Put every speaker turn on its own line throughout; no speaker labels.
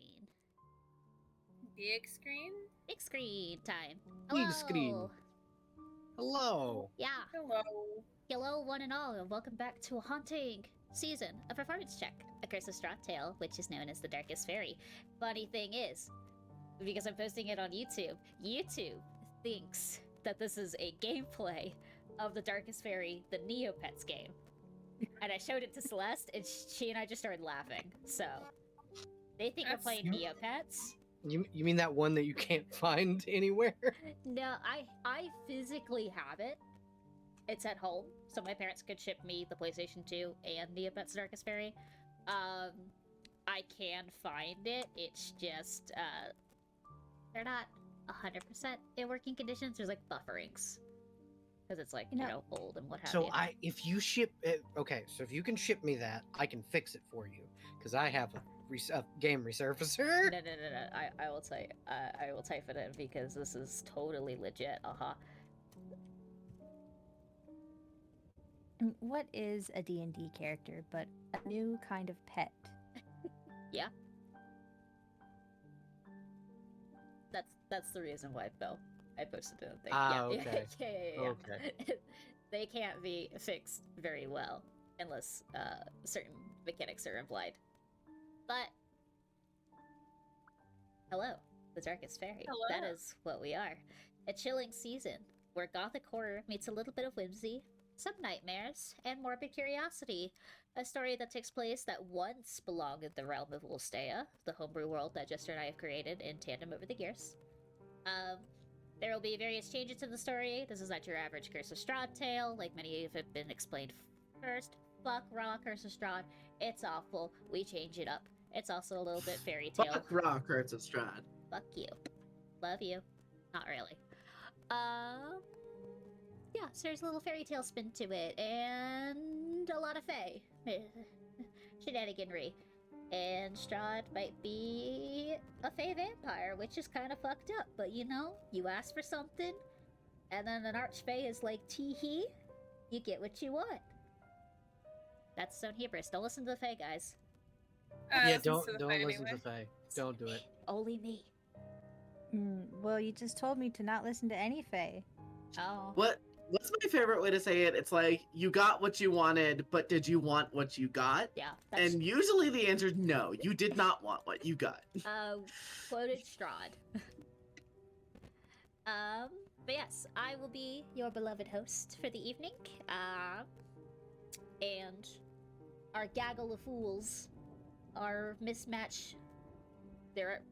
screen.
Big screen?
Big screen time.
Big screen. Hello.
Yeah.
Hello.
Hello, one and all, and welcome back to a haunting season of Performance Check, A Curse of Strahd Tale, which is known as the Darkest Faerie. Funny thing is, because I'm posting it on YouTube, YouTube thinks that this is a gameplay of the Darkest Faerie, the Neopets game. And I showed it to Celeste, and she and I just started laughing. So, they think we're playing Neopets.
You mean that one that you can't find anywhere?
No, I physically have it. It's at home, so my parents could ship me the PlayStation 2 and Neopets Darkest Faerie. I can find it. It's just they're not 100% in working conditions. There's like bufferings because it's like you know old and what have you.
So if you ship it, okay, so if you can ship me that, I can fix it for you because I have a game resurfacer.
No. I will tell you. I will type it in because this is totally legit.
What is a D&D character but a new kind of pet?
Yeah. That's the reason why, Bill. I posted it.
Okay.
Yeah.
Okay.
They can't be fixed very well unless certain mechanics are implied. But hello, the Darkest Faerie.
Hello.
That is what we are. A chilling season where gothic horror meets a little bit of whimsy, some nightmares, and morbid curiosity. A story that takes place that once belonged in the realm of Ulstea, the homebrew world that Jester and I have created in tandem over the years. There will be various changes to the story. This is not your average Curse of Strahd tale, like many have been explained first. Fuck raw Curse of Strahd. It's awful. We change it up. It's also a little bit fairy tale.
Fuck raw Curse of Strahd.
Fuck you. Love you. Not really. Yeah, so there's a little fairy tale spin to it, and a lot of fae. Shenaniganry. And Strahd might be a fae vampire, which is kind of fucked up, but you know, you ask for something, and then an archfae is like, tee-hee, you get what you want. That's Stone Hebrews. Don't listen to the fae, guys.
Yeah, don't
listen
listen to Faye. Don't do it.
Only me.
Well, you just told me to not listen to any fae.
Oh.
What's my favorite way to say it? It's like, you got what you wanted, but did you want what you got?
Yeah.
And usually the answer is no, you did not want what you got.
Quoted Strahd. But yes, I will be your beloved host for the evening. And our gaggle of fools, our mismatch, they're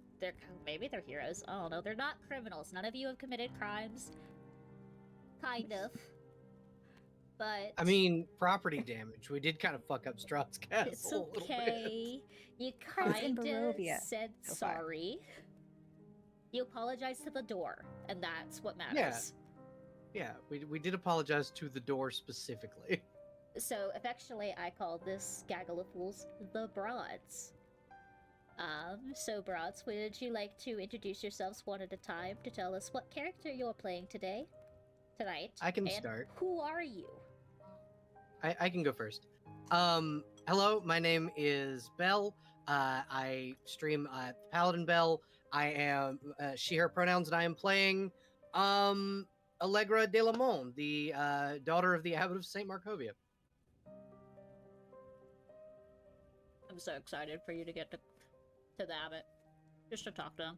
maybe they're heroes. I don't know. They're not criminals. None of you have committed crimes. Kind of. But
I mean, property damage. We did kind of fuck up Strahd's castle.
it's
a little bit.
okay. You
in
kind of
Barovia
said
so far.
sorry. You apologized to the door, and that's what matters.
Yeah, we did apologize to the door specifically.
So affectionately, I call this gaggle of fools the Broads. So Broads, would you like to introduce yourselves one at a time to tell us what character you're playing tonight?
I can
and
start.
Who are you?
I can go first. Hello, my name is Belle. I stream Paladin Belle. I am she/her pronouns, and I am playing Allegra de la Monde, the daughter of the abbot of Saint Markovia.
I'm so excited for you to get to the abbot, just to talk to him.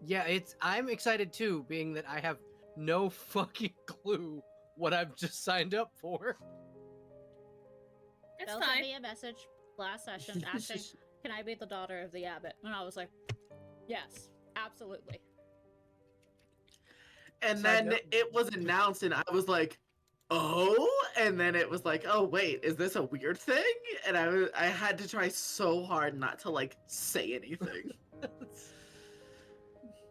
Yeah, I'm excited too, being that I have no fucking clue what I've just signed up for.
It's
They'll
fine.
send me a message last session asking, "Can I be the daughter of the abbot?" And I was like, "Yes, absolutely."
And
Side
then
note.
it was announced, and I was like, oh? And then it was like, oh, wait, is this a weird thing? And I had to try so hard not to, like, say anything.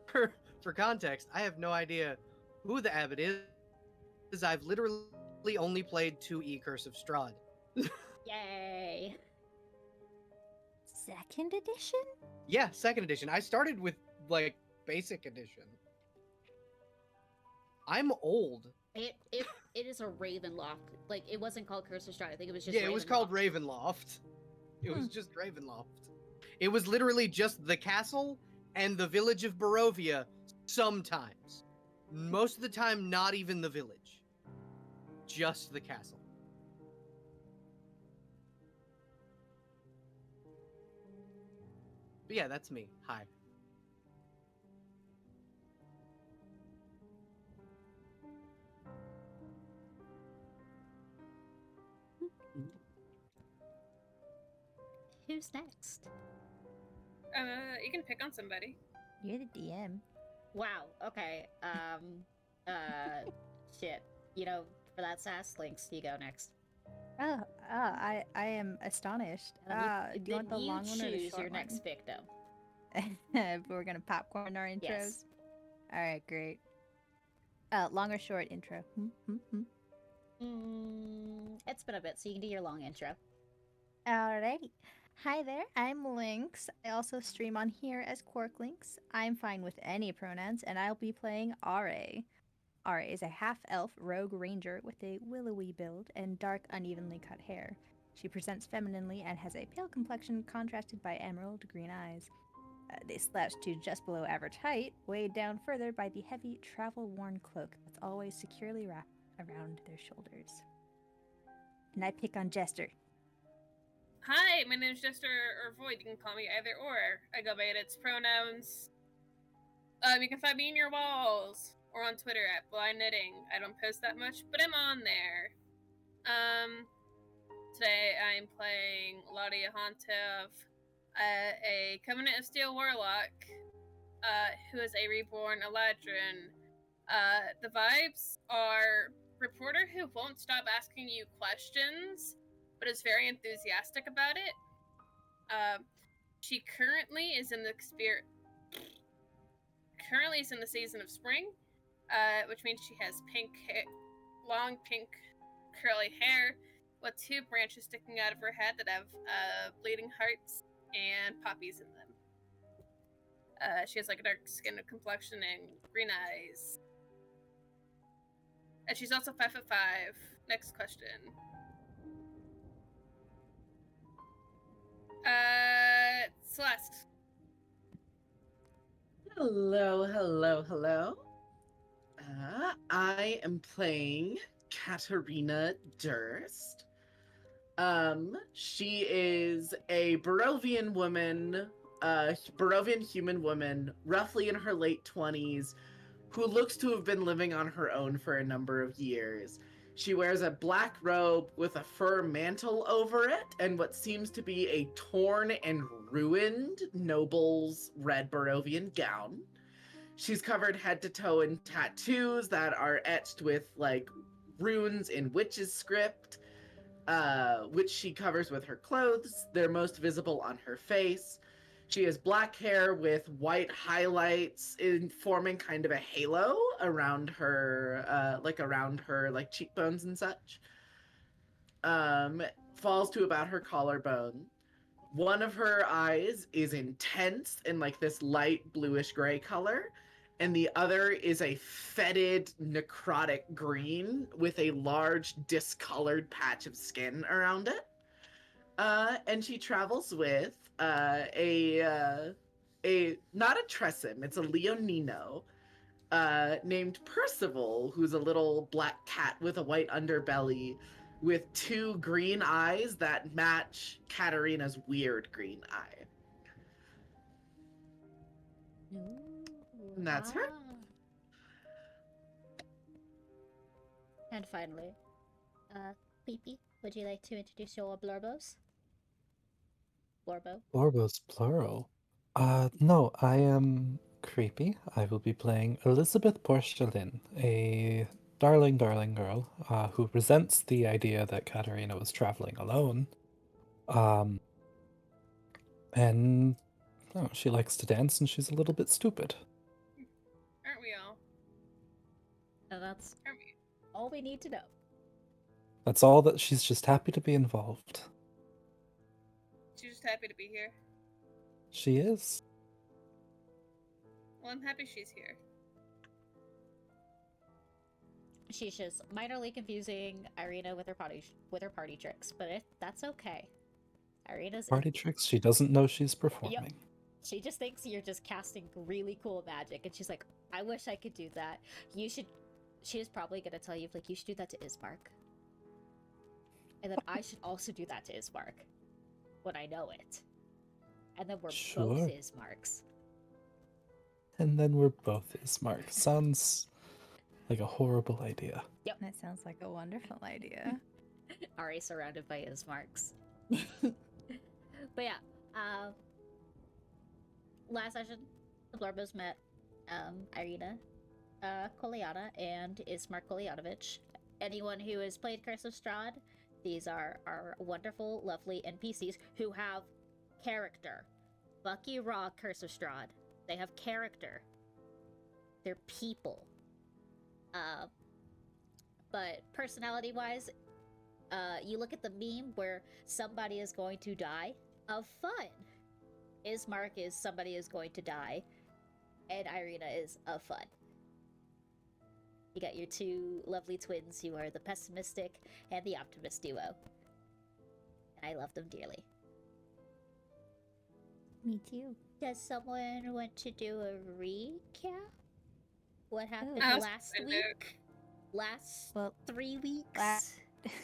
For context, I have no idea who the abbot is. I've literally only played 2E Curse of Strahd.
Yay!
Second edition?
Yeah, second edition. I started with like basic edition. I'm old.
It is a Ravenloft. Like, it wasn't called Curse of Strahd. I think it was just
Yeah, it was called Ravenloft. It was just Ravenloft. It was literally just the castle and the village of Barovia sometimes. Most of the time, not even the village. Just the castle. But yeah, that's me. Hi.
Who's next?
You can pick on somebody.
You're the DM.
Wow. Okay. Shit. You know, for that sass, Lynx, you go next.
I am astonished. Do you want the
Then
long one or the
choose
short
your next victim.
one? We're gonna popcorn our intros.
Yes.
All right, great. Long or short intro?
It's been a bit, so you can do your long intro.
Alrighty. Hi there, I'm Lynx. I also stream on here as Quark Lynx. I'm fine with any pronouns, and I'll be playing Ra. Ra is a half-elf rogue ranger with a willowy build and dark, unevenly cut hair. She presents femininely and has a pale complexion contrasted by emerald green eyes. They slouch to just below average height, weighed down further by the heavy, travel-worn cloak that's always securely wrapped around their shoulders. And I pick on Jester.
Hi, my name's Jester or Void. You can call me either or. I go by its pronouns. You can find me in your walls or on Twitter at Blind Knitting. I don't post that much, but I'm on there. Today I'm playing Ladia Hontev, a Covenant of Steel warlock, who is a reborn Eladrin. The vibes are reporter who won't stop asking you questions, but is very enthusiastic about it. She currently is in the season of spring, which means she has long pink curly hair with two branches sticking out of her head that have bleeding hearts and poppies in them. She has like a dark skin complexion and green eyes. And she's also 5'5". Next question. Celeste.
Hello. I am playing Katarina Durst. She is a Barovian woman, Barovian human woman, roughly in her late 20s, who looks to have been living on her own for a number of years. She wears a black robe with a fur mantle over it and what seems to be a torn and ruined noble's red Barovian gown. She's covered head to toe in tattoos that are etched with like runes in witch's script, which she covers with her clothes. They're most visible on her face. She has black hair with white highlights forming kind of a halo around her, like cheekbones and such. Falls to about her collarbone. One of her eyes is intense in like this light bluish gray color, and the other is a fetid necrotic green with a large discolored patch of skin around it. And she travels with a not a Tressym, it's a Leonino, named Percival, who's a little black cat with a white underbelly with two green eyes that match Katarina's weird green eye. And that's her.
And finally, Phoebe, would you like to introduce your Blorbos? Blorbo?
Orbos plural. No, I am Creepy. I will be playing Elizabeth Porcelain, a darling girl, who resents the idea that Katarina was traveling alone. And oh, she likes to dance and she's a little bit stupid.
Aren't we all?
And that's
Aren't we?
all we need to know.
That's all that she's just happy to be involved.
She's just happy to be here.
She is.
Well, I'm happy she's here.
She's just minorly confusing Irina with her party tricks, but that's okay. Irina's
Party tricks she doesn't know she's
Yep.
performing.
She just thinks you're just casting really cool magic, and she's like, I wish I could do that. You should. She was probably gonna tell you, like, you should do that to Ismark. And then I should also do that to Ismark. When I know it. And then we're both
Sure.
Ismarks.
And then we're both Ismark. Sounds like a horrible idea.
That sounds like a wonderful idea.
Ari surrounded by Ismarks. But yeah, last session, the Blorbos met Irina Koliana and Ismark Kolyanovich. Anyone who has played Curse of Strahd, these are our wonderful, lovely NPCs who have character. Bucky Raw, Curse of Strahd. They have character. They're people. But personality-wise, you look at the meme where somebody is going to die of fun. Ismark is somebody is going to die, and Irina is of fun. You got your two lovely twins who are the pessimistic and the optimist duo. And I love them dearly.
Me too.
Does someone want to do a recap? What happened
I was
last
gonna-
week? Last
Well,
3 weeks?
last-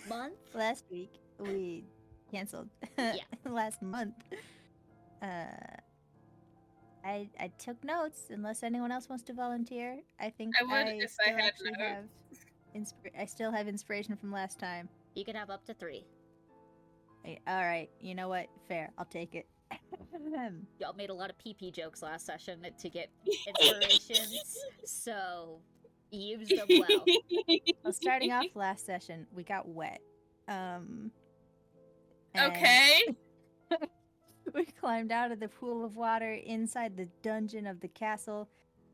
Month?
Last week we canceled.
Yeah.
Last month. I took notes. Unless anyone else wants to volunteer, I think
I would if I
still
had
actually
notes.
have. I still have inspiration from last time.
You can have up to 3.
All right. You know what? Fair. I'll take it.
Y'all made a lot of PP jokes last session to get inspirations, so use them well.
Well, starting off last session, we got wet. And
Okay.
we climbed out of the pool of water inside the dungeon of the castle,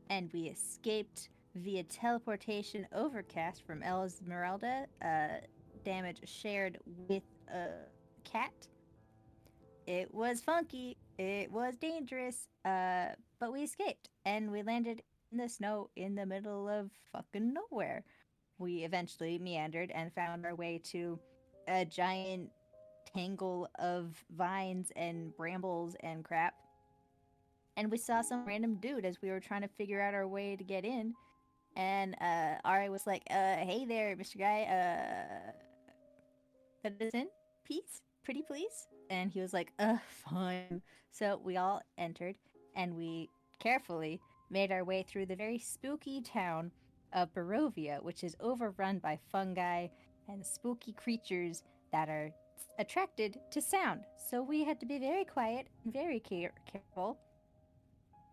and we escaped via teleportation overcast from Esmeralda, damage shared with a cat. It was funky, it was dangerous, but we escaped, and we landed in the snow in the middle of fucking nowhere. We eventually meandered and found our way to a giant tangle of vines and brambles and crap. And we saw some random dude as we were trying to figure out our way to get in. And Ari was like, hey there, Mr. Guy, let us in, please? Pretty please? And he was like, fine. So we all entered, and we carefully made our way through the very spooky town of Barovia, which is overrun by fungi and spooky creatures that are attracted to sound. So we had to be very quiet and very careful.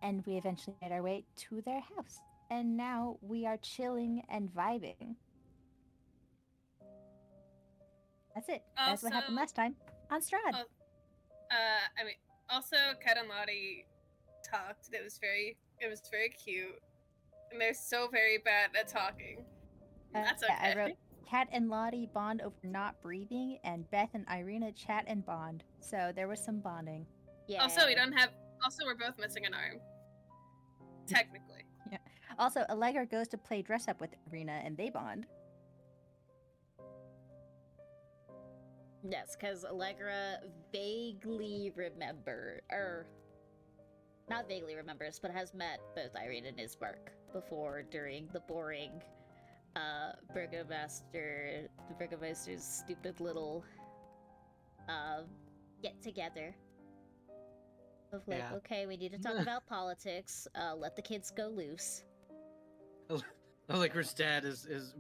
And we eventually made our way to their house. And now we are chilling and vibing. That's it. That's what happened
Also-
last time on Strahd.
Oh, I mean, also Kat and Lottie talked. It was very cute, and they're so very bad at talking. That's okay.
Yeah, I wrote Kat and Lottie bond over not breathing, and Beth and Irina chat and bond. So there was some bonding.
Yeah.
Also, we don't have. Also, we're both missing an arm. Technically.
Also, Allegra goes to play dress up with Irina, and they bond.
Yes, because Allegra vaguely not vaguely remembers, but has met both Irene and Ismark before during the boring the Burgomaster's stupid little get together. Of like,
Yeah.
okay, we need to talk about politics, let the kids go loose.
Allegra's dad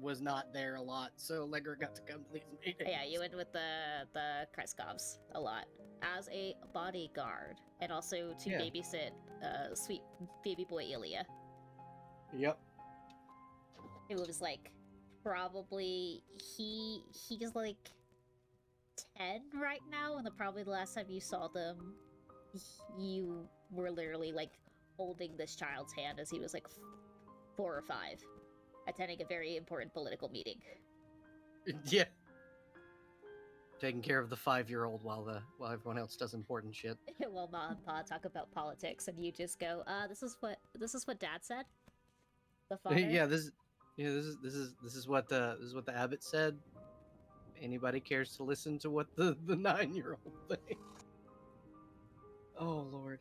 was not there a lot, so Allegra got to come to these meetings.
Yeah, you went with the Kreskovs a lot as a bodyguard, and also to
Yeah.
babysit sweet baby boy Ilya,
Yep.
who was like probably he's like 10 right now, and probably the last time you saw them, you were literally like holding this child's hand as he was like 4 or 5. Attending a very important political meeting.
Yeah. Taking care of the 5-year-old while everyone else does important shit.
While Mom and Pa talk about politics, and you just go, this is what Dad said. The father.
Yeah, this is what the abbot said. Anybody cares to listen to what the 9-year-old thinks? Oh Lord.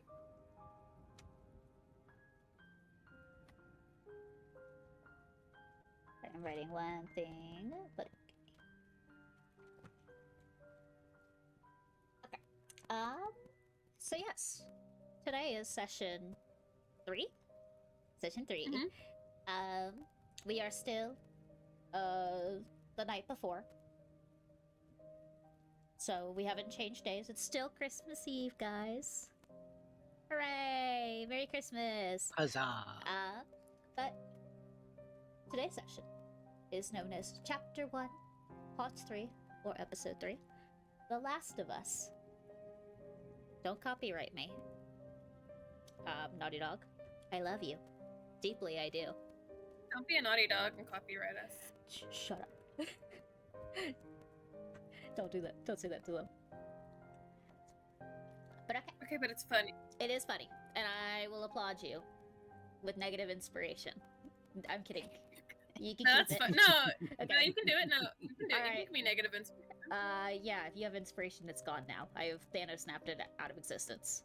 I'm writing one thing, but okay. So yes, today is session 3. Session 3.
Mhm.
We are still the night before. So we haven't changed days. It's still Christmas Eve, guys. Hooray! Merry Christmas!
Huzzah.
But today's session is known as Chapter 1, Part 3, or Episode 3, The Last of Us. Don't copyright me. Naughty Dog, I love you. Deeply, I do.
Don't be a naughty dog and copyright us.
Shut up. Don't do that. Don't say that to them. But okay,
Okay, but it's funny.
it is funny, and I will applaud you with negative inspiration. I'm kidding. You can
No,
keep
that's
it.
fun. No, no,
Okay.
you can do it. No, you can do it.
Alright.
You can be negative inspiration.
Yeah, if you have inspiration, it's gone now. I have Thanos snapped it out of existence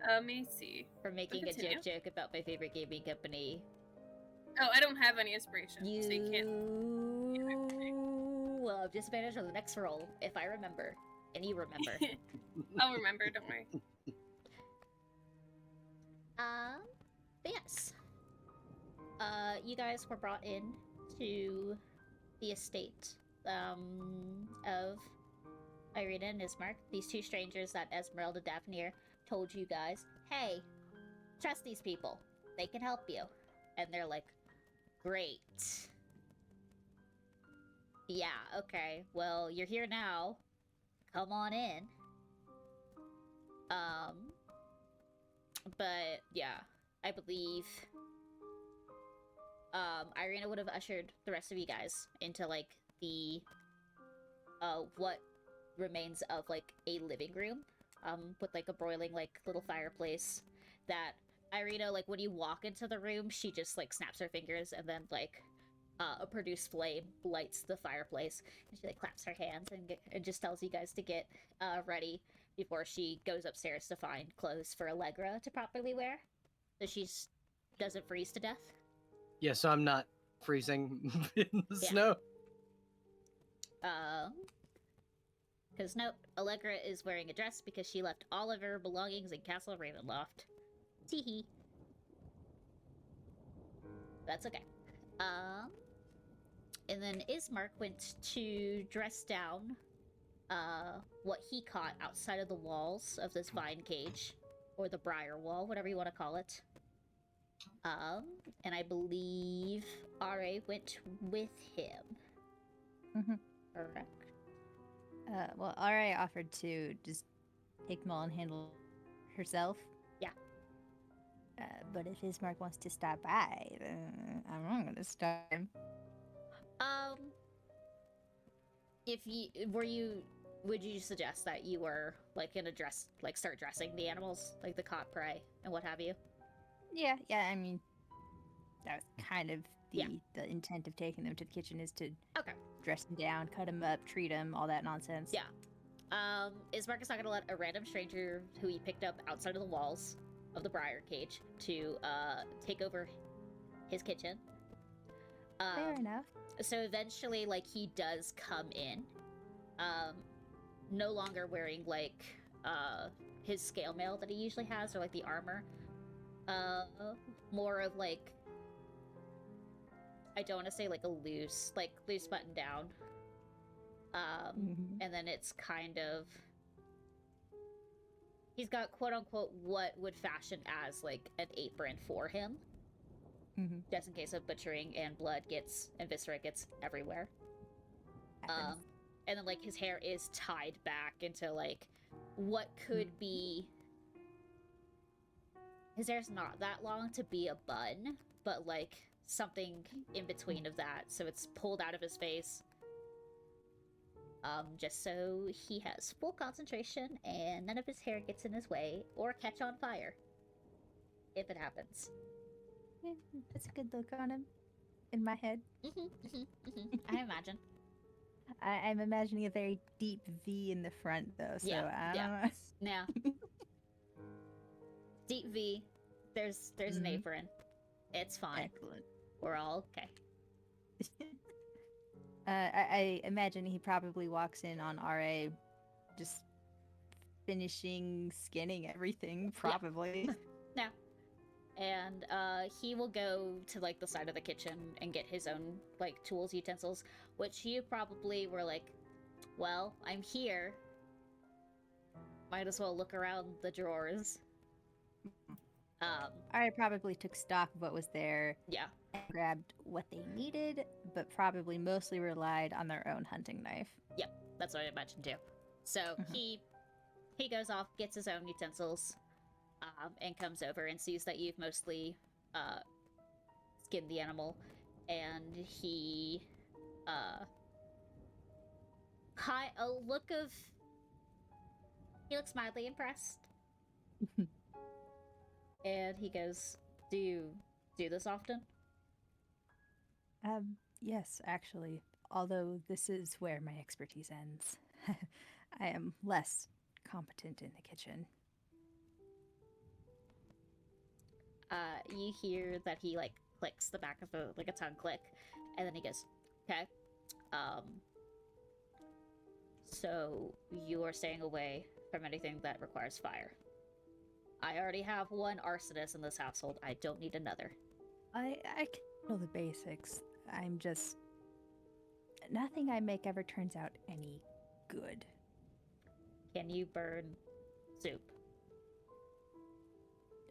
Let me see.
for making a
Continue.
joke about my favorite gaming company.
Oh, I don't have any inspiration,
You
so you can't.
will have disadvantage on the next roll if I remember, and you remember.
I'll remember. Don't worry.
But yes. You guys were brought in to the estate of Irina and Ismark, these two strangers that Esmeralda Daphne told you guys, hey, trust these people. They can help you. And they're like, great. Yeah, okay. Well, you're here now. Come on in. But yeah, I believe Irina would have ushered the rest of you guys into like the what remains of like a living room with like a broiling like little fireplace that Irina, like when you walk into the room, she just like snaps her fingers and then like a produced flame lights the fireplace, and she like claps her hands and just tells you guys to get ready before she goes upstairs to find clothes for Allegra to properly wear so she doesn't freeze to death.
Yeah, so I'm not freezing in the
Yeah.
snow.
Because note, Allegra is wearing a dress because she left all of her belongings in Castle Ravenloft. Teehee. That's okay. And then Ismark went to dress down what he caught outside of the walls of this vine cage, or the briar wall, whatever you want to call it. And I believe Ra went with him.
Mhm.
Correct.
Well, Ra offered to just take them all and handle herself.
Yeah.
But if Ismark wants to stop by, then I'm not gonna stop him.
If you would you suggest that you were like gonna dress, like start dressing the animals, like the caught prey and what have you?
Yeah, I mean, that was kind of
Yeah.
the intent of taking them to the kitchen is to
Okay.
dress them down, cut them up, treat them, all that nonsense.
Yeah. Ismark is not gonna let a random stranger who he picked up outside of the walls of the briar cage to take over his kitchen.
Fair enough.
So eventually, like, he does come in, no longer wearing like his scale mail that he usually has, or like the armor. More of like, I don't want to say like a loose button down.
Mhm.
And then it's kind of, he's got quote unquote what would fashion as like an apron for him,
Mhm.
just in case of butchering and blood and viscera gets everywhere.
Happens.
And then like his hair is tied back into like what could be, his hair's not that long to be a bun, but like something in between of that, so it's pulled out of his face, just so he has full concentration and none of his hair gets in his way or catch on fire if it happens.
Yeah, that's a good look on him. In my head,
I imagine.
I'm imagining a very deep V in the front, though. So
Yeah,
I
yeah.
don't know.
Yeah. Deep V. There's an
Mhm.
apron. It's fine.
Excellent.
We're all okay.
I imagine he probably walks in on RA just finishing skinning everything, probably.
Now, and he will go to like the side of the kitchen and get his own like tools, utensils, which you probably were like, well, I'm here. Might as well look around the drawers.
RA probably took stock of what was there
Yeah.
and grabbed what they needed, but probably mostly relied on their own hunting knife.
That's what I imagined too. So
Mhm.
he goes off, gets his own utensils, and comes over and sees that you've mostly skinned the animal, and he a look of he looks mildly impressed, and he goes, "Do you do this often?"
Yes, actually. Although this is where my expertise ends. I am less competent in the kitchen.
You hear that he like clicks the back of a tongue click, and then he goes, "Okay, so you are staying away from anything that requires fire. I already have one arsonist in this household. I don't need another."
I can know the basics. I'm just nothing I make ever turns out any good.
Can you burn soup?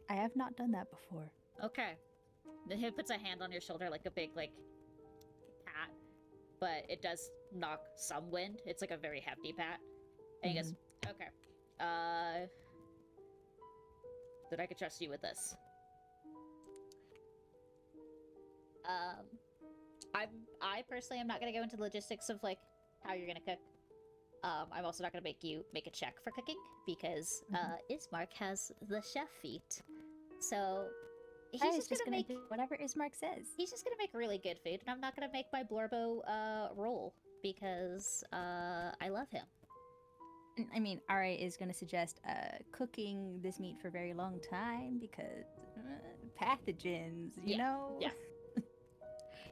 I have not done that before.
Okay. Then he puts a hand on your shoulder like a big like pat, but it does knock some wind. It's like a very hefty pat. And he goes, "Okay. That I could trust you with this." I personally am not gonna go into the logistics of like how you're gonna cook. I'm also not gonna make you make a check for cooking because Ismark has the chef feat. So he's
He's
just gonna make
do whatever Ismark says.
he's just gonna make really good food, and I'm not gonna make my Blorbo roll because I love him.
I mean, RA is going to suggest cooking this meat for a very long time because pathogens, you know?
Yeah.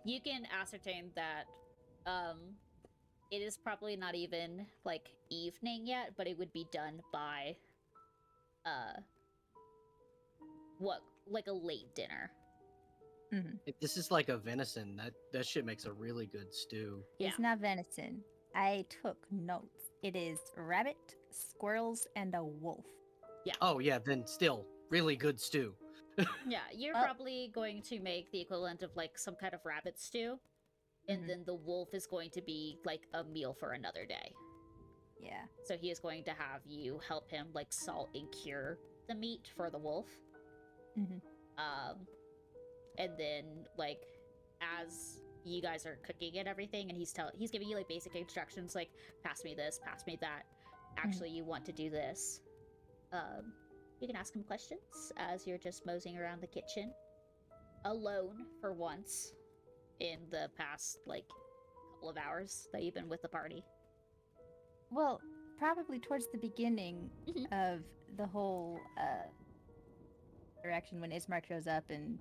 You can ascertain that it is probably not even like evening yet, but it would be done by like a late dinner.
If this is like a venison, that shit makes a really good stew.
Yeah.
It's not venison. I took notes. It is rabbit, squirrels, and a wolf.
Oh yeah, then still really good stew.
Yeah, you're
Well-
probably going to make the equivalent of like some kind of rabbit stew, and then the wolf is going to be like a meal for another day.
Yeah.
So he is going to have you help him like salt and cure the meat for the wolf. And then like as you guys are cooking and everything, and he's giving you like basic instructions like pass me this, pass me that. Actually, you want to do this. You can ask him questions as you're just moseying around the kitchen, alone for once in the past like couple of hours that you've been with the party.
Well, probably towards the beginning of the whole direction when Ismark shows up and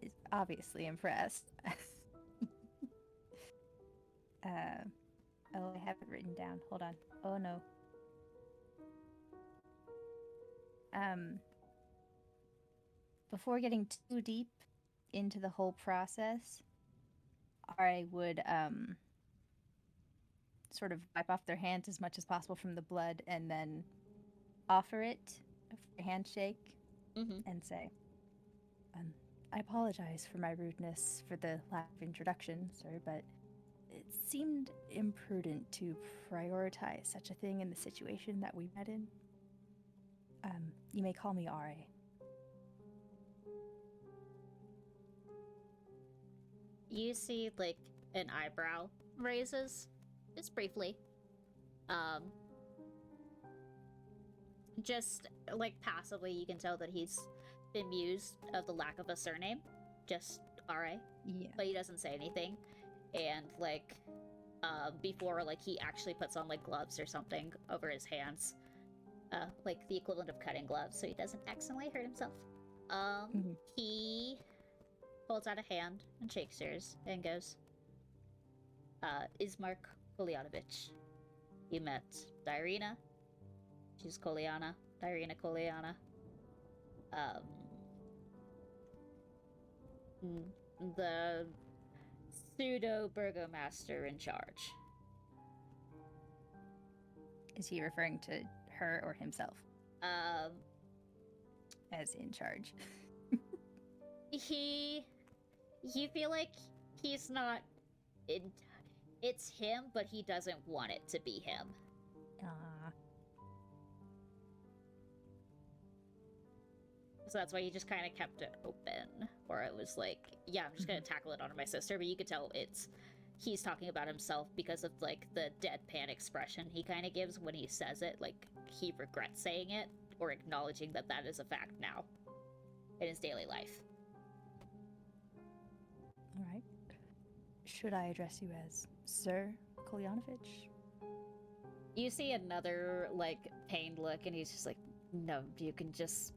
is obviously impressed. Oh, I have it written down. Hold on. Oh no. Before getting too deep into the whole process, I would sort of wipe off their hands as much as possible from the blood and then offer it for a handshake and say, I apologize for my rudeness for the lack of introduction, sir, but it seemed imprudent to prioritize such a thing in the situation that we met in. You may call me RA.
You see like an eyebrow raises, just briefly. Just like passively, you can tell that he's bemused of the lack of a surname, just RA.
Yeah.
But he doesn't say anything. And like before like he actually puts on like gloves or something over his hands, like the equivalent of cutting gloves, so he doesn't accidentally hurt himself. He holds out a hand and shakes yours and goes, Ismark Kolyanovich. You met Dirina. She's Kolyana. Dirina Kolyana. The pseudo burgomaster in charge.
Is he referring to her or himself
Um,
as in charge?
you feel like he's not it's him, but he doesn't want it to be him. So that's why he just kind of kept it open, or it was like, yeah, I'm just gonna tackle it onto my sister, but you could tell he's talking about himself because of like the deadpan expression he kind of gives when he says it, like he regrets saying it or acknowledging that that is a fact now in his daily life.
All right. Should I address you as Sir Kolyanovich?
You see another like pained look, and he's just like, no, you can just,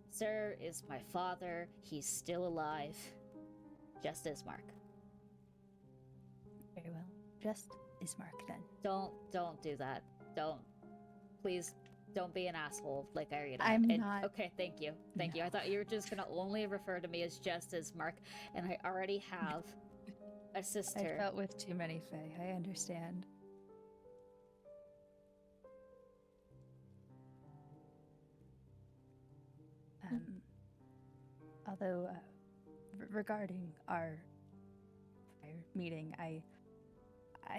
Sir is my father, he's still alive, just Ismark.
Very well. Just Ismark then.
Don't do that. Please don't be an asshole like Irina.
I'm not.
Okay, thank you. Thank you. I thought you were just gonna only refer to me as just Ismark, and I already have a sister.
I dealt with too many Fae. I understand. Although, regarding our prior meeting, I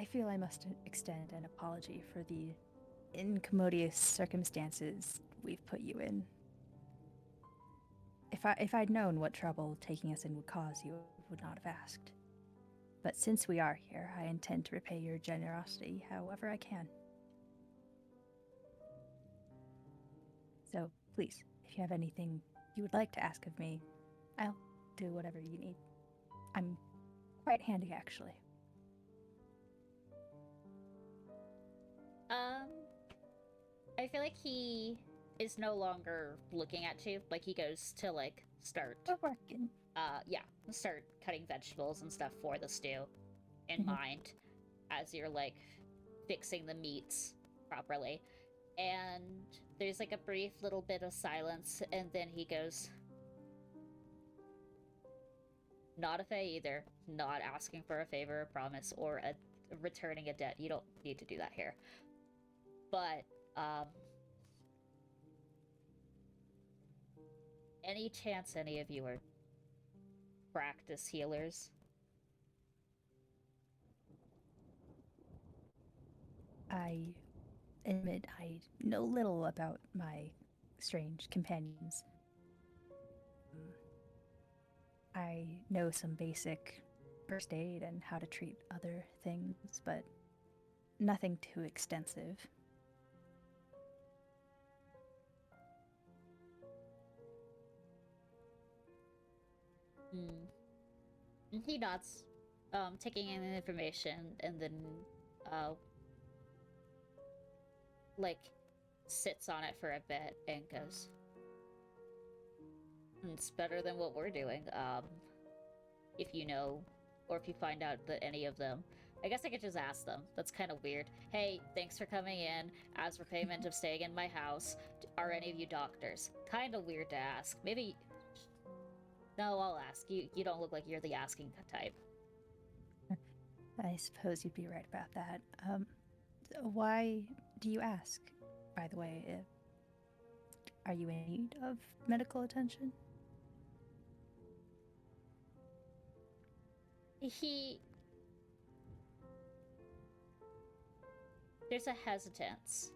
feel I must extend an apology for the incommodious circumstances we've put you in. If I'd known what trouble taking us in would cause you, I would not have asked. But since we are here, I intend to repay your generosity however I can. So, please, if you have anything you would like to ask of me, I'll do whatever you need. I'm quite handy, actually.
I feel like he is no longer looking at you. Like he goes to like start
We're working.
Start cutting vegetables and stuff for the stew in mind as you're like fixing the meats properly. And there's like a brief little bit of silence, and then he goes, not a Fae either, not asking for a favor, a promise, or returning a debt. You don't need to do that here. But, any chance any of you are practice healers?
I admit I know little about my strange companions. I know some basic first aid and how to treat other things, but nothing too extensive.
He nods, taking in the information, and then, like, sits on it for a bit and goes, it's better than what we're doing, if you know, or if you find out that any of them, I guess I could just ask them. That's kind of weird. Hey, thanks for coming in. As for payment of staying in my house, are any of you doctors? Kind of weird to ask. Maybe... No, I'll ask. You don't look like you're the asking type.
I suppose you'd be right about that. Why do you ask, by the way? Are you in need of medical attention?
There's a hesitance,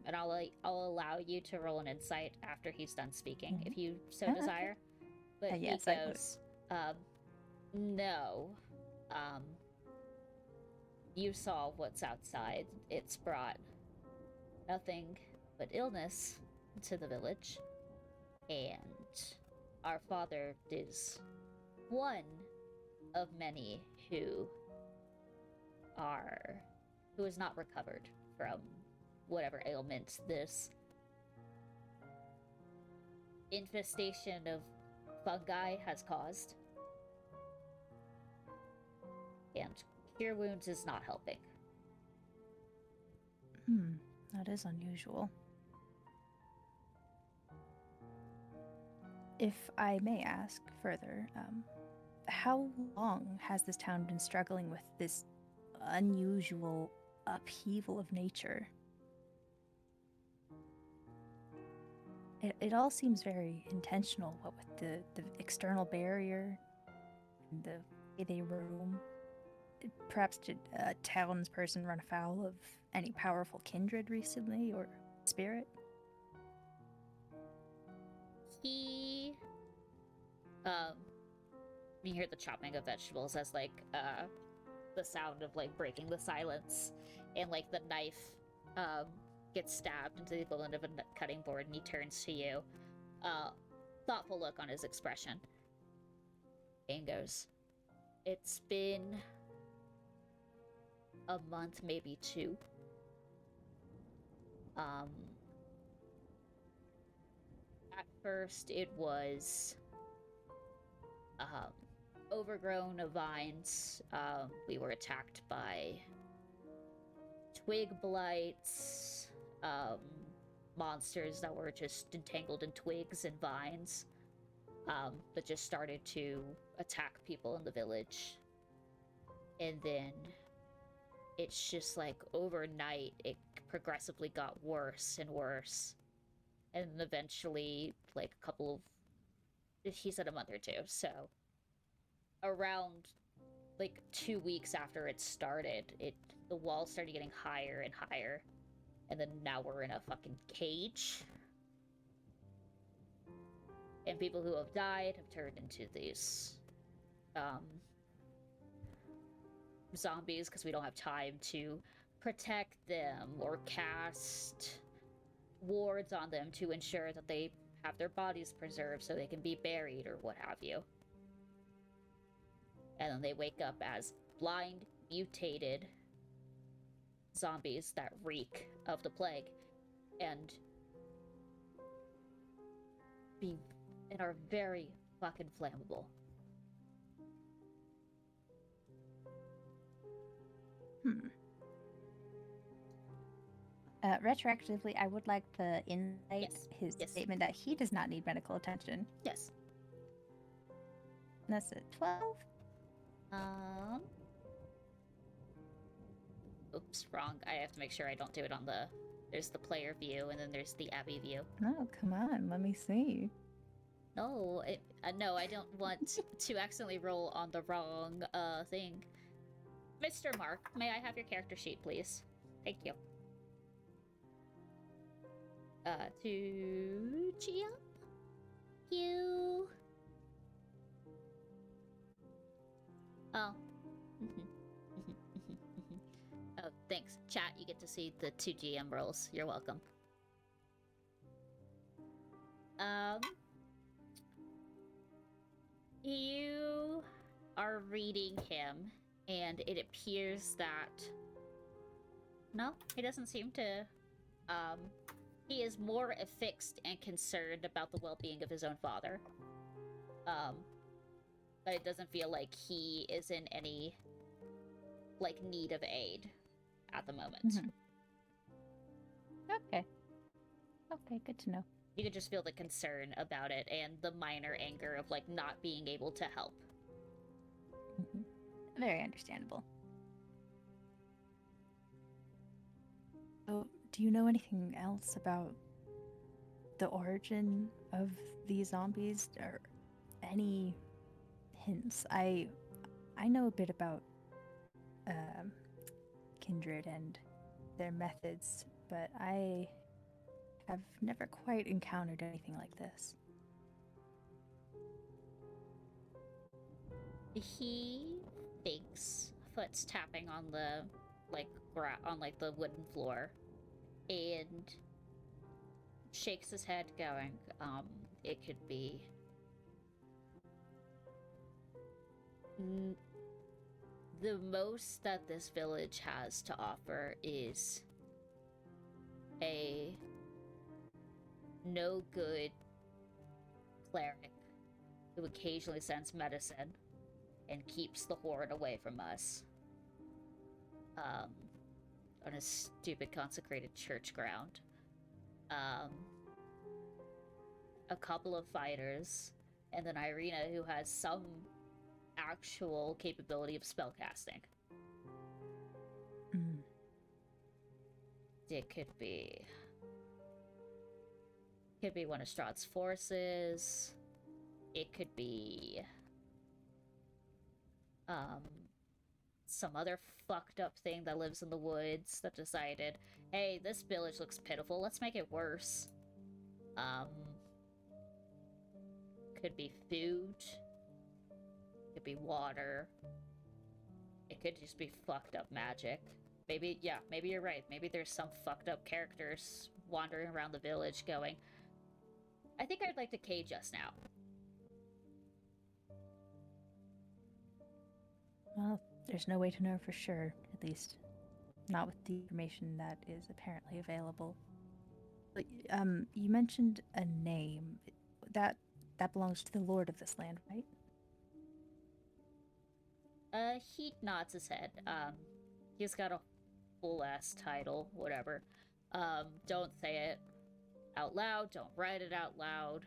and I'll allow you to roll an insight after he's done speaking, if you so
Oh, okay.
desire. But
yes,
he
I would.
goes, no. You saw what's outside. It's brought nothing but illness to the village. And our father is one of many who has not recovered from whatever ailment this infestation of fungi has caused. And cure wounds is not helping.
That is unusual. If I may ask further, how long has this town been struggling with this unusual upheaval of nature? It all seems very intentional, what with the external barrier, and the way they roam. Perhaps did a townsperson run afoul of any powerful kindred recently, or spirit?
He, you hear the chopping of vegetables as, like, the sound of, like, breaking the silence, and, like, the knife, gets stabbed into the equivalent of a cutting board, and he turns to you. Thoughtful look on his expression. And goes, "It's been a month, maybe 2. At first it was overgrown of vines. We were attacked by twig blights, monsters that were just entangled in twigs and vines, that just started to attack people in the village. And then it's just like overnight it progressively got worse and worse. And then eventually, like a couple of, he said a month or 2, so around like 2 weeks after it started, the walls started getting higher and higher, and then now we're in a fucking cage. And people who have died have turned into these zombies because we don't have time to protect them or cast wards on them to ensure that they have their bodies preserved so they can be buried or what have you. And then they wake up as blind, mutated zombies that reek of the plague and are very fucking flammable.
Retroactively, I would like the insight,
Yes,
his
yes.
statement that he does not need medical attention.
Yes.
And that's a 12.
Oops, wrong. I have to make sure I don't do it on the... There's the player view, and then there's the Abby view.
Oh, come on, let me see.
No, no, I don't want to accidentally roll on the wrong, thing. Mr. Mark, may I have your character sheet, please? Thank you. To jump you. Oh. Oh, thanks. Chat, you get to see the 2 GM rolls. You're welcome. You are reading him, and it appears that... No, he doesn't seem to... He is more affixed and concerned about the well-being of his own father. But it doesn't feel like he is in any, like, need of aid at the moment.
Mm-hmm. Okay. Okay, good to know.
You can just feel the concern about it and the minor anger of, like, not being able to help.
Very understandable. So, do you know anything else about the origin of these zombies, or any hints? I know a bit about kindred and their methods, but I have never quite encountered anything like this.
He thinks, foot's tapping on the, like, the wooden floor, and shakes his head going, it could be... The most that this village has to offer is a no good cleric who occasionally sends medicine and keeps the horde away from us. On a stupid consecrated church ground. A couple of fighters, and then Irina, who has some actual capability of spellcasting.
Mm.
It could be one of Strahd's forces. It could be some other fucked up thing that lives in the woods that decided, hey, this village looks pitiful, let's make it worse. Could be food. Could be water. It could just be fucked up magic. Maybe you're right. Maybe there's some fucked up characters wandering around the village going, I think I'd like to cage us now.
Well, there's no way to know for sure, at least not with the information that is apparently available. But, you mentioned a name. That belongs to the lord of this land, right?
He nods his head. He's got a full-ass title, whatever. Don't say it out loud, don't write it out loud.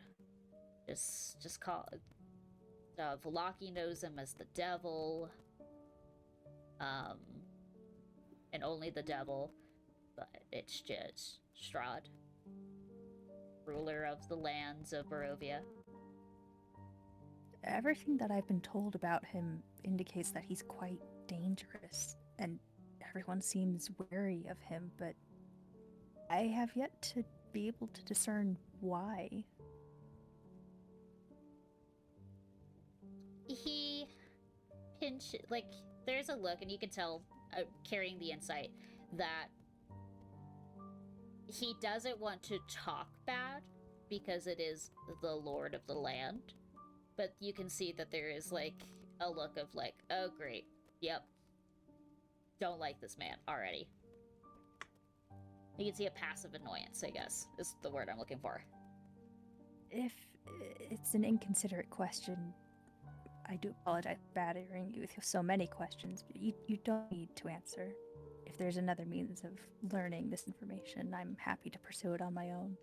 Just call it. Velaki knows him as the devil. And only the devil. But it's just Strahd. Ruler of the lands of Barovia.
Everything that I've been told about him indicates that he's quite dangerous, and everyone seems wary of him, but I have yet to be able to discern why.
He pinches, like, there's a look, and you can tell, carrying the insight, that he doesn't want to talk bad because it is the lord of the land. But you can see that there is, like, a look of, like, oh, great. Yep. Don't like this man already. You can see a passive annoyance, I guess, is the word I'm looking for.
If it's an inconsiderate question, I do apologize for battering you with so many questions, but you don't need to answer. If there's another means of learning this information, I'm happy to pursue it on my own.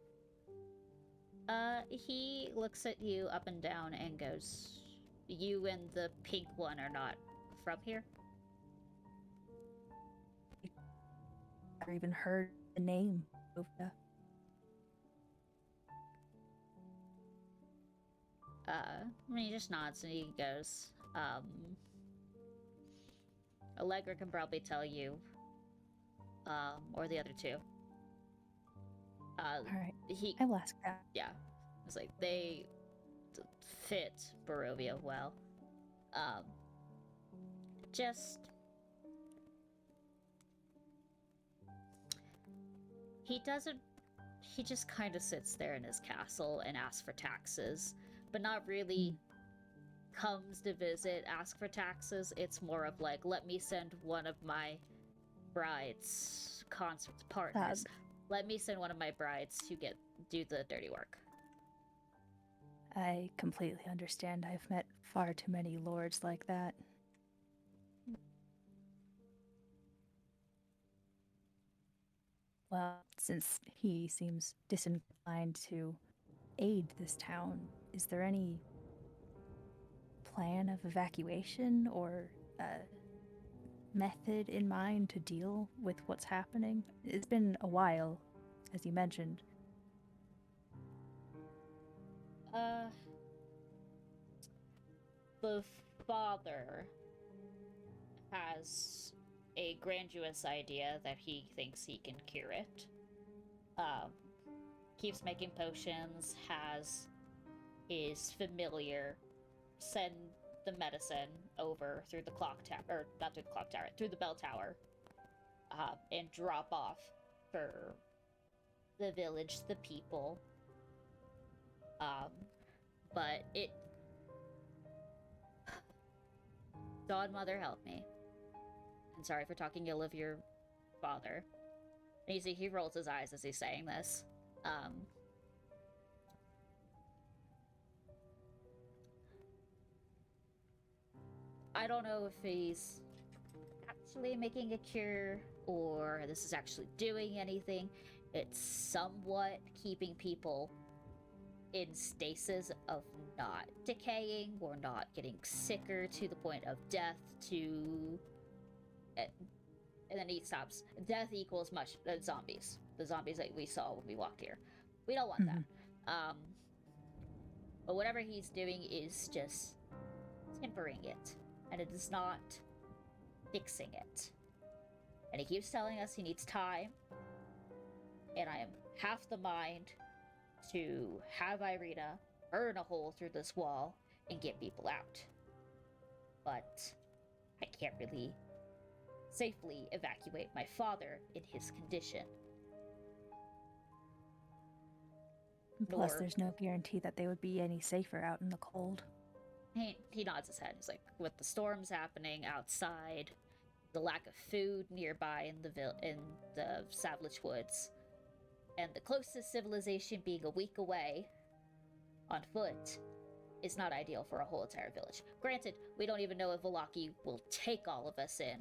He looks at you up and down and goes, you and the pink one are not from here?
I've even heard the name, Ulstea.
He just nods and he goes, Allegra can probably tell you, or the other two.
Alright,
He,
I will ask that.
yeah, it's like, they fit Barovia well. Just... He just kind of sits there in his castle and asks for taxes, but not really comes to visit, ask for taxes. It's more of like, let me send one of my brides, partners. Let me send one of my brides to do the dirty work.
I completely understand. I've met far too many lords like that. Well, since he seems disinclined to aid this town, is there any plan of evacuation or method in mind to deal with what's happening? It's been a while, as you mentioned.
The father has a grandiose idea that he thinks he can cure it. Keeps making potions, has his familiar send the medicine over through the clock tower, or not through the clock tower, through the bell tower, and drop off for the village, the people. But it... Godmother, help me. I'm sorry for talking ill of your father. And you see, he rolls his eyes as he's saying this. I don't know if he's actually making a cure or this is actually doing anything. It's somewhat keeping people in stasis of not decaying or not getting sicker to the point of death to... And then he stops. Death equals much zombies. The zombies that we saw when we walked here. We don't want that. But whatever he's doing is just tempering it. And it is not fixing it. And he keeps telling us he needs time. And I am half the mind to have Irina burn a hole through this wall and get people out. But I can't really safely evacuate my father in his condition.
Plus,
Nor-
there's no guarantee that they would be any safer out in the cold.
He nods his head. He's like, with the storms happening outside, the lack of food nearby in the Savage Woods, and the closest civilization being a week away on foot is not ideal for a whole entire village. Granted, we don't even know if Vallaki will take all of us in,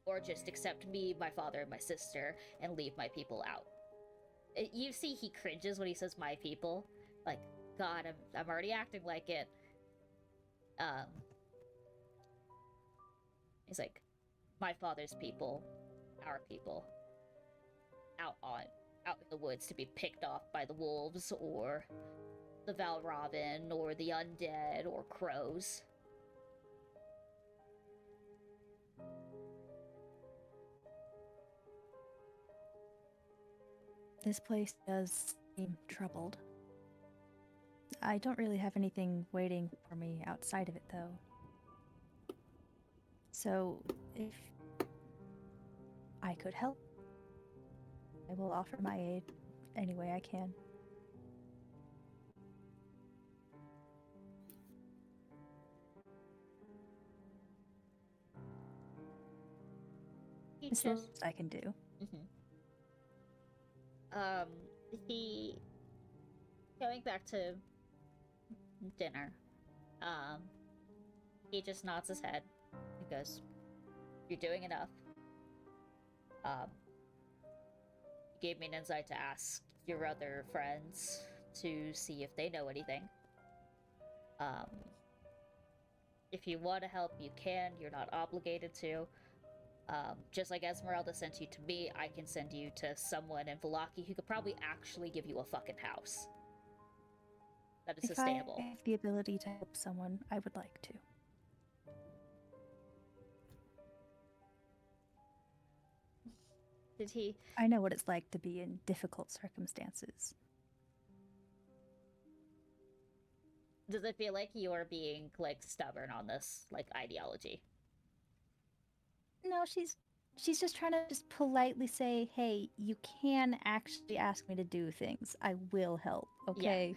or just accept me, my father, and my sister, and leave my people out. You see he cringes when he says my people. Like, God, I'm already acting like it. He's like, my father's people, our people, out in the woods to be picked off by the wolves, or the Valravn, or the undead, or crows.
This place does seem troubled. I don't really have anything waiting for me outside of it, though. So, if I could help, I will offer my aid any way I can.
He
It's the
just...
least I can do.
He... Going back to dinner, he just nods his head. He goes, you're doing enough. He gave me an insight to ask your other friends to see if they know anything. If you want to help, you can. You're not obligated to. Just like Esmeralda sent you to me, I can send you to someone in Vallaki who could probably actually give you a fucking house that is
If I
sustainable.
have the ability to help someone, I would like to.
Did he?
I know what it's like to be in difficult circumstances.
Does it feel like you're being like stubborn on this like ideology?
No, she's just trying to just politely say, "Hey, you can actually ask me to do things. I will help." Okay.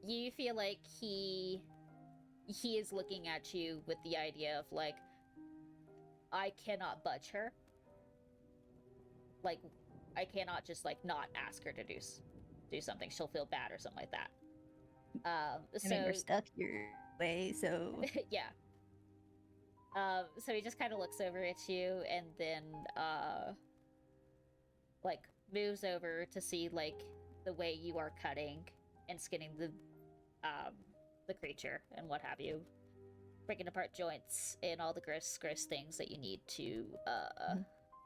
You feel like he is looking at you with the idea of like, I cannot budge her. Like, I cannot just like not ask her to do something. She'll feel bad or something like that.
I mean, we're stuck your way, so
yeah. So he just kind of looks over at you and then like moves over to see like the way you are cutting and skinning the creature and what have you, breaking apart joints and all the gross things that you need to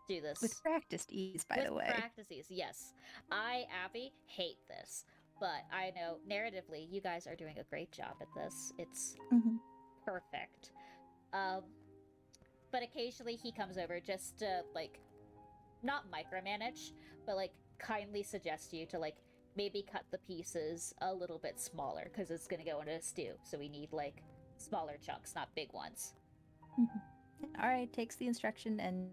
do this
with practiced ease, by the way.
With practices, yes. I, Abby, hate this, but I know narratively you guys are doing a great job at this. It's perfect. But occasionally he comes over just to like not micromanage, but like kindly suggest you to like maybe cut the pieces a little bit smaller because it's gonna go into a stew. So we need like smaller chunks, not big ones.
All right, takes the instruction and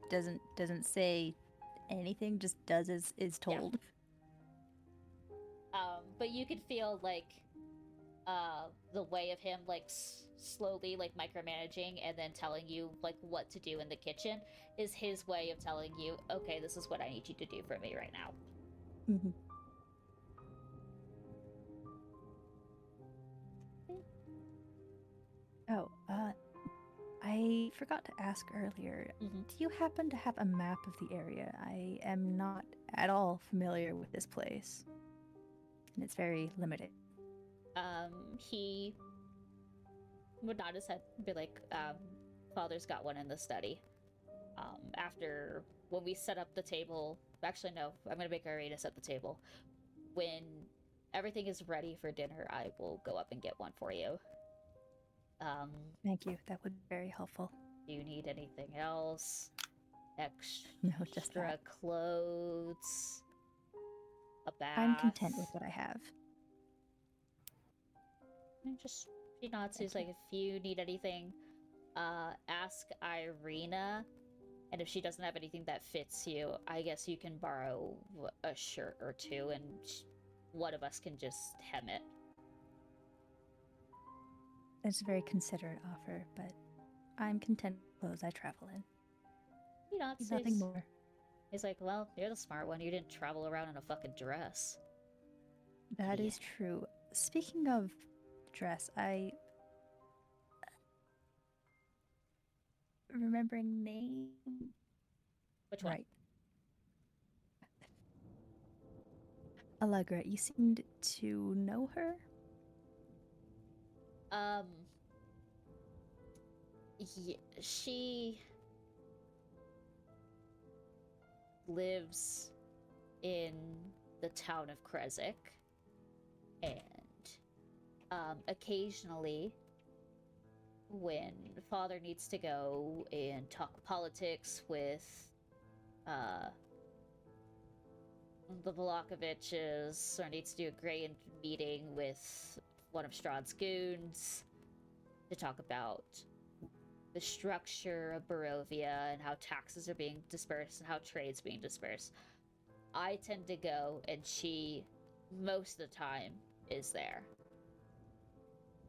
doesn't say anything, just does as is told.
Yeah. But you could feel like the way of him like slowly like micromanaging and then telling you like what to do in the kitchen is his way of telling you, okay, this is what I need you to do for me right now.
forgot to ask earlier.
Mhm.
Do you happen to have a map of the area? I am not at all familiar with this place, and it's very limited.
He would nod his head and be like, Father's got one in the study. After when we set up the table, actually no, I'm gonna make Arena set the table. When everything is ready for dinner, I will go up and get one for you.
Thank you. That would be very helpful.
Do you need anything else?
No, just
Extra
that.
clothes? A bath?
I'm content with what I have.
And just she nods.
Thank
He's like, if you need anything, ask Irina. And if she doesn't have anything that fits you, I guess you can borrow a shirt or two, and one of us can just hem it.
It's a very considerate offer, but I'm content with the clothes I travel in.
You know, it's
Nothing more.
He's like, well, you're the smart one. You didn't travel around in a fucking dress.
That
Yeah.
is true. Speaking of dress, I remembering name.
Which one?
Right. Allegra, you seemed to know her?
She lives in the town of Krezik, and occasionally when Father needs to go and talk politics with the Vlakoviches, or needs to do a grand meeting with one of Strahd's goons to talk about the structure of Barovia and how taxes are being dispersed and how trade's being dispersed. I tend to go, and she, most of the time, is there.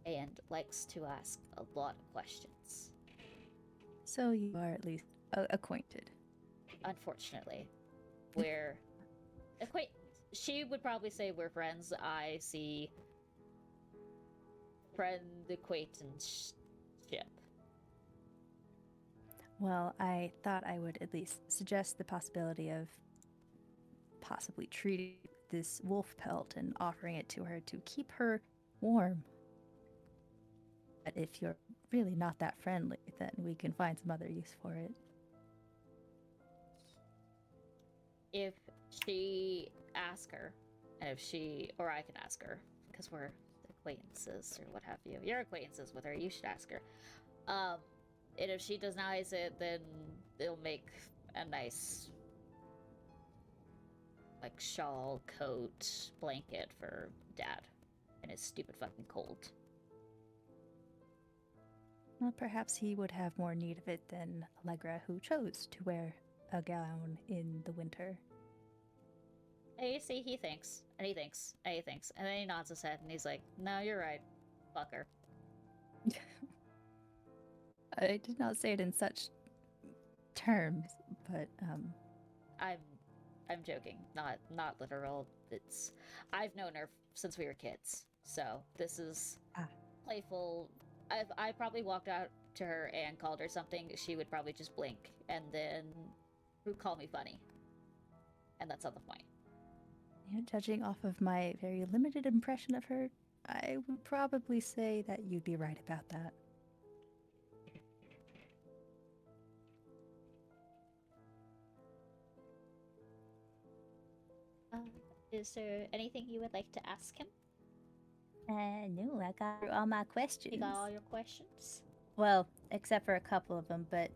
And likes to ask a lot of questions.
So you are at least acquainted.
Unfortunately. We're she would probably say we're friends. I see friend acquaintanceship.
Well, I thought I would at least suggest the possibility of possibly treating this wolf pelt and offering it to her to keep her warm. But if you're really not that friendly, then we can find some other use for it.
If she asks her, and if she, or I can ask her, because we're acquaintances or what have you. You're acquaintances with her, you should ask her. And if she denies it, then they'll make a nice, like, shawl, coat, blanket for Dad and his stupid fucking cold.
Well, perhaps he would have more need of it than Allegra, who chose to wear a gown in the winter.
And you see, he thinks, and he thinks, and he thinks, and then he nods his head and he's like, no, you're right. Fucker.
I did not say it in such terms, but
I'm joking, not literal. It's I've known her since we were kids, so this is playful. I probably walked out to her and called her something. She would probably just blink and then would call me funny, and that's not the point.
Judging off of my very limited impression of her, I would probably say that you'd be right about that.
Is there anything you would like to ask him?
No, I got through all my questions.
You got all your questions?
Well, except for a couple of them, but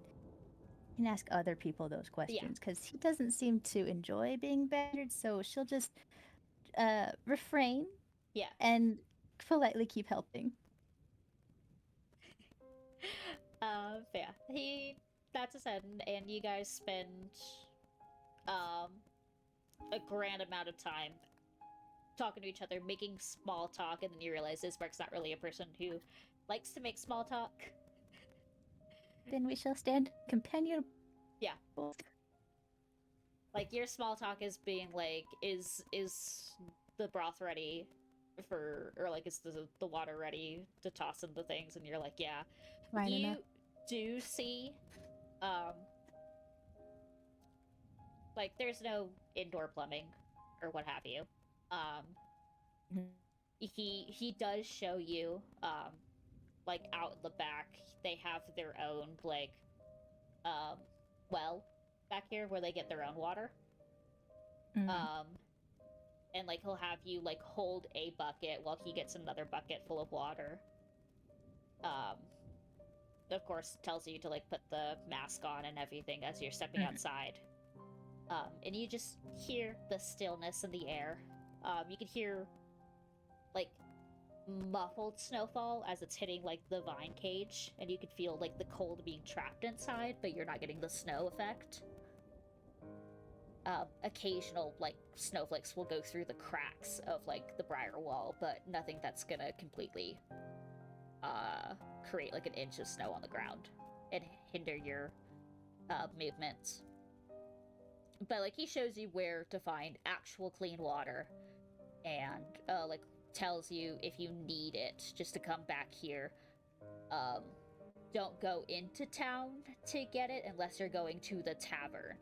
you can ask other people those questions because he doesn't seem to enjoy being badgered, so she'll just refrain.
Yeah.
And politely keep helping.
Yeah. He that's his head, and you guys spend a grand amount of time talking to each other, making small talk, and then you realize Ismark's not really a person who likes to make small talk.
Then we shall stand companionable.
Yeah. Like, your small talk is being like, is the broth ready for, or like, is the water ready to toss into things? And you're like, yeah.
Fine enough.
do see, like, there's no indoor plumbing or what have you. He does show you, like, out in the back, they have their own, like, well back here where they get their own water.
Mhm.
And, like, he'll have you, like, hold a bucket while he gets another bucket full of water. Of course, tells you to, like, put the mask on and everything as you're stepping
Mhm.
outside. And you just hear the stillness in the air. You can hear, like, muffled snowfall as it's hitting, like, the vine cage, and you can feel, like, the cold being trapped inside, but you're not getting the snow effect. Occasional, like, snowflakes will go through the cracks of, like, the briar wall, but nothing that's gonna completely create, like, an inch of snow on the ground and hinder your movements. But, like, he shows you where to find actual clean water and, like, tells you if you need it just to come back here. Don't go into town to get it unless you're going to the tavern,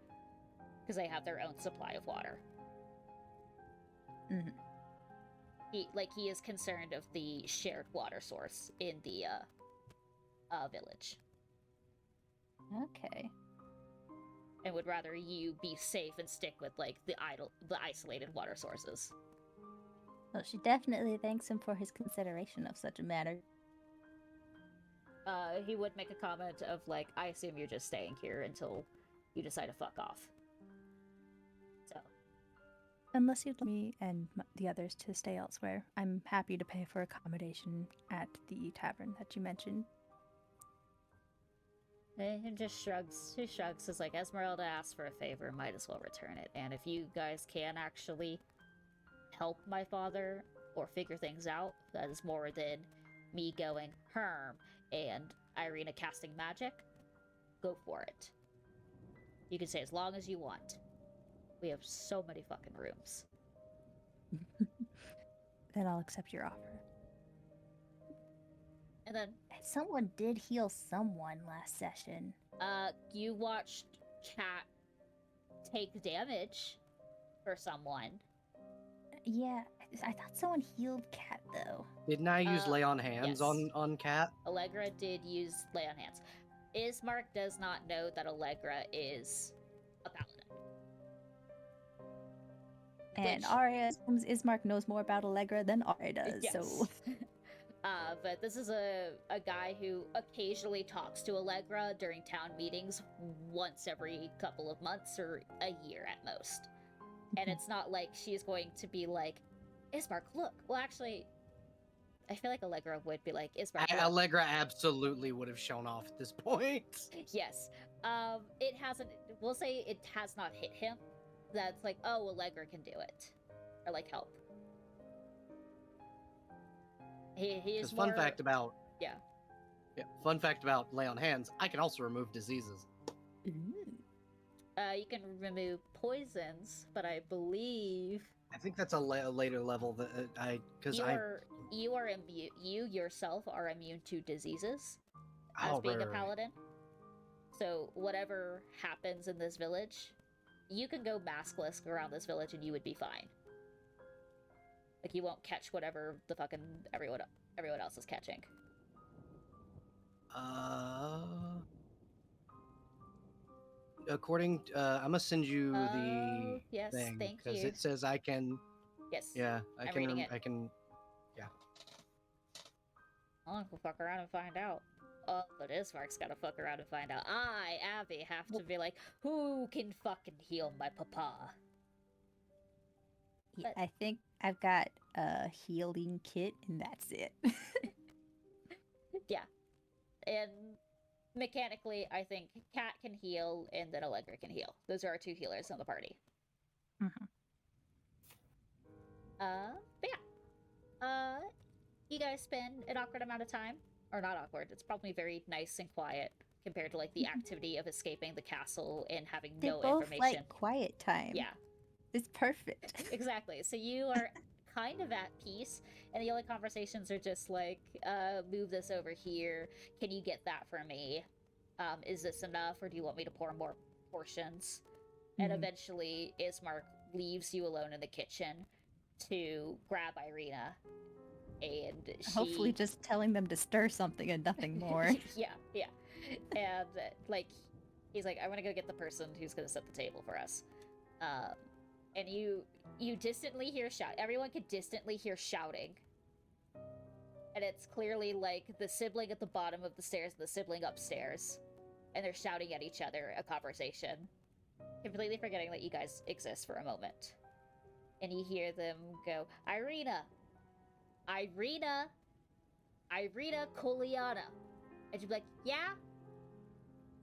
because they have their own supply of water.
Mhm.
He is concerned of the shared water source in the village,
Okay.
and would rather you be safe and stick with, like, the isolated water sources.
Well, she definitely thanks him for his consideration of such a matter.
He would make a comment of, like, I assume you're just staying here until you decide to fuck off. So,
Unless you'd like me and the others to stay elsewhere, I'm happy to pay for accommodation at the tavern that you mentioned.
he just shrugs. He shrugs. Is like, Esmeralda asked for a favor, might as well return it. And if you guys can actually help my father or figure things out, that is more than me going Herm and Irina casting magic, go for it. You can stay as long as you want. We have so many fucking rooms.
Then I'll accept your offer.
And then,
Someone did heal someone last session.
you watched Cat take damage for someone.
Yeah, I thought someone healed Cat though.
Didn't I use lay on hands
yes.
on Cat?
Allegra did use lay on hands. Ismark does not know that Allegra is a paladin.
And
Which-
Aria assumes Ismark knows more about Allegra than Aria does, so...
But this is a guy who occasionally talks to Allegra during town meetings once every couple of months or a year at most. And it's not like she's going to be like, Ismark, look. Well, actually, I feel like Allegra would be like, Ismark, look.
Allegra absolutely would have shown off at this point.
Yes. It hasn't, we'll say it has not hit him. That's like, oh, Allegra can do it. Or, like, help. He is
Fun
more...
fact about
Yeah.
Fun fact about lay on hands, I can also remove diseases.
You can remove poisons, but I believe
I think that's a later level that
you are immune. You yourself are immune to diseases as being a paladin. So whatever happens in this village, you can go maskless around this village and you would be fine. Like, you won't catch whatever the fucking everyone else is catching.
According, I'm gonna send you the
yes,
thing
thank
because
you.
it says I can.
Yes.
Yeah, I
I'm
can.
reading it.
I can.
I'll go fuck around and find out. Oh, but Ismark's gotta fuck around and find out. I, Abby, have to be like, who can fucking heal my papa?
Yeah, I think I've got a healing kit, and that's it.
Yeah. And mechanically, I think Cat can heal, and then Allegra can heal. Those are our two healers on the party.
Mhm.
But yeah. You guys spend an awkward amount of time. Or not awkward, it's probably very nice and quiet compared to, like, the activity of escaping the castle and having
They
no
both
information.
like quiet time.
Yeah.
It's perfect.
Exactly. So you are kind of at peace, and the only conversations are just like, move this over here. Can you get that for me? Is this enough, or do you want me to pour more portions? And
Mhm.
eventually, Ismark leaves you alone in the kitchen to grab Irina, and
Hopefully,
she
just telling them to stir something and nothing more.
yeah, yeah. And like he's like, I want to go get the person who's gonna set the table for us. And you distantly hear shout. Everyone can distantly hear shouting, and it's clearly like the sibling at the bottom of the stairs and the sibling upstairs, and they're shouting at each other a conversation, completely forgetting that you guys exist for a moment. And you hear them go, Irina, Irina, Irina Koliana. And you'd be like, yeah?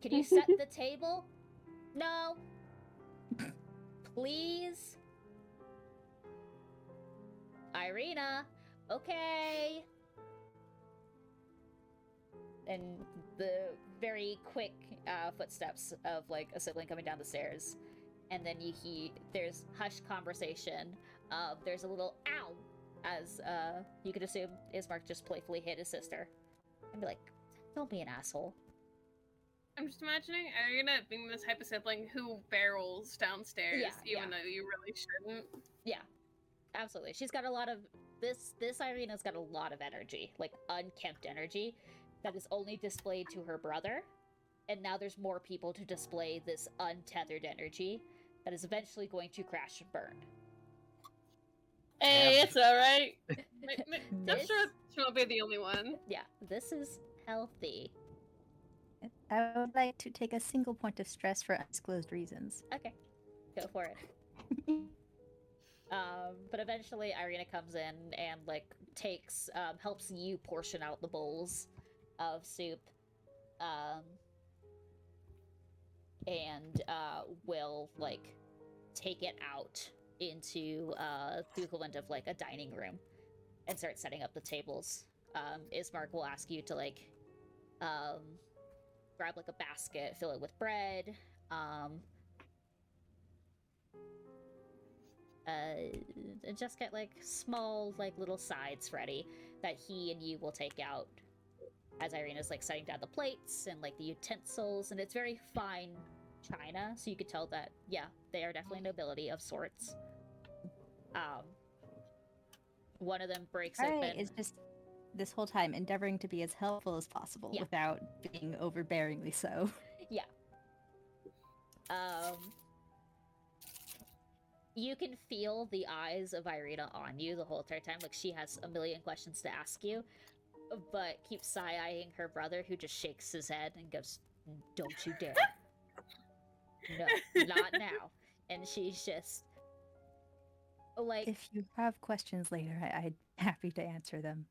Can you set the table? No. Please? Irina, okay. And the very quick footsteps of like a sibling coming down the stairs. And then there's hushed conversation. There's a little ow, as you could assume Ismark just playfully hit his sister. And be like, don't be an asshole.
I'm just imagining Irina being the type of sibling who barrels downstairs, even though you really shouldn't.
Yeah, absolutely. She's got a lot of this Irina's got a lot of energy, like unkempt energy, that is only displayed to her brother. And now there's more people to display this untethered energy that is eventually going to crash and burn.
Hey,
Yeah.
it's alright. I'm
This-
sure she won't be the only one.
Yeah, this is healthy.
I would like to take a single point of stress for undisclosed reasons.
Okay, go for it. But eventually Irina comes in and like takes helps you portion out the bowls of soup, and will like take it out into the equivalent of like a dining room and start setting up the tables. Ismark will ask you to like grab like a basket, fill it with bread, and just get like small like little sides ready that he and you will take out as Irina's like setting down the plates and like the utensils, and it's very fine china, so you could tell that they are definitely nobility of sorts. One of them breaks
Alright,
open.
is just this whole time endeavoring to be as helpful as possible
Yeah.
without being overbearingly so.
Yeah. You can feel the eyes of Irina on you the whole entire time. Like she has a million questions to ask you, but keeps side-eyeing her brother, who just shakes his head and goes, "Don't you dare. No, not now." And she's just like,
If you have questions later, I'd be happy to answer them.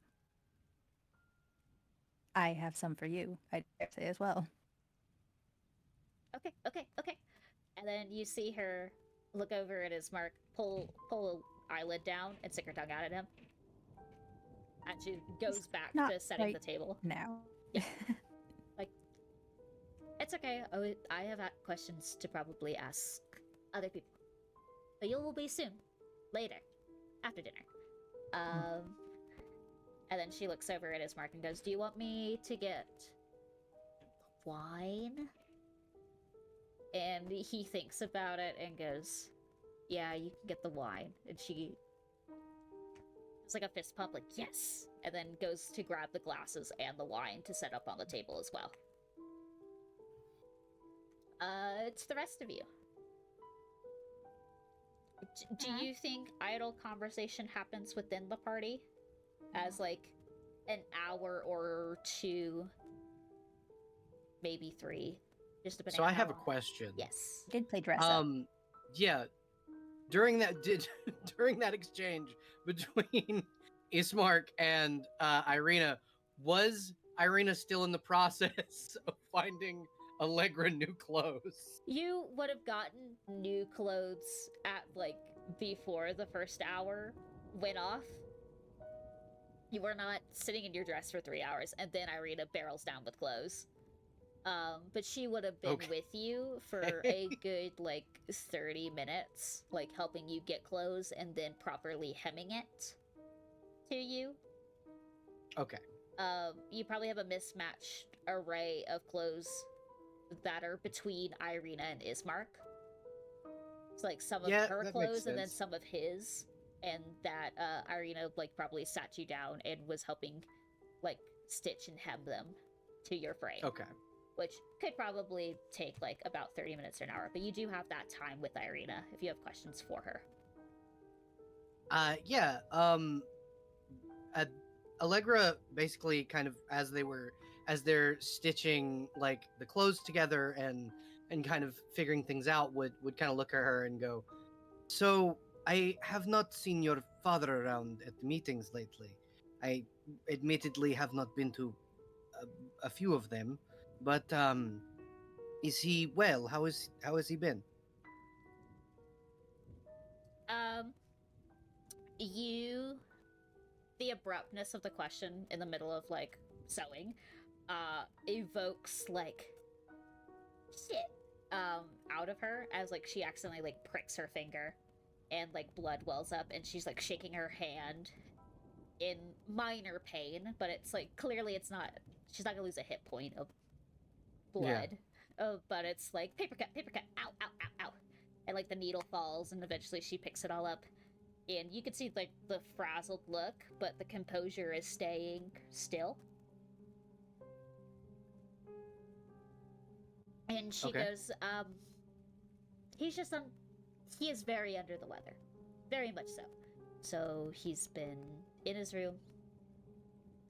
I have some for you, I'd dare say as well.
okay. And then you see her look over at Ismark, pull an eyelid down, and stick her tongue out at him. And she goes back
Not
to setting
quite
the table.
Now.
It's okay. I have questions to probably ask other people. But you will be soon. Later. After dinner. And then she looks over at Ismark and goes, "Do you want me to get wine?" And he thinks about it and goes, "Yeah, you can get the wine." And she... It's like a fist pump, like, yes! And then goes to grab the glasses and the wine to set up on the table as well. It's the rest of you. Do you think idle conversation happens within the party? As like an hour or two, maybe 3, just depending
So
on
I have
how
a
long.
question.
Yes.
Did play dress up.
Yeah, during that exchange between Ismark and Irina, was Irina still in the process of finding Allegra new clothes?
You would have gotten new clothes at like before the first hour went off. You were not sitting in your dress for 3 hours, and then Irina barrels down with clothes. But she would have been
Okay.
with you for a good like 30 minutes, like helping you get clothes and then properly hemming it to you.
Okay.
You probably have a mismatched array of clothes that are between Irina and Ismark. It's like some of
Yeah,
her
that makes
clothes and then
sense.
some of his, and that Irina like probably sat you down and was helping like stitch and hem them to your frame.
Okay.
Which could probably take like about 30 minutes or an hour, but you do have that time with Irina if you have questions for her.
Yeah. Allegra basically kind of as they're stitching like the clothes together and kind of figuring things out would kind of look at her and go, so I have not seen your father around at the meetings lately. I admittedly have not been to a few of them, but is he well? How has he been?
Um, you, the abruptness of the question in the middle of like sewing, evokes like shit, out of her as like she accidentally like pricks her finger, and like blood wells up, and she's like shaking her hand in minor pain, but it's like clearly it's not. She's not gonna lose a hit point of blood. But it's like paper cut, ow, ow, ow, ow. And like the needle falls, and eventually she picks it all up. And you can see like the frazzled look, but the composure is staying still. And she
Okay.
goes, he's just he is very under the weather. Very much so. So he's been in his room,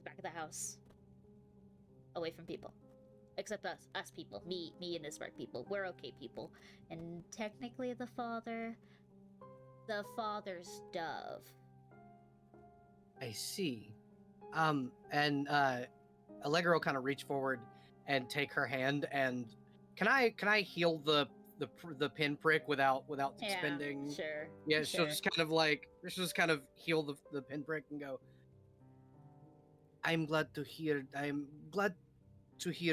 back of the house, away from people. Except us people. Me and Ismark people. We're okay people. And technically the father's dove.
I see. And Allegra will kind of reach forward and take her hand, and can I heal the pinprick without expending?
Sure.
Yeah,
sure.
she'll just kind of heal the pinprick and go. I'm glad to hear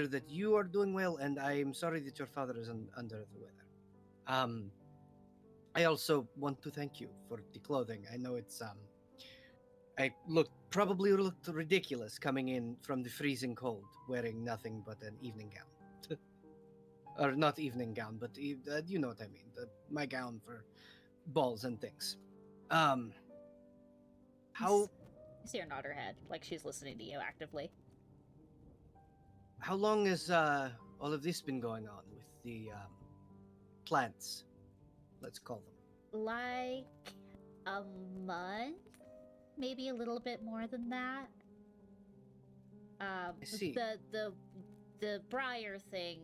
that you are doing well, and I am sorry that your father is under the weather. I also want to thank you for the clothing. I know it's I probably looked ridiculous coming in from the freezing cold, wearing nothing but an evening gown. Or not evening gown, but you know what I mean. My gown for balls and things. How
You see her nod her head, like she's listening to you actively.
how long has all of this been going on with the plants? Let's call them.
Like a month? Maybe a little bit more than that.
I see.
The briar thing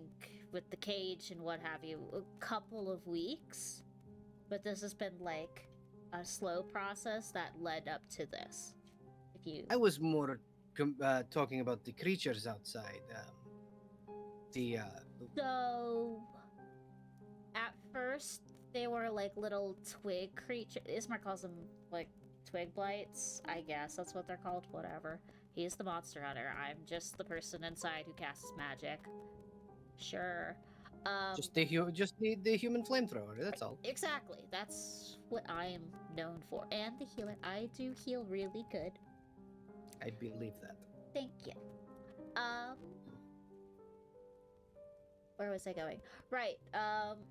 with the cage and what have you, a couple of weeks. But this has been like a slow process that led up to this. If you
I was more talking about the creatures outside.
So at first they were like little twig creatures. Ismar calls them like twig blights, I guess that's what they're called. Whatever. He's the monster hunter. I'm just the person inside who casts magic. Sure.
just the human flamethrower. That's all.
Exactly. That's what I am known for. And the healer. I do heal really good.
I believe that.
Thank you. Where was I going? Right.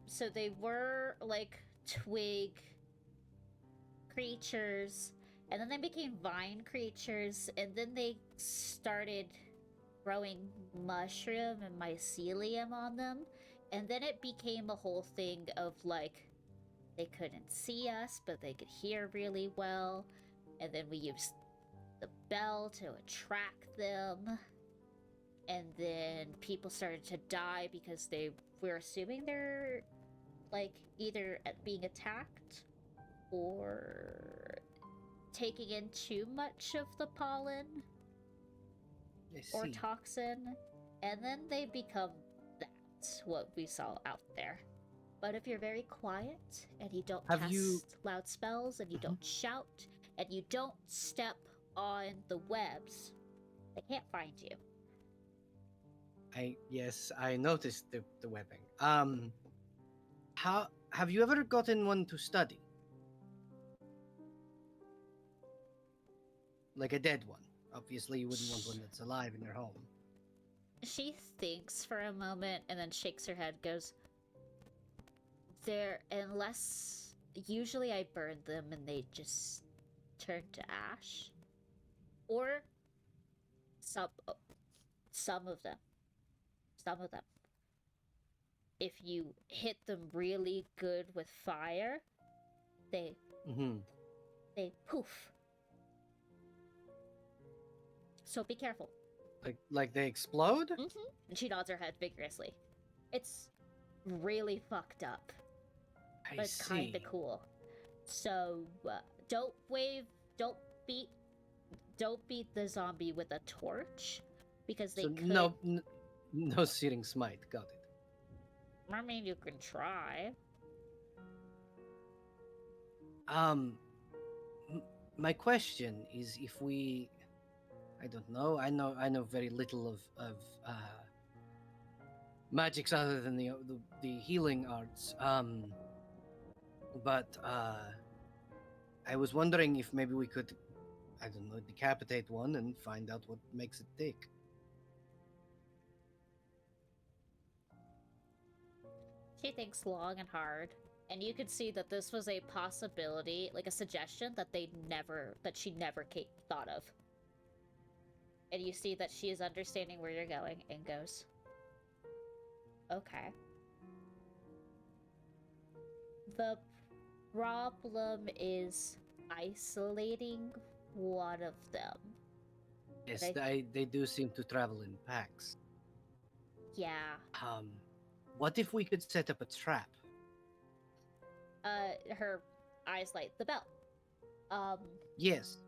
So they were like twig creatures, and then they became vine creatures, and then they started growing mushroom and mycelium on them, and then it became a whole thing of like they couldn't see us, but they could hear really well, and then we used the bell to attract them. And then people started to die because we're assuming they're like either being attacked or taking in too much of the pollen or toxin, and then they become what we saw out there. But if you're very quiet and you don't cast loud spells and you don't shout and you don't step on the webs, they can't find you.
I noticed the webbing. How have you ever gotten one to study? Like a dead one. Obviously, you wouldn't want one that's alive in your home.
She thinks for a moment and then shakes her head, goes, unless usually I burn them and they just turn to ash. Or some of them. Some of them. If you hit them really good with fire, they poof. So be careful.
Like they explode?
Mm-hmm. And she nods her head vigorously. It's really fucked up,
I
but
see.
kind of cool. So don't beat the zombie with a torch, because they
So
could.
no searing smite. Got it.
I mean, you can try.
My question is, if we, I don't know. I know very little of magics other than the healing arts. But I was wondering if maybe we could, I don't know, decapitate one and find out what makes it tick.
She thinks long and hard, and you could see that this was a possibility, like a suggestion that she never thought of. And you see that she is understanding where you're going and goes, okay. The problem is isolating one of them.
Yes, they do seem to travel in packs.
Yeah.
What if we could set up a trap?
Her eyes light the bell.
Yes.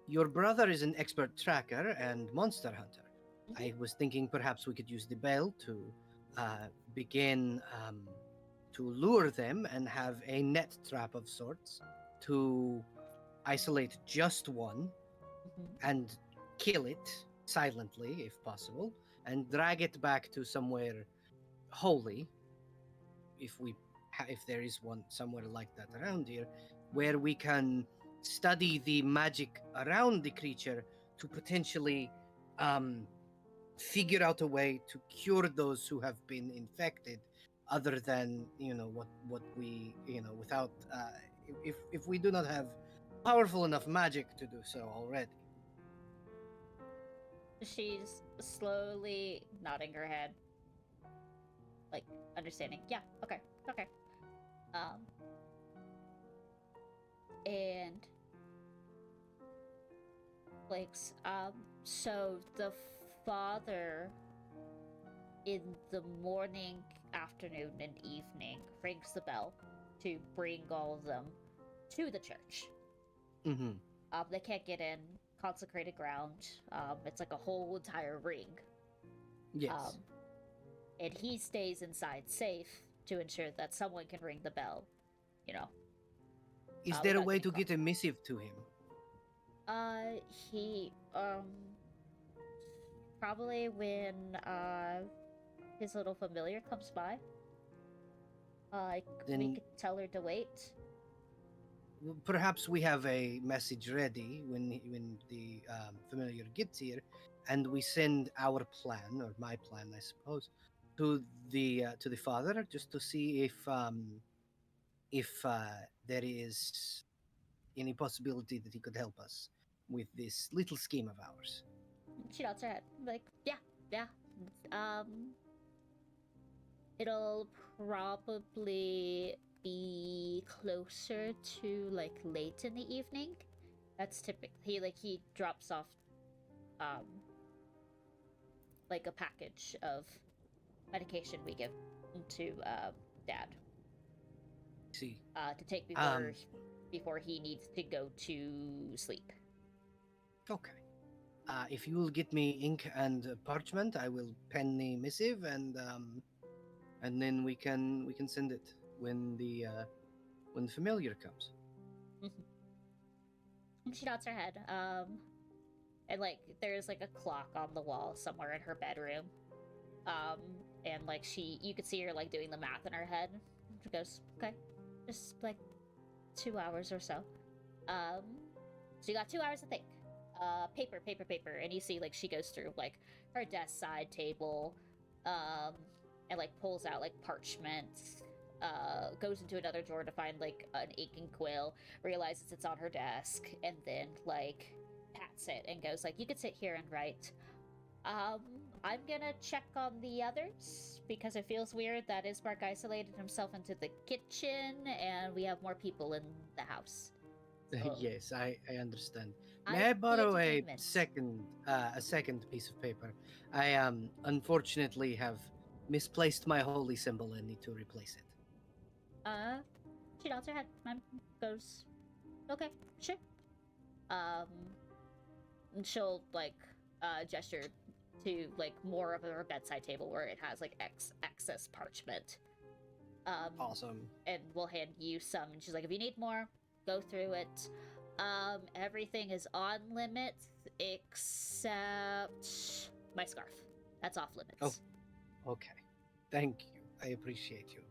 Your brother is an expert tracker and monster hunter.
Mhm.
I was thinking perhaps we could use the bell to begin to lure them and have a net trap of sorts to isolate just one and kill it silently, if possible, and drag it back to somewhere holy, if there is one somewhere like that around here, where we can study the magic around the creature to potentially figure out a way to cure those who have been infected, other than what we without if we do not have powerful enough magic to do so already.
She's slowly nodding her head, like understanding. Yeah, okay. And Blake's, so the father in the morning, afternoon, and evening rings the bell to bring all of them to the church.
Mm-hmm.
They can't get in consecrated ground. It's like a whole entire ring.
Yes.
And he stays inside safe to ensure that someone can ring the bell.
Is there a
without
way
getting
to get a missive to him?
He probably when his little familiar comes by. We
Then
could tell her to wait.
perhaps we have a message ready when the familiar gets here, and we send our plan, or my plan, I suppose, to the father, just to see if there is any possibility that he could help us with this little scheme of ours.
She nods her head, like, yeah. It'll probably be closer to like late in the evening. That's typically he drops off like a package of medication we give to Dad.
See.
To take before he needs to go to sleep.
Okay. If you will get me ink and parchment, I will pen the missive, and then we can send it when the familiar comes.
She nods her head. And like there's like a clock on the wall somewhere in her bedroom. And like you could see her like doing the math in her head. She goes, okay, just like 2 hours or so. So you got 2 hours to think. paper, and you see like she goes through like her desk side table, and like pulls out like parchment, goes into another drawer to find like an ink and quill, realizes it's on her desk, and then like pats it and goes like, "You could sit here and write." I'm gonna check on the others because it feels weird that Ismark isolated himself into the kitchen and we have more people in the house. So,
Yes, I understand.
I
May I
the
borrow
entertainment.
a second piece of paper? I unfortunately have misplaced my holy symbol and need to replace it.
She nods her head and goes, "Okay, sure." Um, and she'll like gesture to like more of her bedside table where it has like excess parchment.
Awesome.
And we'll hand you some. And she's like, "If you need more, go through it. Everything is on limits except my scarf. That's off limits.
Oh. Okay. Thank you. I appreciate you.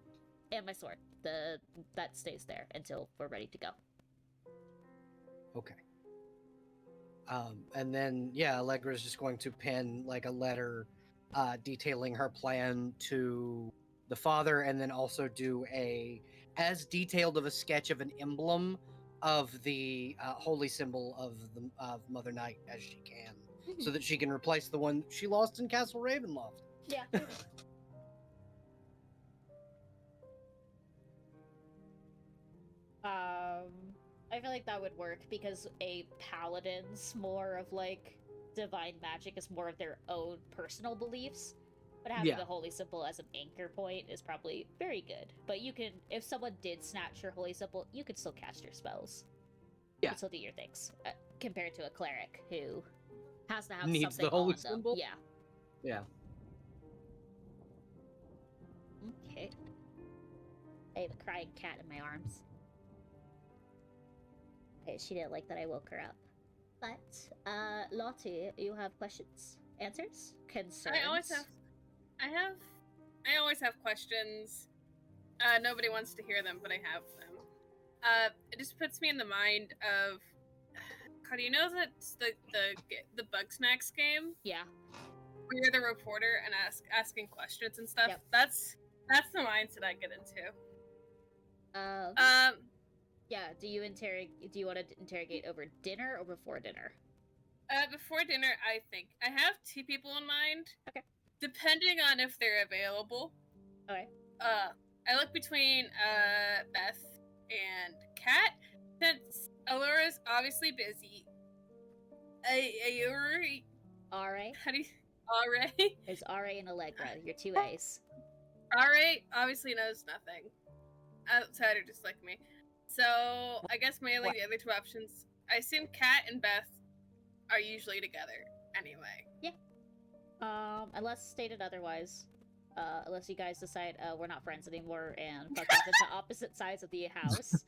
And my sword. That stays there until we're ready to go."
Okay. And then yeah, Allegra's just going to pen like a letter detailing her plan to the father, and then also do as detailed of a sketch of an emblem of the holy symbol of Mother Night as she can, so that she can replace the one she lost in Castle Ravenloft.
Yeah. I feel like that would work because a paladin's more of like divine magic is more of their own personal beliefs. But having
Yeah.
a holy symbol as an anchor point is probably very good. But you can, if someone did snatch your holy symbol, you could still cast your spells. You
Yeah.
can still do your things. Compared to a cleric who has to have
Needs
something
the holy
on
symbol?
them. Yeah.
Yeah.
Okay. I have a crying cat in my arms. Okay, she didn't like that I woke her up. But, Lottie, you have questions? Answers? Concerns?
I always have questions. Nobody wants to hear them, but I have them. It just puts me in the mind of. God, you know that's the Bug Snacks game
Yeah.
where you're the reporter and asking questions and stuff.
Yep.
That's the mindset I get into.
Yeah, do you want to interrogate over dinner or before dinner?
Before dinner, I think I have 2 people in mind.
Okay.
Depending on if they're available.
Okay.
I look between Beth and Kat. Since Alora's obviously busy. Ayuri.
R.A.?
How do you R.A.?
There's R.A. and Allegra, your 2 A's.
R.A. obviously knows nothing. Outside or just like me. So I guess mainly the other 2 options. I assume Kat and Beth are usually together anyway.
Yeah. Unless stated otherwise. Unless you guys decide we're not friends anymore and fuck off into opposite sides of the house.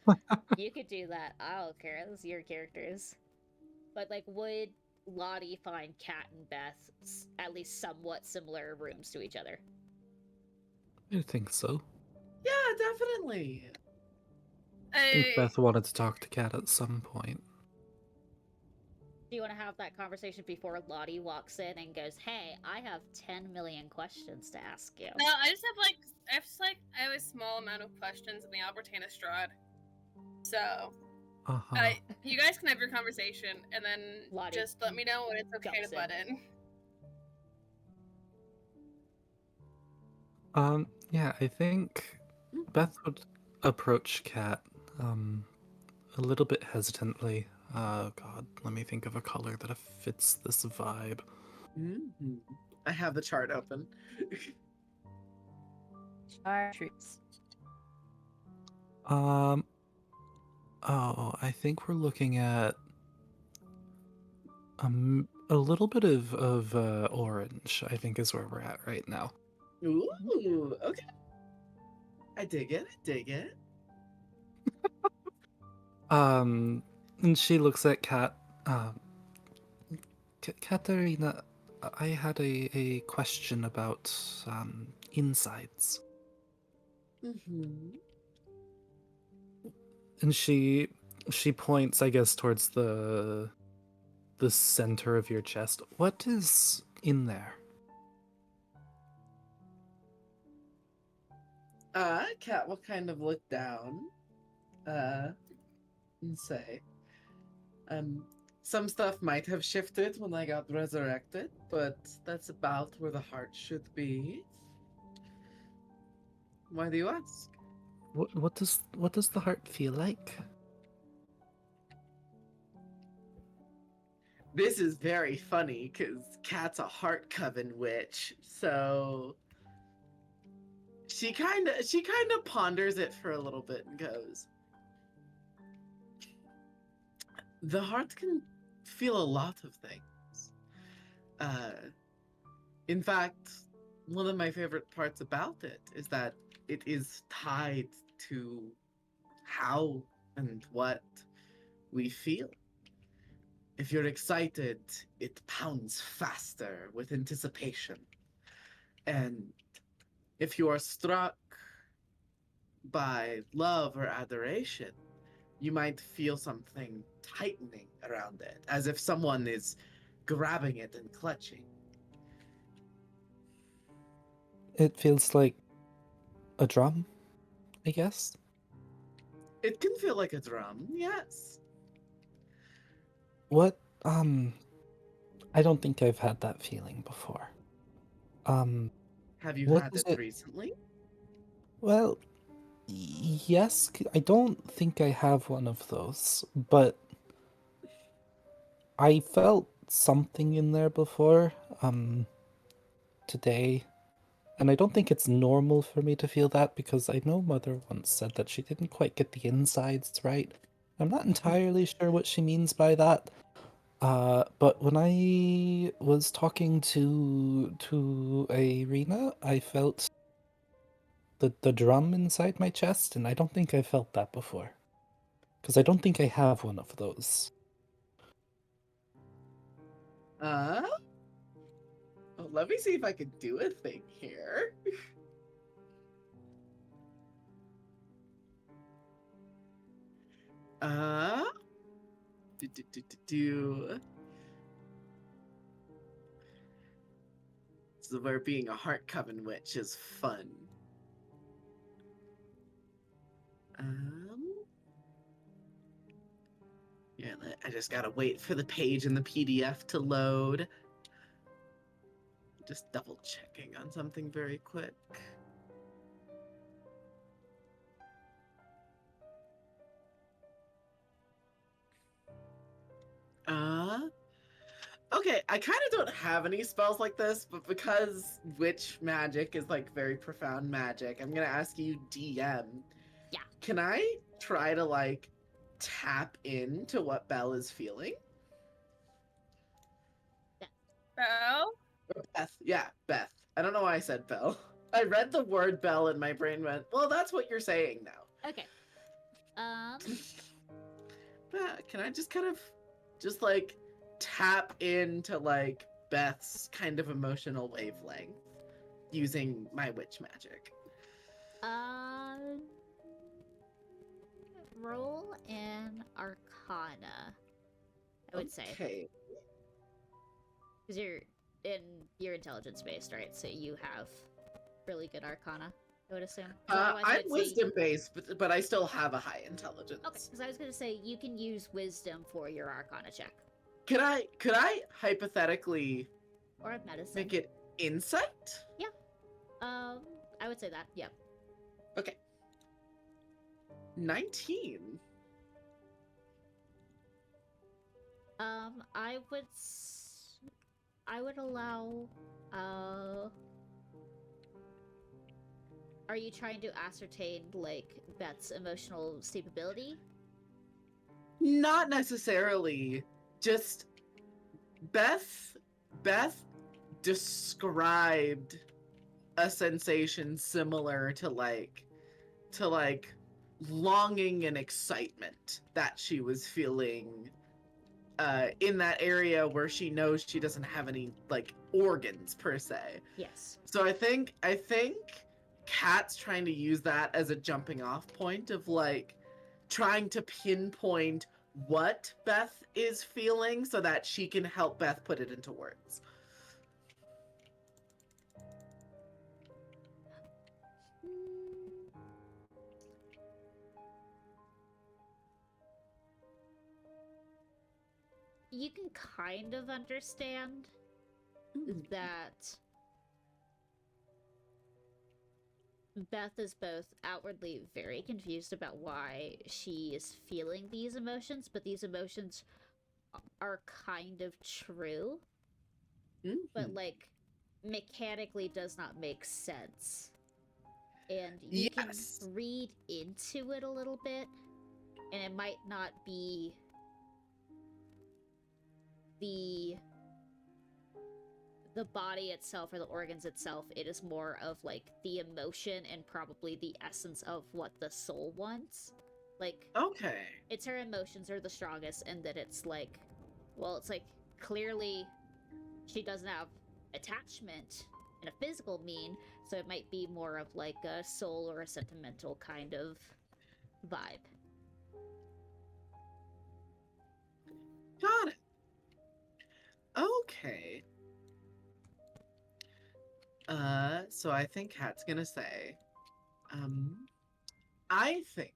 You could do that. I don't care. Those are your characters. But like, would Lottie find Kat and Beth at least somewhat similar rooms to each other?
I think so.
Yeah, definitely.
I think Beth wanted to talk to Kat at some point.
Do you want to have that conversation before Lottie walks in and goes, "Hey, I have 10 million questions to ask you"?
No, I have a small amount of questions and they all pertain to Strahd. So you guys can have your conversation and then
Lottie
just let me know when it's okay to butt in.
Yeah, I think Beth would approach Kat a little bit hesitantly. God, let me think of a color that fits this vibe.
Mm-hmm. I have the chart open.
Chartreuse.
Oh, I think we're looking at a little bit of orange, I think is where we're at right now.
Ooh, okay. I dig it.
And she looks at Kat. Katerina, I had a question about insides.
Mm-hmm.
And she points, I guess, towards the the center of your chest. What is in there?
Cat will kind of look down, and say, some stuff might have shifted when I got resurrected, but that's about where the heart should be. Why do you ask?
What does the heart feel like?
This is very funny because Kat's a heart coven witch, so she kind of ponders it for a little bit and goes, the heart can feel a lot of things. In fact, one of my favorite parts about it is that it is tied to how and what we feel. If you're excited, it pounds faster with anticipation. And if you are struck by love or adoration, you might feel something tightening around it, as if someone is grabbing it and clutching.
It feels like a drum, I guess.
It can feel like a drum, yes.
What, I don't think I've had that feeling before.
Have you
What
had
is
it
it?
recently?
Well, yes, I don't think I have one of those, but I felt something in there before, today, and I don't think it's normal for me to feel that because I know Mother once said that she didn't quite get the insides right. I'm not entirely sure what she means by that. But when I was talking to Irina, I felt the drum inside my chest, and I don't think I felt that before. Because I don't think I have one of those.
Oh, let me see if I can do a thing here. Uh, do. So where being a heart coven witch is fun. Yeah, I just gotta wait for the page in the PDF to load. Just double checking on something very quick. Okay, I kind of don't have any spells like this, but because witch magic is like very profound magic, I'm gonna ask you, DM.
Yeah.
Can I try to like tap into what Belle is feeling?
Belle?
Or Beth. Yeah, Beth. I don't know why I said Belle. I read the word Belle and my brain went, well, that's what you're saying now.
Okay.
Can I just kind of just like tap into like Beth's kind of emotional wavelength using my witch magic?
Roll an Arcana, I would say.
Okay.
Because you're in your intelligence based, right? So you have really good Arcana, I would assume. 'Cause otherwise
I'm
I'd say-
wisdom based, but I still have a high intelligence.
Okay, because I was gonna say you can use wisdom for your Arcana check.
Could I hypothetically
Or medicine.
make it insight?
I would say that, yeah.
Okay. 19.
I would allow, are you trying to ascertain, like, Beth's emotional stability?
Not necessarily. Just Beth described a sensation similar to longing and excitement that she was feeling in that area where she knows she doesn't have any like organs per se.
Yes.
So I think Kat's trying to use that as a jumping off point of like trying to pinpoint what Beth is feeling so that she can help Beth put it into words.
You can kind of understand that Beth is both outwardly very confused about why she is feeling these emotions, but these emotions are kind of true, but like mechanically does not make sense. And you
Yes.
can read into it a little bit, and it might not be the body itself or the organs itself. It is more of like the emotion and probably the essence of what the soul wants. Like,
Okay.
it's her emotions are the strongest, and that it's like, well, it's like clearly she doesn't have attachment in a physical mean, so it might be more of like a soul or a sentimental kind of vibe.
Got it. Okay. So I think Kat's gonna say, I think,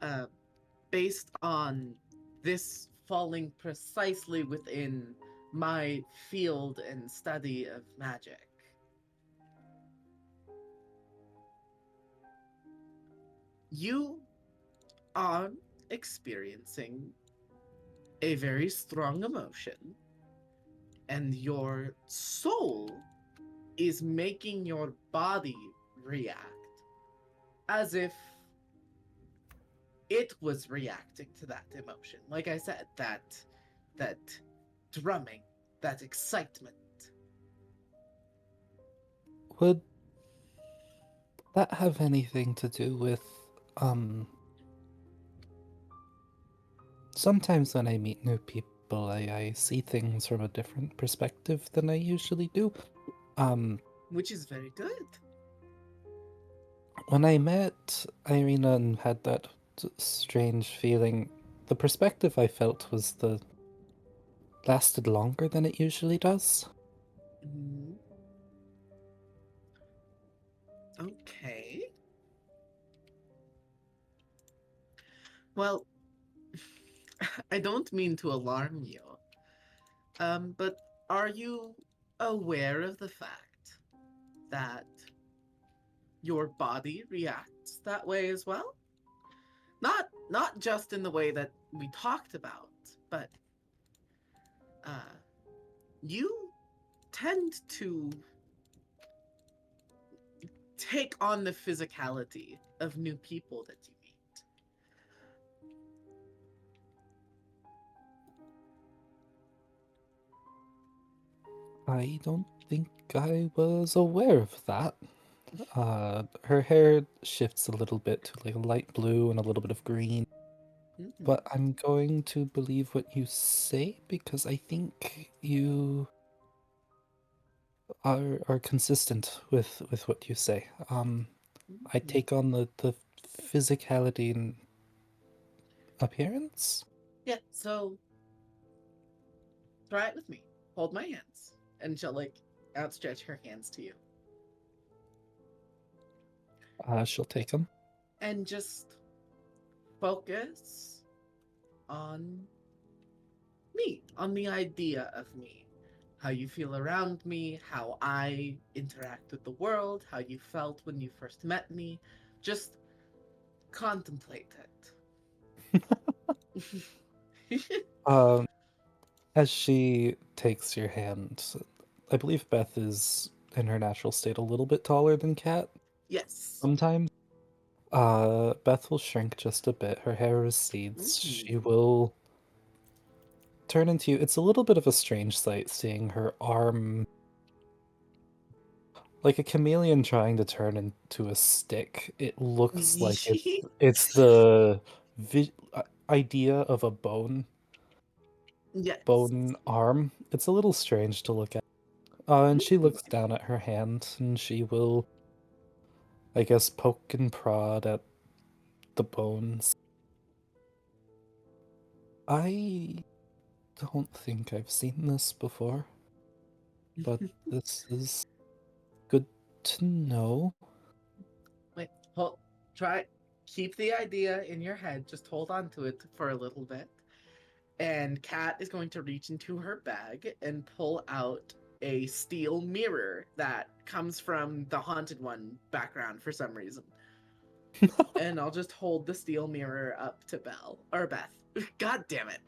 uh, based on this falling precisely within my field and study of magic, you are experiencing a very strong emotion, and your soul is making your body react as if it was reacting to that emotion. Like I said, that drumming, that excitement.
Would that have anything to do with, sometimes when I meet new people, I see things from a different perspective than I usually do.
Which is very good.
When I met Irina and had that strange feeling, the perspective I felt was the lasted longer than it usually does.
Mhm. Okay. Well, I don't mean to alarm you. But are you aware of the fact that your body reacts that way as well? Not just in the way that we talked about, but uh, you tend to take on the physicality of new people that you meet.
I don't think I was aware of that. Her hair shifts a little bit to like a light blue and a little bit of green.
Mhm.
But I'm going to believe what you say because I think you are consistent with what you say. I
Mhm.
take on the physicality and appearance.
Yeah, so try it with me. Hold my hands. And she'll like outstretch her hands to you.
She'll take them.
And just focus on me, on the idea of me. How you feel around me, how I interact with the world, how you felt when you first met me. Just contemplate it.
Um, as she takes your hand, I believe Beth is in her natural state a little bit taller than Kat.
Yes.
Sometimes, Beth will shrink just a bit. Her hair recedes.
Mhm.
She will turn into you. It's a little bit of a strange sight seeing her arm like a chameleon trying to turn into a stick. It looks like it's the idea of a
Yes.
bone arm. It's a little strange to look at. And she
Mhm.
looks down at her hand and she will, I guess, poke and prod at the bones. I don't think I've seen this before, but this is good to know.
Wait, keep the idea in your head. Just hold on to it for a little bit. And Kat is going to reach into her bag and pull out a steel mirror that comes from the Haunted One background for some reason. And I'll just hold the steel mirror up to Beth. God damn it.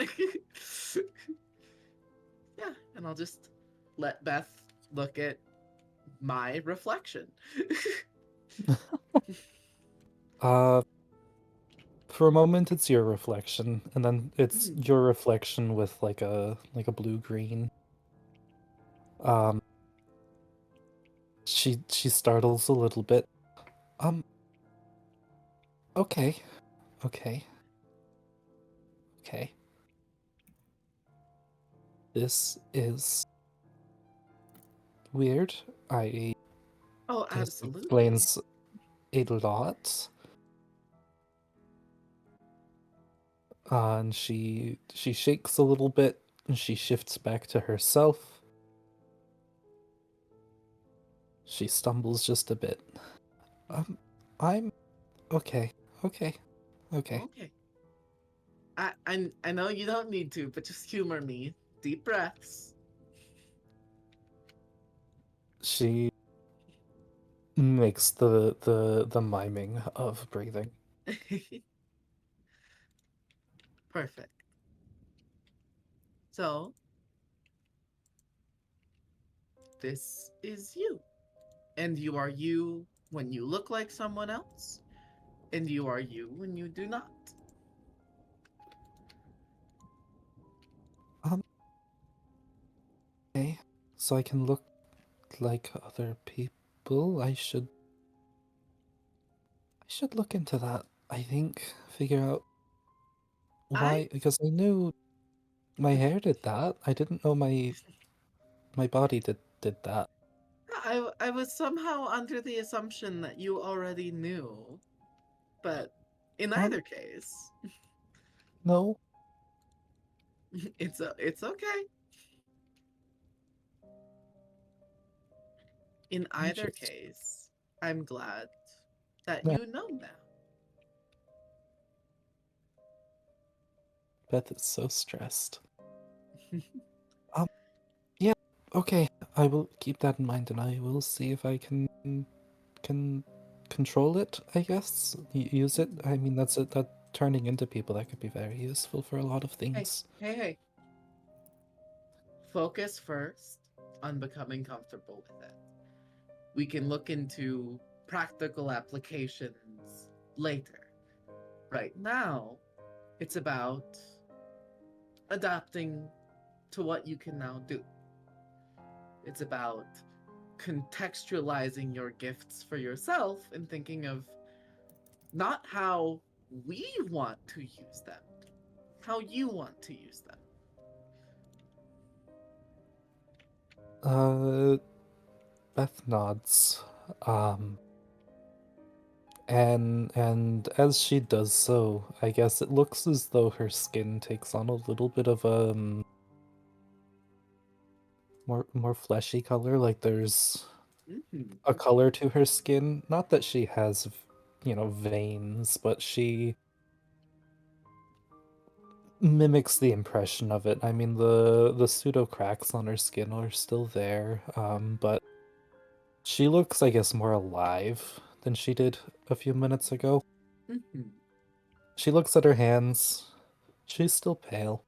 Yeah, and I'll just let Beth look at my reflection.
Uh, for a moment it's your reflection, and then it's your reflection with like a blue-green. She startles a little bit. Okay. Okay. Okay. This is weird. I
Oh,
This
absolutely.
explains a lot. And she shakes a little bit, and she shifts back to herself. She stumbles just a bit. I'm okay. Okay. Okay.
Okay. I know you don't need to, but just humor me. Deep breaths.
She makes the miming of breathing.
Perfect. So, this is you. And you are you when you look like someone else, and you are you when you do not.
Okay. So I can look like other people. I should look into that. I think figure out
I
why, because I knew my hair did that. I didn't know my body did that.
I was somehow under the assumption that you already knew, but in
Um
either case,
no.
it's okay. In either
Just
case, I'm glad that
yeah,
you know now.
Beth is so stressed. Um yeah, okay. I will keep that in mind, and I will see if I can control it, I guess. Use it. I mean, that's it. That turning into people, that could be very useful for a lot of
Hey,
things.
hey. Focus first on becoming comfortable with it. We can look into practical applications later. Right now, it's about adapting to what you can now do. It's about contextualizing your gifts for yourself and thinking of not how we want to use them, how you want to use them.
Beth nods. Um and as she does so, I guess it looks as though her skin takes on a little bit of more fleshy color, like there's
Mm-hmm.
a color to her skin. Not that she has, veins, but she mimics the impression of it. I mean, the pseudo cracks on her skin are still there, but she looks, I guess, more alive than she did a few minutes ago.
Mm-hmm.
She looks at her hands. She's still pale.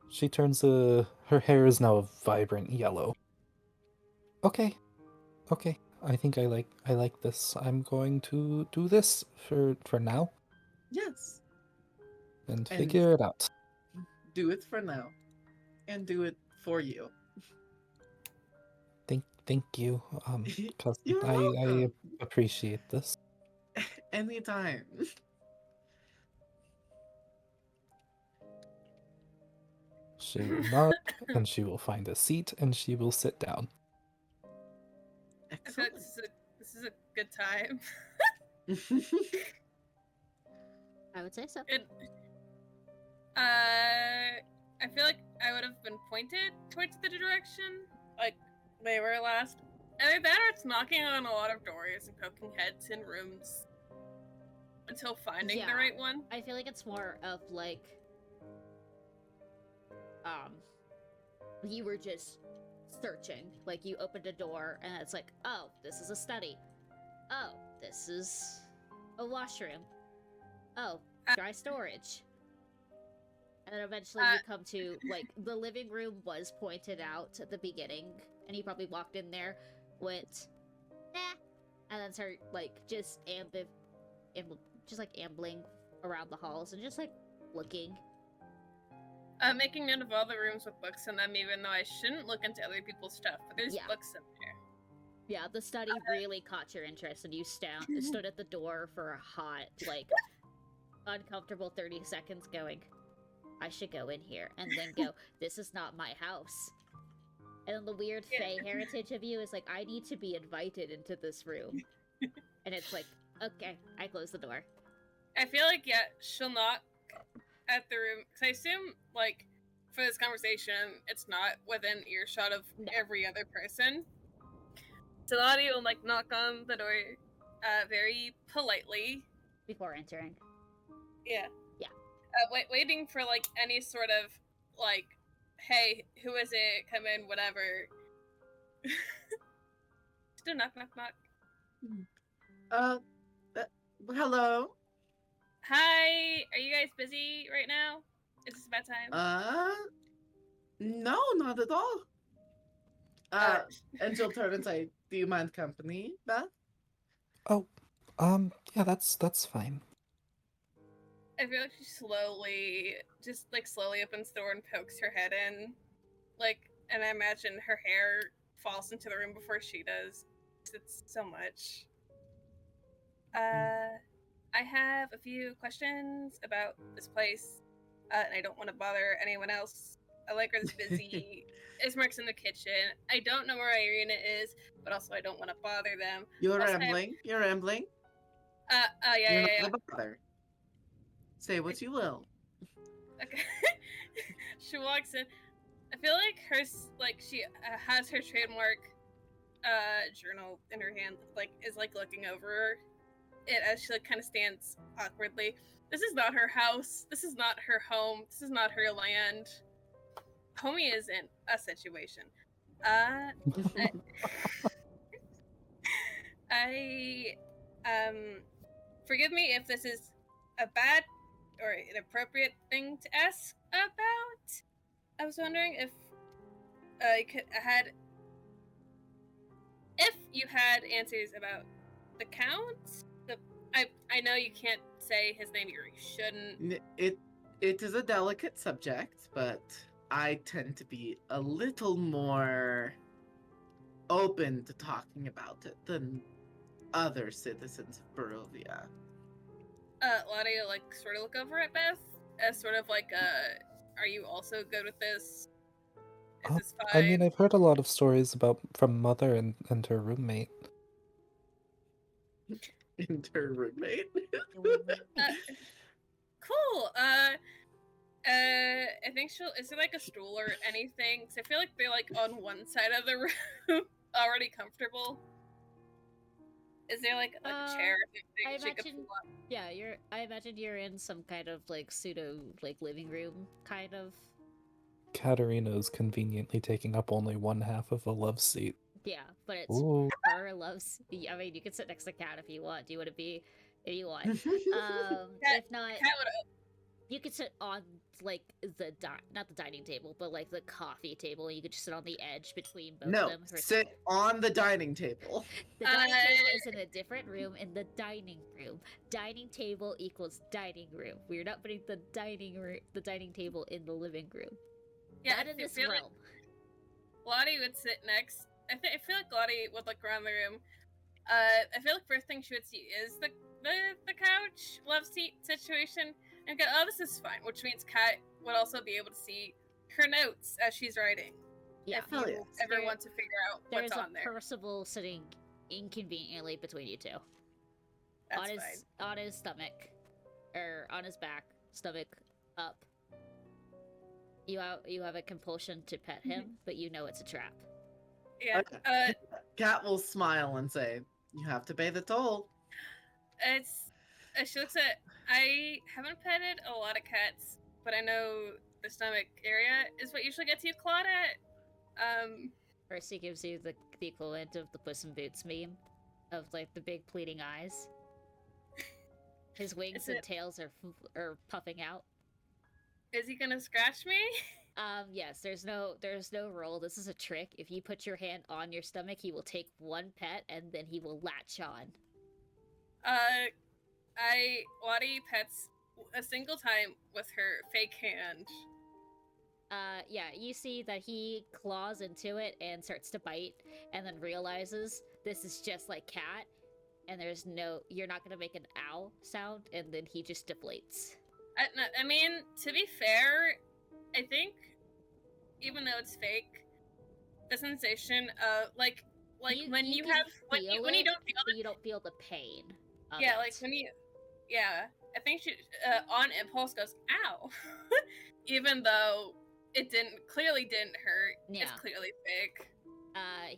She turns her hair is now a vibrant yellow. Okay, okay. I think I like this. I'm going to do this for now
Yes.
and
And
figure it out.
do it for now. And do it for you.
Thank you, cousin.
You're
I
welcome.
appreciate this.
Anytime.
She will nod, and she will find a seat, and she will sit down.
I feel like
Excellent.
this is a good time.
I would say so.
I feel like I would have been pointed towards the direction, like they were last. Either that or it's knocking on a lot of doors and poking heads in rooms until finding
Yeah.
the right one.
I feel like it's more of like, you were just searching. Like you opened a door and it's like, oh, this is a study. Oh, this is a washroom. Oh, dry storage. And then eventually you come to, like, the living room was pointed out at the beginning, and you probably walked in there, went, nah, and then started, like, just ambling around the halls and just, like, looking.
Making note of all the rooms with books in them, even though I shouldn't look into other people's stuff, but there's books in there.
Yeah, the study really caught your interest, and you stood at the door for a hot, like, uncomfortable 30 seconds going, I should go in here, and then go, this is not my house. And then the weird Fey heritage of you is like, I need to be invited into this room. And it's like, okay, I close the door.
I feel like, she'll knock at the room, because I assume, like, for this conversation, it's not within earshot of every other person. So Lottie will, like, knock on the door very politely.
Before entering.
Yeah.
Yeah.
Waiting for, like, any sort of, like, hey, who is it? Come in, whatever. Just a knock, knock, knock.
Hello?
Hi, are you guys busy right now? Is this a bad time?
No, not at all. And she'll turn and say, do you mind company, Beth?
Oh, yeah, that's fine.
I feel like she slowly opens the door and pokes her head in. Like, and I imagine her hair falls into the room before she does. It's so much. I have a few questions about this place, and I don't want to bother anyone else. Allegra's busy. Ismark's in the kitchen. I don't know where Irina is, but also I don't want to bother them.
You're
Also,
rambling. You're rambling.
Yeah.
Not the bother. Say what you will.
Okay. She walks in. I feel like she has her trademark journal in her hand, like is like looking over it as she like kind of stands awkwardly. This is not her house. This is not her home. This is not her land. Homie is in a situation. I forgive me if this is a bad or inappropriate thing to ask about. I was wondering if you had answers about the Count. I know you can't say his name, or you shouldn't.
It is a delicate subject, but I tend to be a little more open to talking about it than other citizens of Barovia.
Lottie like sort of look over at Beth as sort of like are you also good with this? Is this
I
fine?
mean, I've heard a lot of stories from Mother and her roommate.
And her roommate.
Cool. I think is there like a stool or anything? Because I feel like they're like on one side of the room, already comfortable. Is there like a chair?
I imagine you're in some kind of like pseudo like living room kind of.
Katarina's conveniently taking up only one half of a love seat.
Yeah, but it's
Ooh.
her loves. I mean, you can sit next to Cat if you want. Do you want to be if you want? If not, you could sit on like not the dining table, but like the coffee table. You could just sit on the edge between both of them.
Sit on the dining table.
The dining table is in a different room in the dining room. Dining table equals dining room. We're not putting the dining table in the living room.
Yeah,
not in this realm.
Lottie would sit next. I feel like Lottie would look around the room. I feel like first thing she would see is the couch love seat situation and go, oh, this is fine, which means Kat would also be able to see her notes as she's writing.
Yeah,
if you ever want to figure out what's on there.
There's a Percival sitting inconveniently between you two.
That's fine.
On his stomach, or on his back, stomach up, You have a compulsion to pet him, but you know it's a trap.
Yeah.
Cat will smile and say, "You have to pay the toll."
She looks at. I haven't petted a lot of cats, but I know the stomach area is what usually gets you clawed at.
Percy gives you the equivalent of the Puss in Boots meme, of like the big pleading eyes. His wings and tails are puffing out.
Is he gonna scratch me?
Yes. There's no roll. This is a trick. If you put your hand on your stomach, he will take one pet and then he will latch on.
Lottie pets a single time with her fake hand.
Yeah, you see that he claws into it and starts to bite, and then realizes this is just like cat, and you're not gonna make an ow sound, and then he just deflates.
I mean, to be fair, I think even though it's fake, the sensation of like when you don't feel it,
you don't feel the pain.
Yeah, like I think she on impulse goes ow, even though it clearly didn't hurt.
Yeah.
It's clearly fake.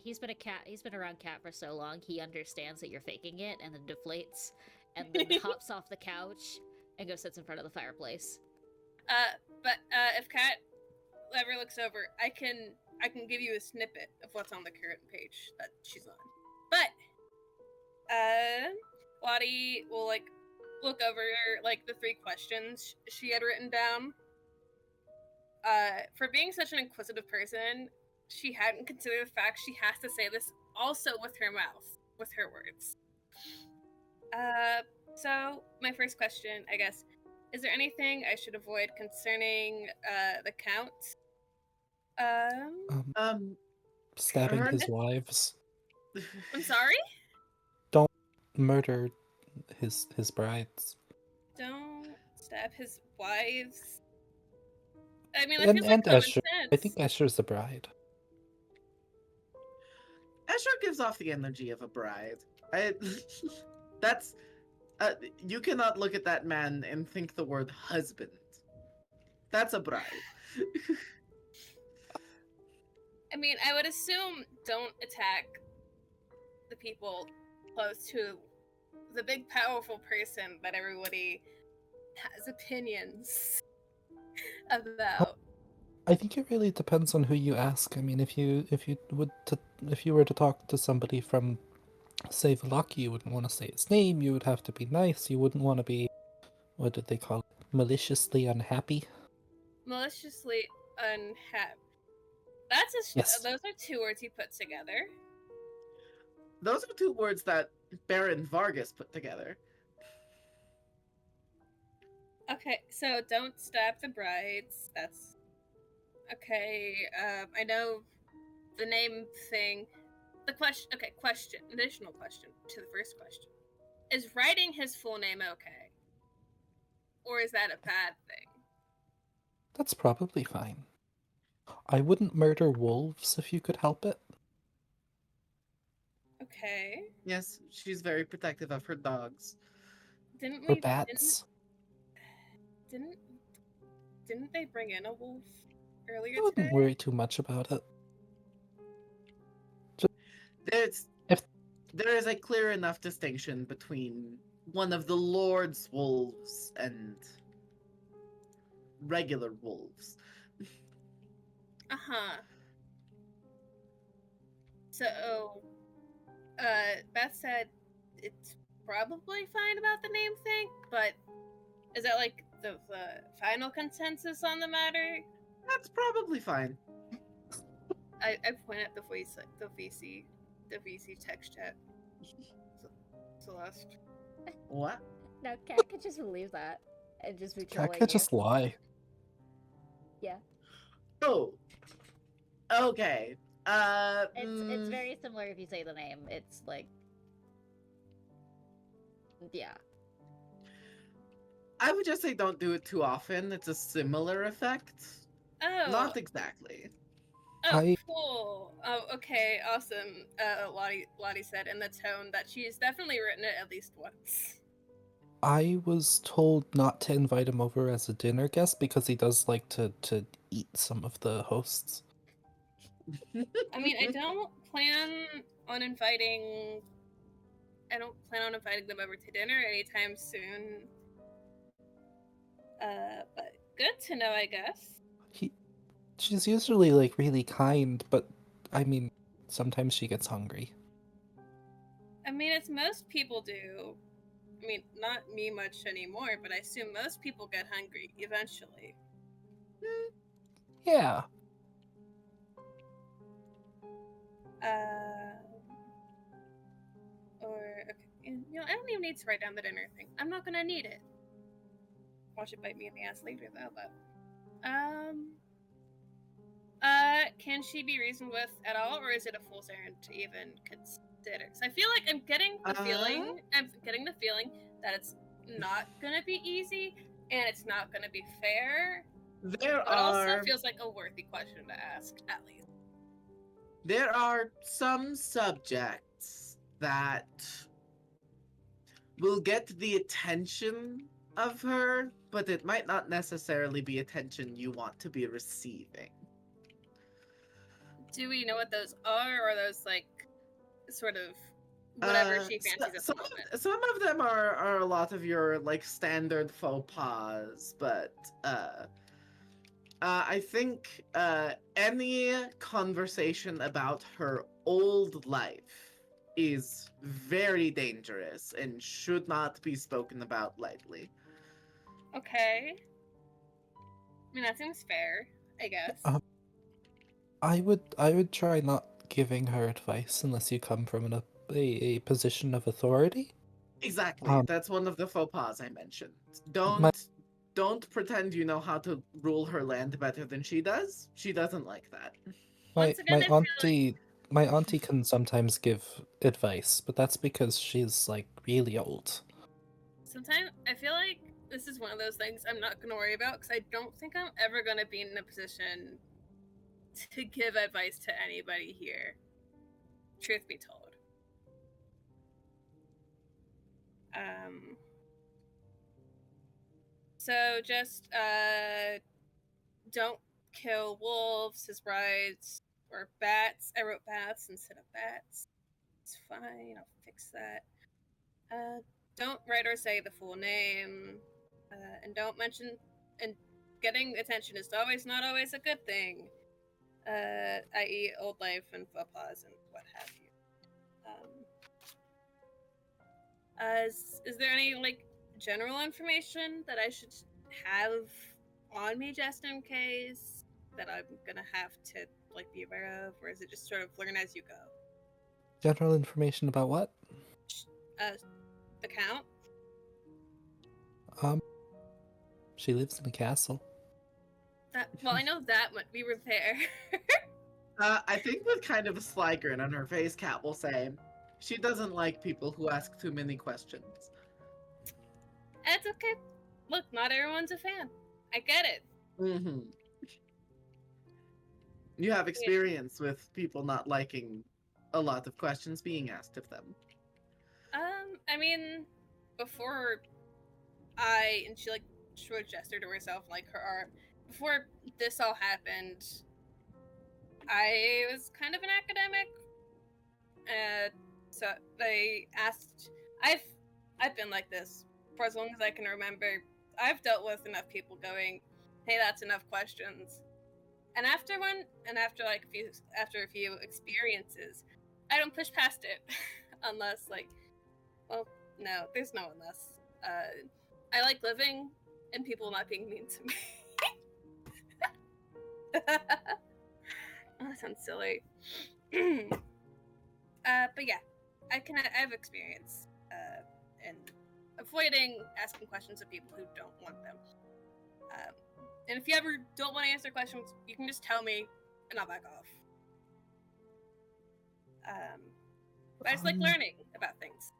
He's been around cat for so long, he understands that you're faking it, and then deflates, and then hops off the couch and goes sits in front of the fireplace.
But if Cat ever looks over, I can give you a snippet of what's on the current page that she's on. But Lottie will like look over like the 3 questions she had written down. For being such an inquisitive person, she hadn't considered the fact she has to say this also with her mouth, with her words. So my first question, I guess, is there anything I should avoid concerning the Count?
Stabbing his wives.
I'm sorry?
Don't murder his brides.
Don't stab his wives. I mean, that
And
feels like common
Escher.
sense.
I think Escher's a bride.
Escher gives off the energy of a bride. That's you cannot look at that man and think the word husband. That's a bride.
I mean, I would assume don't attack the people close to the big powerful person that everybody has opinions about.
I think it really depends on who you ask. I mean, if you were to talk to somebody from, say, Valaki, you wouldn't want to say his name. You would have to be nice. You wouldn't want to be, what did they call it? Maliciously unhappy.
Maliciously unhappy. That's
Yes.
Those are 2 words you put together.
Those are 2 words that Baron Vargas put together.
Okay, so don't stab the brides. That's okay. I know the name thing. The question. Okay, question. Additional question to the first question: is writing his full name okay, or is that a bad thing?
That's probably fine. I wouldn't murder wolves if you could help it.
Okay.
Yes, she's very protective of her dogs.
Didn't
Or
we?
bats.
Didn't they bring in a wolf earlier
I wouldn't
today?
worry too much about it.
There is a clear enough distinction between one of the Lord's wolves and regular wolves.
So, Beth said it's probably fine about the name thing, but is that like the final consensus on the matter?
That's probably fine.
I point at the VC text chat. Celeste.
What?
No, Cat could just believe that and just be
I
trolling
could
you.
just lie.
Yeah.
Oh. Okay.
It's very similar if you say the name. It's like, yeah.
I would just say don't do it too often. It's a similar effect.
Oh.
Not exactly.
Oh, cool. Oh, okay, awesome. Lottie said in the tone that she's definitely written it at least once.
I was told not to invite him over as a dinner guest because he does like to eat some of the hosts.
I mean, I don't plan on inviting them over to dinner anytime soon. But good to know, I guess.
She's usually like really kind, but I mean, sometimes she gets hungry.
I mean, as most people do. I mean, not me much anymore, but I assume most people get hungry eventually.
Yeah.
Okay, I don't even need to write down the dinner thing. I'm not gonna need it. Watch it bite me in the ass later, though. But, can she be reasoned with at all, or is it a fool's errand to even consider? So I feel like I'm getting the feeling that it's not gonna be easy, and it's not gonna be fair.
There
But also
are
feels like a worthy question to ask, at least.
there are some subjects that will get the attention of her, but it might not necessarily be attention you want to be receiving.
Do we know what those are, or are those like sort of whatever she fancies at the moment?
Some of them are a lot of your like standard faux pas, but I think any conversation about her old life is very dangerous and should not be spoken about lightly.
Okay. I mean, that seems fair, I guess.
I would try not giving her advice unless you come from a position of authority.
Exactly. That's one of the faux pas I mentioned.
My
Don't pretend you know how to rule her land better than she does. She doesn't like that.
my
Once again,
my
I feel
auntie my auntie can sometimes give advice, but that's because she's like really old.
sometimes I feel like this is one of those things I'm not going to worry about because I don't think I'm ever going to be in a position to give advice to anybody here. Truth be told. So just don't kill wolves, his brides, or bats. I wrote bats instead of bats. It's fine. I'll fix that. Don't write or say the full name, and don't mention. And getting attention is always not always a good thing. I.e., old life and faux pas and what have you. Is there any like general information that I should have on me just in case that I'm gonna have to like be aware of, or is it just sort of learn as you go?
General information about what?
The count.
She lives in a castle.
Well, I know that much. We were there.
I think with kind of a sly grin on her face, Kat will say, she doesn't like people who ask too many questions.
It's okay. Look, not everyone's a fan. I get it.
Mm-hmm. You have experience with people not liking a lot of questions being asked of them.
I mean, before and she like showed a gesture to herself, like her arm. Before this all happened, I was kind of an academic. So they asked. I've been like this for as long as I can remember. I've dealt with enough people going, "Hey, that's enough questions." And after a few experiences, I don't push past it, unless well, no, there's no unless. I like living and people not being mean to me. Oh, that sounds silly. But yeah, I have experience in avoiding asking questions of people who don't want them. And if you ever don't want to answer questions, you can just tell me, and I'll back off. But I just like learning about things.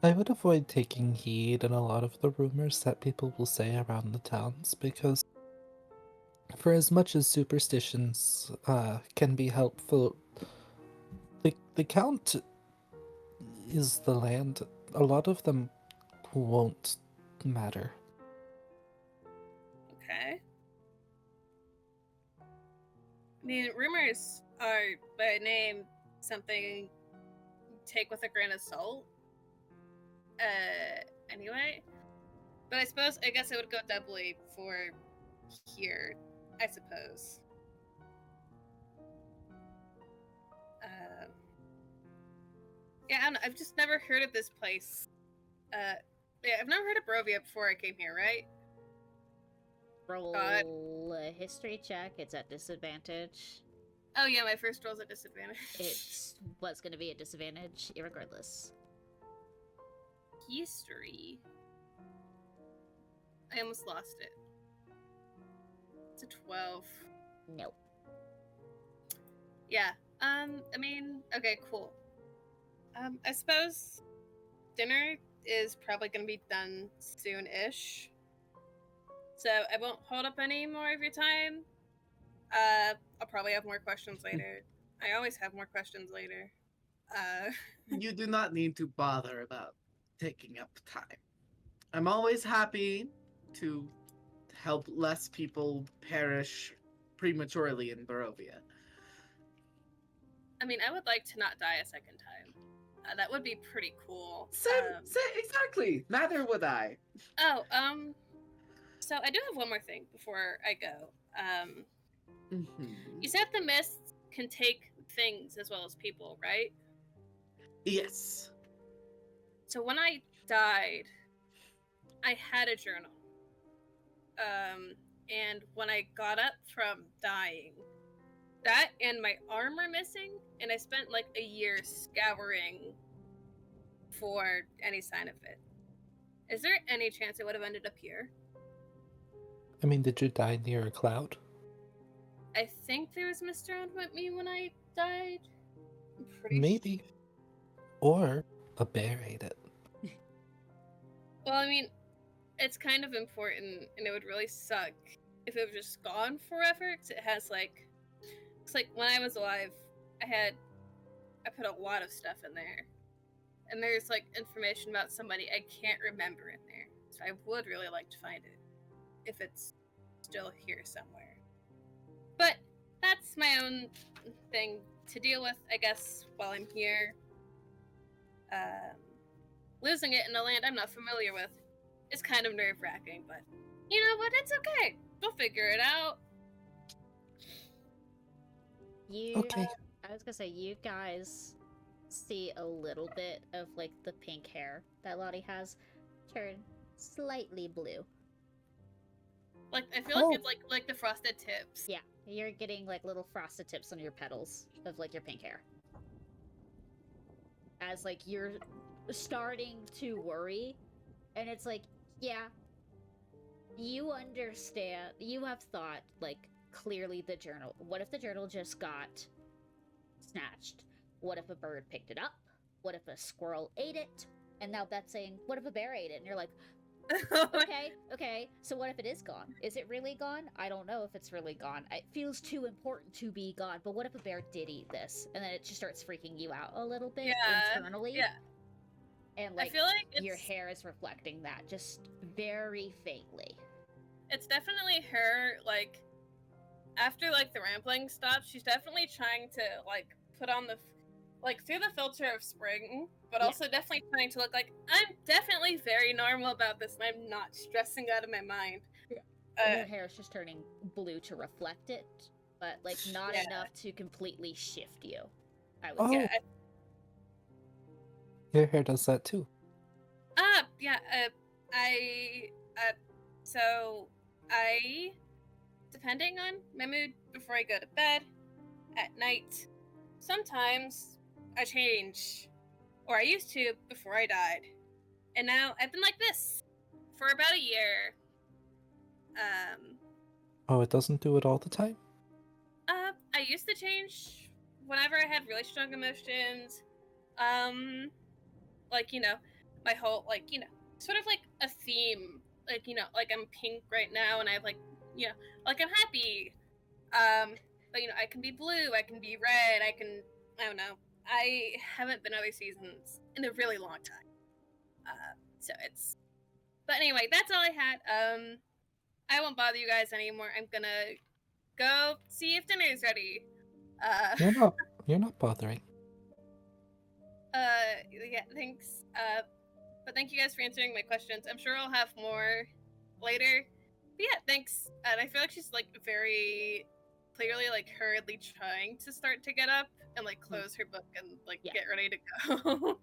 I would avoid taking heed in a lot of the rumors that people will say around the towns because for as much as superstitions can be helpful, the Count is the land. A lot of them won't matter.
Okay. I mean, rumors are, by name, something take with a grain of salt. Anyway. But I guess it would go doubly for here, I suppose. Yeah, I don't know, I've just never heard of this place. Yeah, I've never heard of Barovia before I came here, right?
Roll a history check. It's at disadvantage.
Oh yeah, my first roll's at disadvantage.
It was going to be a disadvantage, irregardless.
History. I almost lost it. It's a 12.
Nope.
Yeah. I mean, okay, cool. I suppose dinner is probably gonna be done soon-ish. So I won't hold up any more of your time. I'll probably have more questions later. I always have more questions later.
You do not need to bother about taking up time. I'm always happy to help less people perish prematurely in Barovia.
I mean, I would like to not die a second time. That would be pretty cool.
Exactly. Neither would I.
So I do have one more thing before I go.
Mhm.
You said the mists can take things as well as people, right?
Yes.
So when I died, I had a journal. And when I got up from dying, that and my arm were missing, and I spent like a year scouring for any sign of it. Is there any chance it would have ended up here?
I mean, did you die near a cloud?
I think there was mist around me when I died. I'm pretty
Maybe. Or a bear ate it.
Well, I mean, it's kind of important, and it would really suck if it was just gone forever. Cause it has it's like when I was alive, I put a lot of stuff in there, and there's like information about somebody I can't remember in there. So I would really like to find it, if it's still here somewhere. But that's my own thing to deal with, I guess, while I'm here. Losing it in a land I'm not familiar with is kind of nerve-wracking, but you know what? It's okay. We'll figure it out.
Okay.
I was gonna say, you guys see a little bit of like the pink hair that Lottie has turn slightly blue.
Like I feel like it's like the frosted tips.
Yeah, you're getting like little frosted tips on your petals of like your pink hair. As like you're starting to worry, and it's like, yeah, you understand, you have thought like clearly the journal. What if the journal just got snatched? What if a bird picked it up? What if a squirrel ate it? And now that's saying, what if a bear ate it? And you're like, okay, so what if it is gone? Is it really gone? I don't know if it's really gone. It feels too important to be gone, but what if a bear did eat this? And then it just starts freaking you out a little bit internally.
Yeah.
And like,
I feel like
your hair is reflecting that, just very faintly.
It's definitely her, like, after like the rambling stops, she's definitely trying to like put on the through the filter of spring, but also definitely trying to look like I'm definitely very normal about this and I'm not stressing out of my mind.
Your hair is just turning blue to reflect it, but like not enough to completely shift you, I would say.
Your hair does that too.
So I, depending on my mood before I go to bed, at night, sometimes I change, or I used to before I died, and now I've been like this for about a year.
Oh, it doesn't do it all the time?
I used to change whenever I had really strong emotions. Like, you know, my whole, like, you know, sort of like a theme. Like, you know, like I'm pink right now and I have like, you know, like I'm happy. But, you know, I can be blue, I can be red, I don't know. I haven't been other seasons in a really long time. So it's. But anyway, that's all I had. I won't bother you guys anymore. I'm gonna go see if dinner is ready.
You're not bothering.
Yeah, thanks. But thank you guys for answering my questions. I'm sure I'll have more later. But yeah, thanks. And I feel like she's like very clearly like hurriedly trying to start to get up and like close her book and like
Yeah.
get ready to go.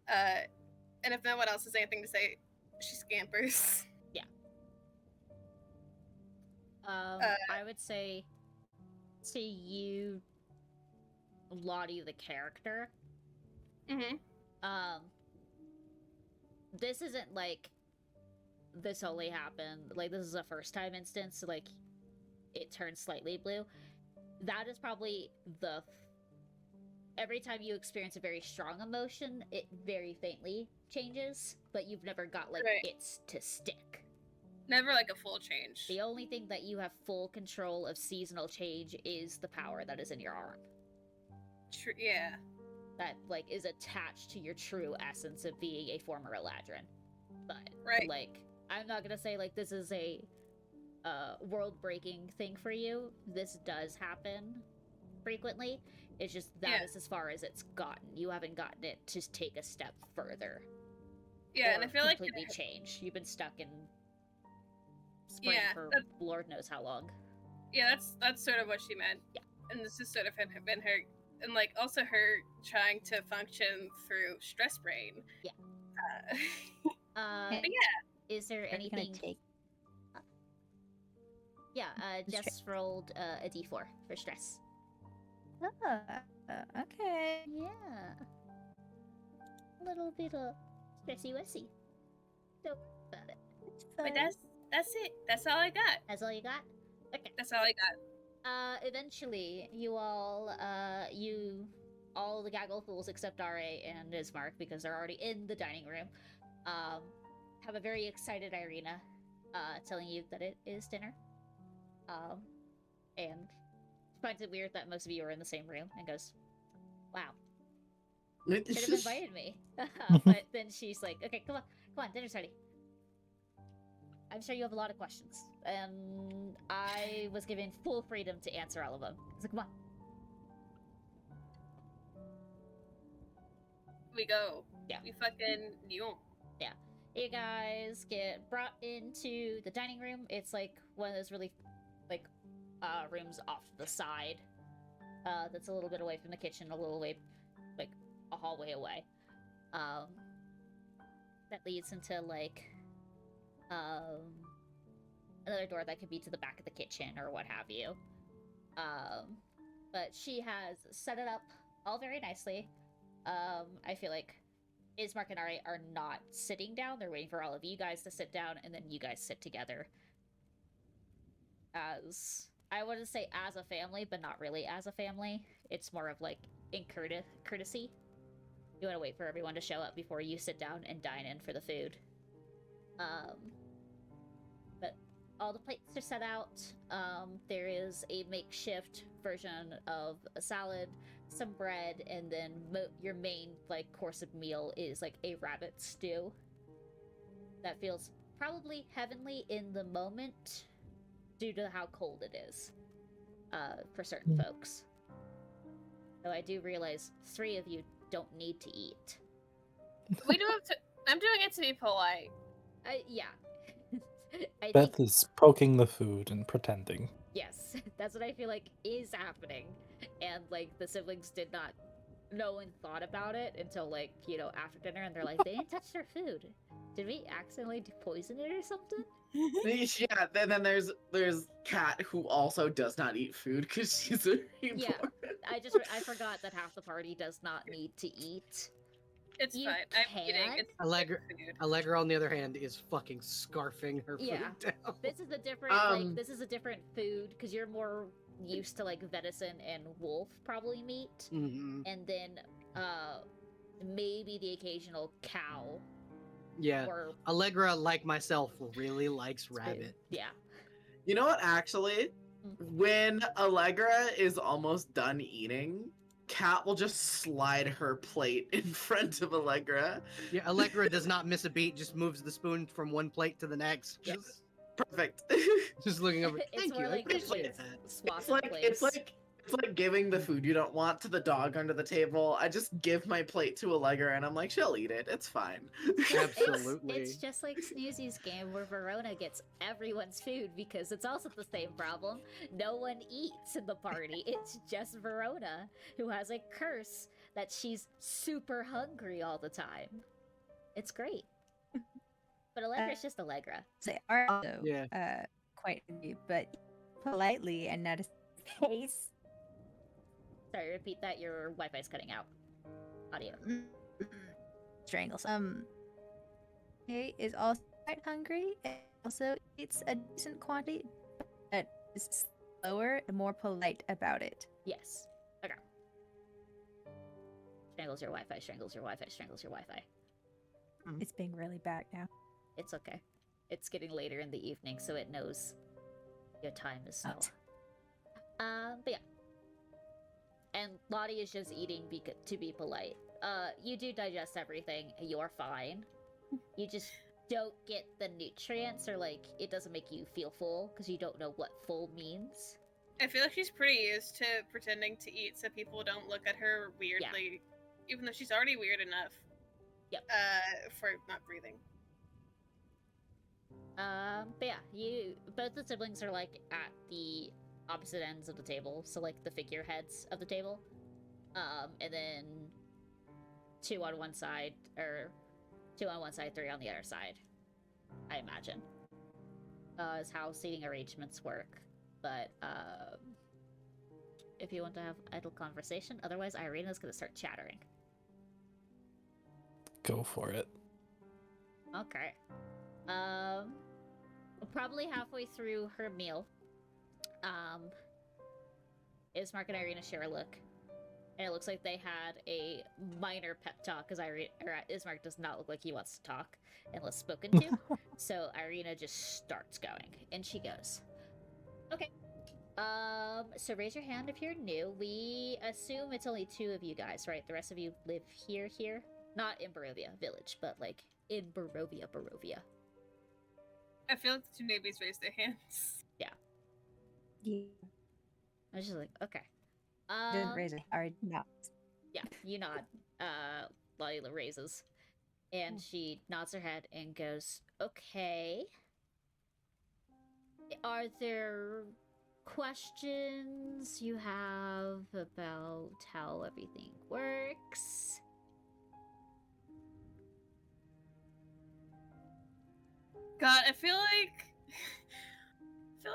And if no one else has anything to say, she scampers.
I would say to you, Lottie the character,
Mm-hmm.
this isn't like this only happened, like this is a first time instance, so like it turns slightly blue. That is probably every time you experience a very strong emotion, it very faintly changes, but you've never got like
Right.
it's to stick.
Never like a full change.
The only thing that you have full control of seasonal change is the power that is in your arm.
Yeah.
That like is attached to your true essence of being a former Eladrin. But
Right.
like I'm not gonna say like this is a world-breaking thing for you. This does happen frequently. It's just that is as far as it's gotten. You haven't gotten it to take a step further.
Yeah, and I
or
feel like
completely change. You've been stuck in spring
Yeah,
for Lord knows how long.
yeah, that's sort of what she meant.
Yeah.
And this has sort of been her, and like also her trying to function through stress brain.
Yeah.
But yeah,
Is there
Are you gonna
anything?
take?
Yeah,
Stress.
Jess rolled a d4 for stress.
Oh, okay.
Yeah. A little bit of stressy-wessy. Don't worry about it.
It's
but
fine.
that's it. That's all I got.
That's all you got? Okay.
That's all I got.
Eventually, all the gaggle fools except RA and Ismark, because they're already in the dining room, have a very excited Irina, telling you that it is dinner. And finds it weird that most of you are in the same room and goes, wow, could have invited me. But then she's like, okay, come on, dinner's ready. I'm sure you have a lot of questions, and I was given full freedom to answer all of them. So come on.
We go.
Yeah.
We fucking Lyon.
You guys get brought into the dining room. It's like one of those really, like, rooms off to the side. That's a little bit away from the kitchen, a little way, like, a hallway away. That leads into, like, another door that could be to the back of the kitchen or what have you. But she has set it up all very nicely. I feel like Ismark and Ari are not sitting down. They're waiting for all of you guys to sit down, and then you guys sit together. As I wouldn't say as a family, but not really as a family. It's more of like in courtesy. You want to wait for everyone to show up before you sit down and dine in for the food. But all the plates are set out. There is a makeshift version of a salad, some bread, and then your main like course of meal is like a rabbit stew. That feels probably heavenly in the moment due to how cold it is for certain folks. Though I do realize 3 of you don't need to eat.
We do have to. I'm doing it to be polite.
Yeah. I
Beth
think,
is poking the food and pretending.
yes, that's what I feel like is happening. And, like, the siblings did not know and thought about it until, like, you know, after dinner, and they're like, they didn't touch their food. Did we accidentally poison it or something?
Yeah, then there's Kat, who also does not eat food because she's a reborn.
Yeah. I forgot that half the party does not need to eat.
It's
You
fine. I'm eating.
can.
It's
Allegra,
food.
Allegra, on the other hand, is fucking scarfing her
Yeah.
food down.
This is a different, this is a different food, because you're more used to, like, venison and wolf, probably, meat.
Mhm.
And then, maybe the occasional cow.
Yeah,
Or
Allegra, like myself, really likes rabbit.
yeah.
You know what, actually? When Allegra is almost done eating, Kat will just slide her plate in front of Allegra.
Yeah, Allegra does not miss a beat, just moves the spoon from one plate to the next.
Yep.
Perfect.
Just looking over.
It's
Thank
more
you, I
like the
appreciate
plates
that.
swap
It's
in
like
place.
it's like giving the food you don't want to the dog under the table. I just give my plate to Allegra and I'm like, she'll eat it. It's fine.
Absolutely.
It's just like Snoozy's game where Verona gets everyone's food because it's also the same problem. No one eats in the party. It's just Verona who has a curse that she's super hungry all the time. It's great. But Allegra's just Allegra.
Say are also
Yeah.
quite angry, but politely and not a face.
Sorry, repeat that. Your Wi-Fi's cutting out. Audio.
Strangles. He is also quite hungry and also eats a decent quantity, but is slower and more polite about it.
Yes. Okay. Strangles your Wi-Fi. Strangles your Wi-Fi. Strangles your Wi-Fi.
It's being really bad now.
It's okay. It's getting later in the evening, so it knows your time is slow. But yeah. And Lottie is just eating to be polite. You do digest everything. You're fine. You just don't get the nutrients, or like it doesn't make you feel full because you don't know what full means.
I feel like she's pretty used to pretending to eat so people don't look at her weirdly, even though she's already weird enough.
Yep.
For not breathing.
But yeah, you both the siblings are like at the opposite ends of the table, so like the figureheads of the table. And then two on one side, three on the other side. I imagine. Is how seating arrangements work. But if you want to have idle conversation, otherwise Irina's gonna start chattering.
Go for it.
Okay. Probably halfway through her meal, Ismark and Irina share a look, and it looks like they had a minor pep talk because Ismark does not look like he wants to talk unless spoken to. So Irina just starts going, and she goes, "Okay. So raise your hand if you're new. We assume it's only two of you guys, right? The rest of you live here? Not in Barovia Village, but like in Barovia.
I feel like the two newbies raised their hands.
Yeah.
I was just like, okay.
Didn't raise it. Or not.
Yeah, you nod. Lila raises. And she nods her head and goes, okay. Are there questions you have about how everything works?
God, I feel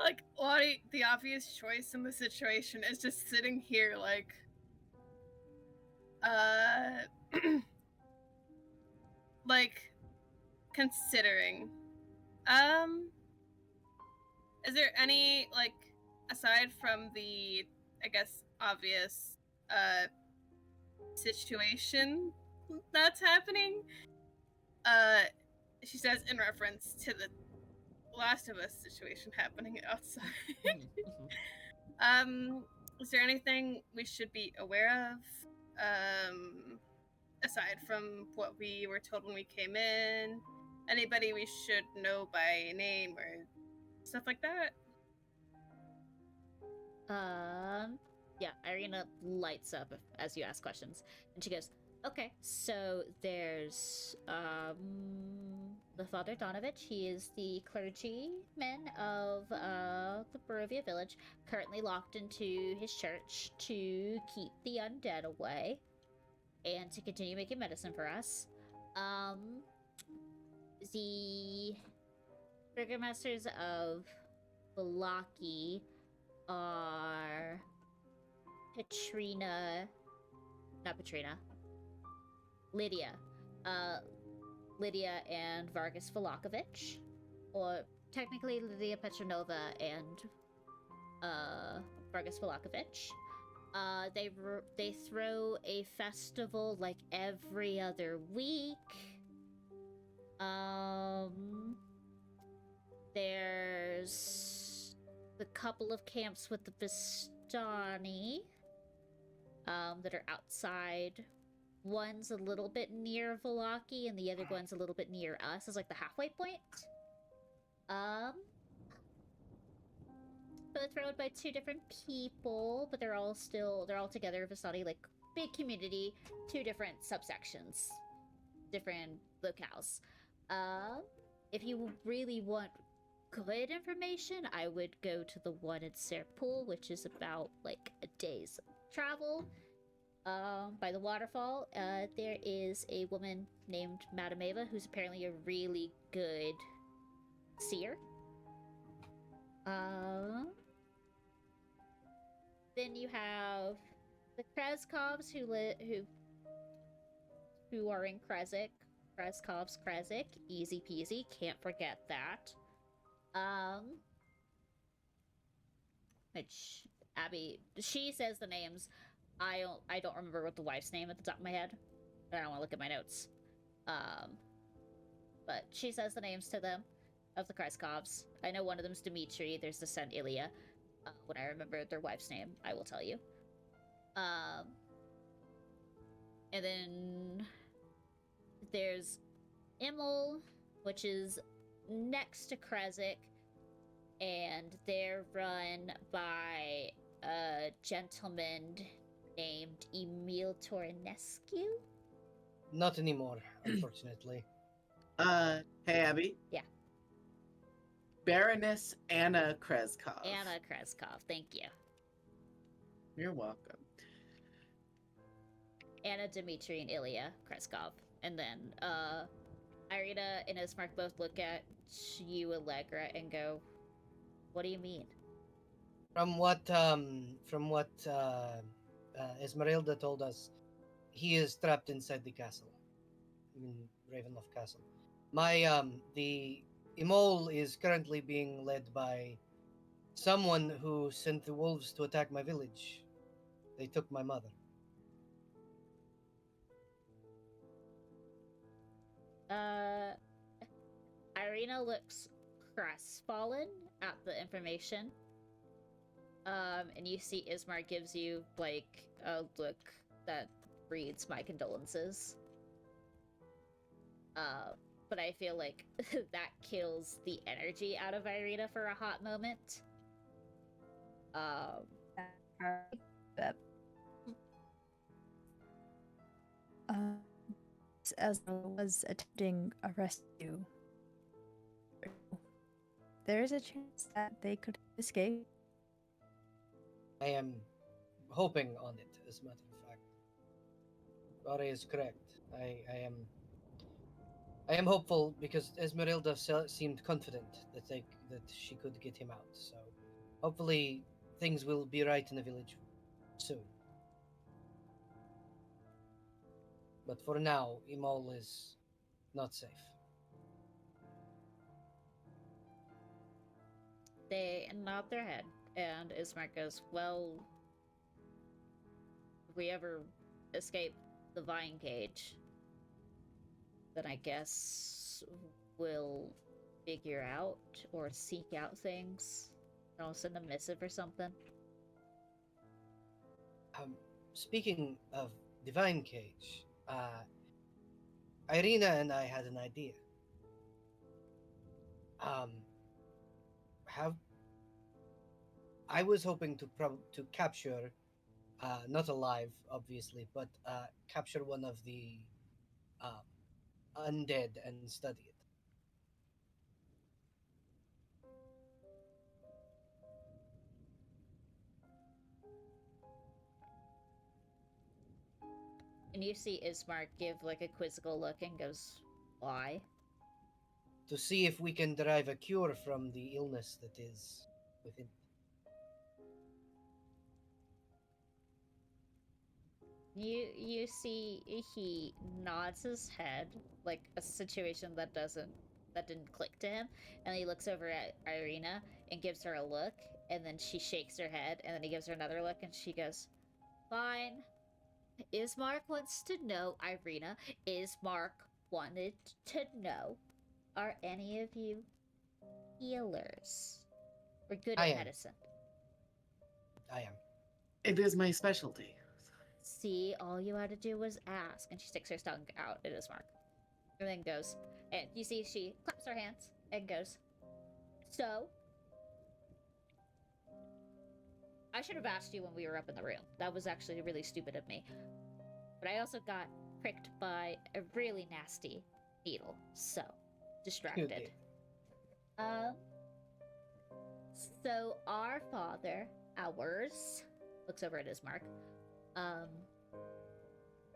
like Lottie, the obvious choice in the situation, is just sitting here like, like considering. Is there any, like, aside from the, I guess, obvious situation that's happening? She says in reference to the Last of Us situation happening outside. Is there anything we should be aware of? Aside from what we were told when we came in? Anybody we should know by name or stuff like that?
Yeah, Irina lights up as you ask questions. And she goes, okay, so there's, the Father Donovich. He is the clergyman of, the Barovia Village, currently locked into his church to keep the undead away and to continue making medicine for us. The burgomasters of Balaki are Lydia and Vargas Velakovich, or technically Lydia Petronova and Vargas Velakovich. They throw a festival like every other week. There's the couple of camps with the Vistani. that are outside. One's a little bit near Velaki, and the other one's a little bit near us. It's like the halfway point. Both run by two different people, but they're all together. Vistani, like big community, two different subsections, different locales. If you really want good information, I would go to the one in Serpool, which is about like a day's travel. By the waterfall, there is a woman named Madame Eva, who's apparently a really good seer. Then you have the Krezkovs who are in Krezk. Krezkov's Krezk, easy peasy, can't forget that. Which Abby, she says the names. I don't remember what the wife's name at the top of my head. I don't want to look at my notes. But she says the names to them of the Krezkovs. I know one of them's Dimitri. There's the son Ilya. When I remember their wife's name, I will tell you. And then there's Immel, which is next to Krezk, and they're run by a gentleman named Emil Toranescu.
Not anymore, unfortunately.
Hey Abby.
Yeah.
Baroness Anna Krezkov.
Anna Krezkov, thank you.
You're welcome.
Anna, Dmitri, and Ilya Krezkov. And then, Irina and Ismark both look at you, Allegra, and go, "What do you mean?"
From what Esmeralda told us, he is trapped inside the castle. In Ravenloft Castle. The Imol is currently being led by someone who sent the wolves to attack my village. They took my mother.
Irina looks crestfallen at the information. And you see Ismar gives you, like, a look that reads my condolences. But I feel like that kills the energy out of Irina for a hot moment.
As I was attempting a rescue, there is a chance that they could escape.
I am hoping on it, as a matter of fact. Are is correct. I am hopeful because Esmeralda seemed confident that she could get him out. So hopefully things will be right in the village soon. But for now, Imol is not safe.
They nod their head, and Ismark goes, "Well, if we ever escape the vine cage, then I guess we'll figure out or seek out things. I'll send a missive or something."
Speaking of Divine Cage, Irina and I had an idea. I was hoping to capture, not alive, obviously, but capture one of the undead and study it.
And you see Ismark give like a quizzical look and goes, "Why?"
To see if we can derive a cure from the illness that is within.
You see he nods his head, like a situation that didn't click to him, and he looks over at Irina and gives her a look, and then she shakes her head, and then he gives her another look, and she goes, "Fine. Ismark wants to know, Irina. Ismark wanted to know, are any of you healers? Or good
I
at
am.
medicine?"
I am.
It is my specialty.
See, all you had to do was ask. And she sticks her tongue out at Ismark. And then goes, and you see she claps her hands and goes, so? I should have asked you when we were up in the room. That was actually really stupid of me. But I also got pricked by a really nasty needle, so distracted.
Okay.
So our father, ours, looks over at Ismark,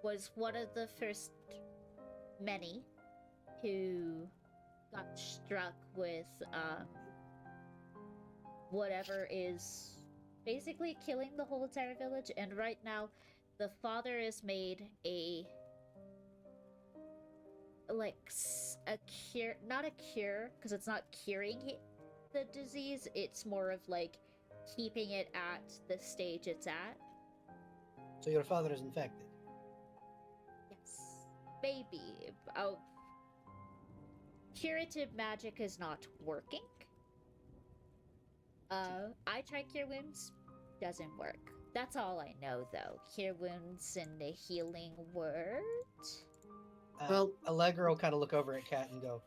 was one of the first many who got struck with whatever is basically killing the whole entire village, and right now the father is made a cure, not a cure because it's not curing the disease, it's more of like keeping it at the stage it's at.
So your father is infected.
Yes, maybe. Oh, curative magic is not working. I try cure wounds, doesn't work. That's all I know, though. Cure wounds and a healing word.
Well-
Allegra will kind of look over at Kat and go,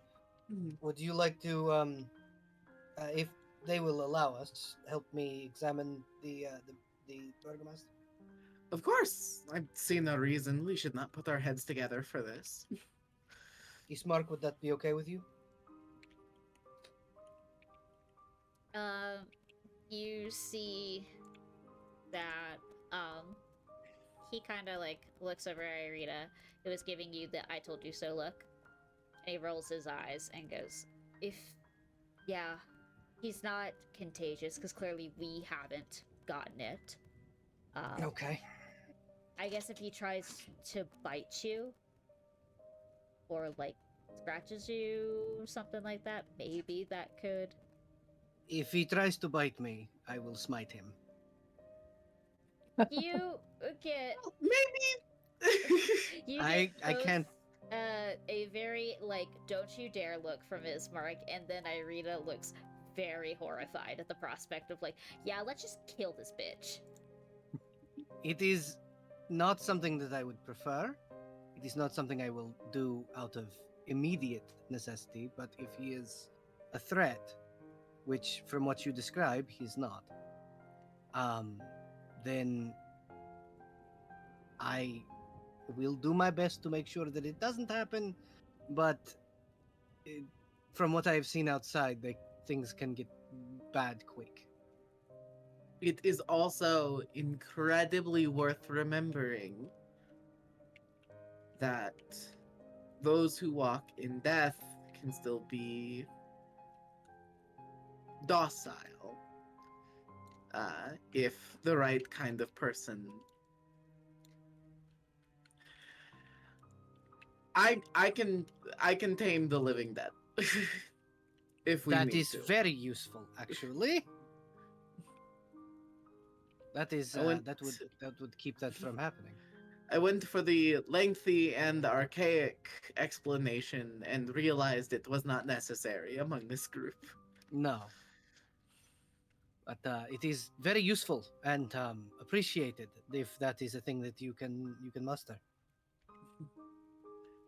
Hmm.
"Would you like to, if they will allow us, help me examine the Burgomaster?"
Of course. I see no reason we should not put our heads together for this.
Ismark, would that be okay with you?
You see that, he kind of like looks over at Irina, who is giving you the "I told you so" look, and he rolls his eyes and goes, yeah, he's not contagious, because clearly we haven't gotten it.
Okay.
I guess if he tries to bite you, or like scratches you, something like that, maybe that could.
If he tries to bite me, I will smite him.
You get.
Maybe.
You
I
get both,
can't-
a very like "don't you dare" look from Ismark, and then Irina looks very horrified at the prospect of like, yeah, let's just kill this bitch.
It is not something that I would prefer. It is not something I will do out of immediate necessity, but if he is a threat, which from what you describe, he's not, then I will do my best to make sure that it doesn't happen, but from what I've seen outside, things can get bad quick.
It is also incredibly worth remembering that those who walk in death can still be docile if the right kind of person. I can tame the living dead if we
That
need
is
to.
very useful, actually. That is
I went-
that would keep that from happening.
I went for the lengthy and archaic explanation and realized it was not necessary among this group.
No, but it is very useful and appreciated if that is a thing that you can muster.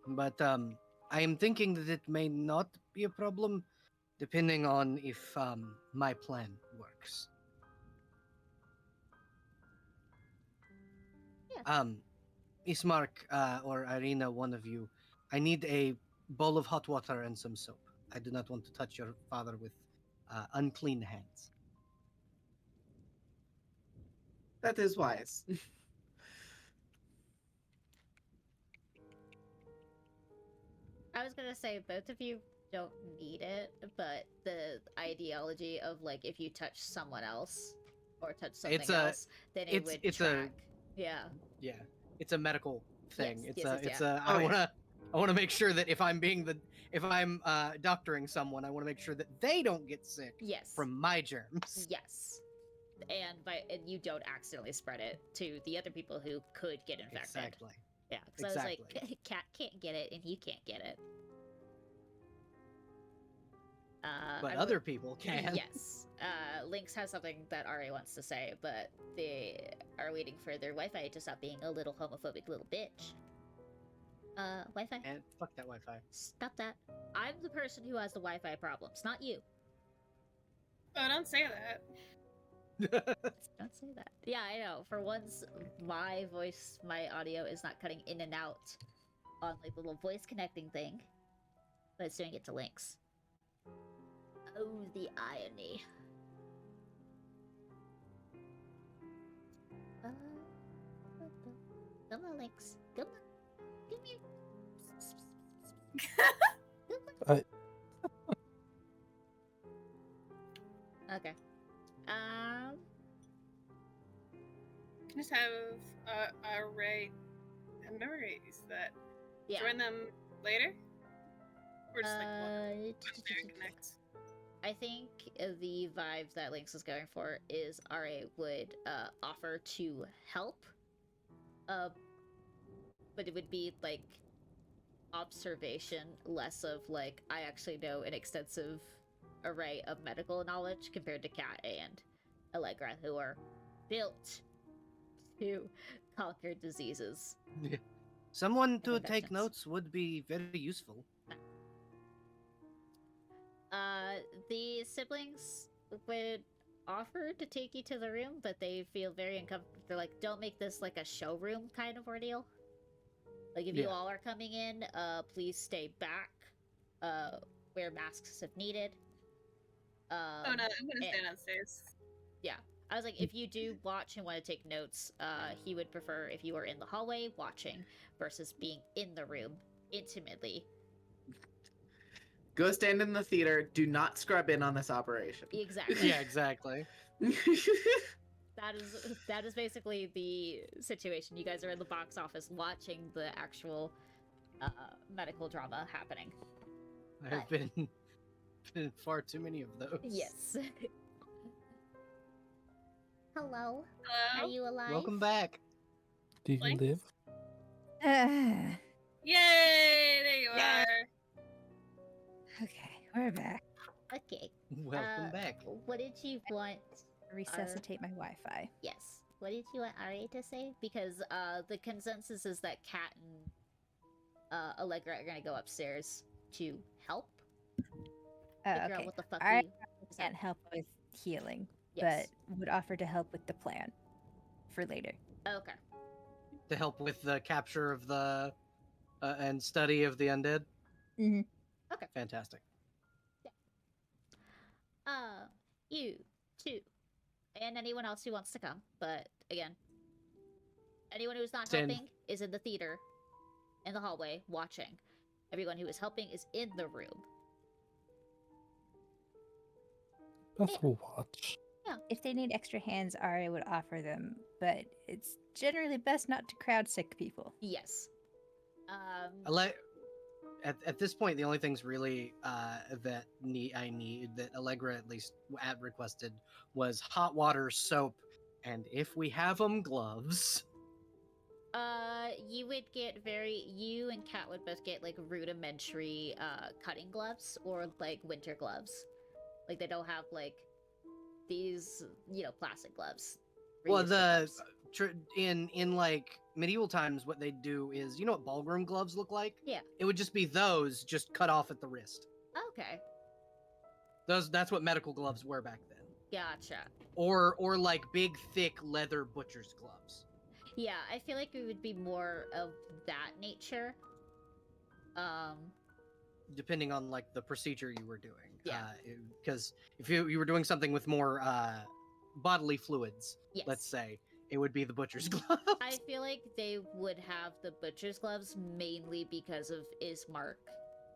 But I am thinking that it may not be a problem, depending on if my plan works.
Yeah.
Ismark or Irina, one of you, I need a bowl of hot water and some soap. I do not want to touch your father with unclean hands.
That is wise.
I was gonna say both of you don't need it, but the ideology of like if you touch someone else or touch something else, then it would
it's
track. Yeah.
Yeah, it's a medical thing.
Yes,
it's
yes,
a
yes,
it's
yeah.
a
Oh, yeah.
I want to make sure that if I'm doctoring someone, I want to make sure that they don't get sick
Yes.
from my germs.
Yes. And you don't accidentally spread it to the other people who could get infected.
Exactly.
Yeah, because I was
Exactly.
like, Cat can't get it, and you can't get it.
But
I
other
would-
people can.
Yes. Lynx has something that Ari wants to say, but the are waiting for their Wi-Fi to stop being a little homophobic little bitch. Wi-Fi.
And fuck that Wi-Fi.
Stop that. I'm the person who has the Wi-Fi problems, not you.
Oh, don't say that.
Don't say that. Yeah, I know. For once, my audio is not cutting in and out on like the little voice connecting thing, but it's doing it to Lynx. Oh, the irony. Come on, Lynx. Come on. Come here. Okay.
Can just have Ray memories that
Yeah.
join them later? Or just like one there connect?
I think the vibe that Lynx is going for is RA would offer to help, but it would be like observation, less of like I actually know an extensive array of medical knowledge compared to Kat and Allegra, who are built to conquer diseases.
Someone to take
Infections.
notes would be very useful.
The siblings would offer to take you to the room, but they feel very uncomfortable. They're like, don't make this like a showroom kind of ordeal. Like, if you
Yeah.
all are coming in, please stay back. Wear masks if needed.
Oh no, I'm gonna stay
and-
downstairs.
I was like, if you do watch and want to take notes, he would prefer if you were in the hallway watching versus being in the room intimately.
Go stand in the theater. Do not scrub in on this operation.
Exactly.
Yeah, exactly.
That is basically the situation. You guys are in the box office watching the actual medical drama happening.
I have been in far too many of those.
Yes. Hello.
Hello?
Are you alive?
Welcome back.
Do you
Lynx?
live?
Yay! There you
Yeah.
are.
Okay, we're back.
Okay.
Welcome back.
What did you want?
Resuscitate my Wi-Fi.
Yes. What did you want Ari to say? Because the consensus is that Kat and Allegra are gonna go upstairs to help figure out
Okay.
what the fuck
I
you
can't help with healing,
Yes.
but would offer to help with the plan for later.
Okay.
To help with the capture of the and study of the undead.
Mm-hmm.
Okay.
Fantastic.
You too, and anyone else who wants to come. But again, anyone who's not
Stand-
helping is in the theater, in the hallway, watching. Everyone who is helping is in the room.
Beth will watch.
If they need extra hands, Ari would offer them, but it's generally best not to crowd sick people.
Yes.
At this point, the only things really that Allegra at least requested was hot water, soap, and if we have them, gloves.
You would get you and Kat would both get like rudimentary cutting gloves or like winter gloves. Like they don't have like these, plastic gloves.
Well,
reusable gloves.
in like medieval times, what they do is, what ballroom gloves look like?
Yeah.
It would just be those, just cut off at the wrist.
Okay.
That's what medical gloves were back then.
Gotcha.
Or like big, thick leather butcher's gloves.
Yeah, I feel like it would be more of that nature.
Depending on like the procedure you were doing.
Yeah.
Because if you were doing something with more bodily fluids,
Yes.
let's say, it would be the butcher's gloves.
I feel like they would have the butcher's gloves mainly because of Ismark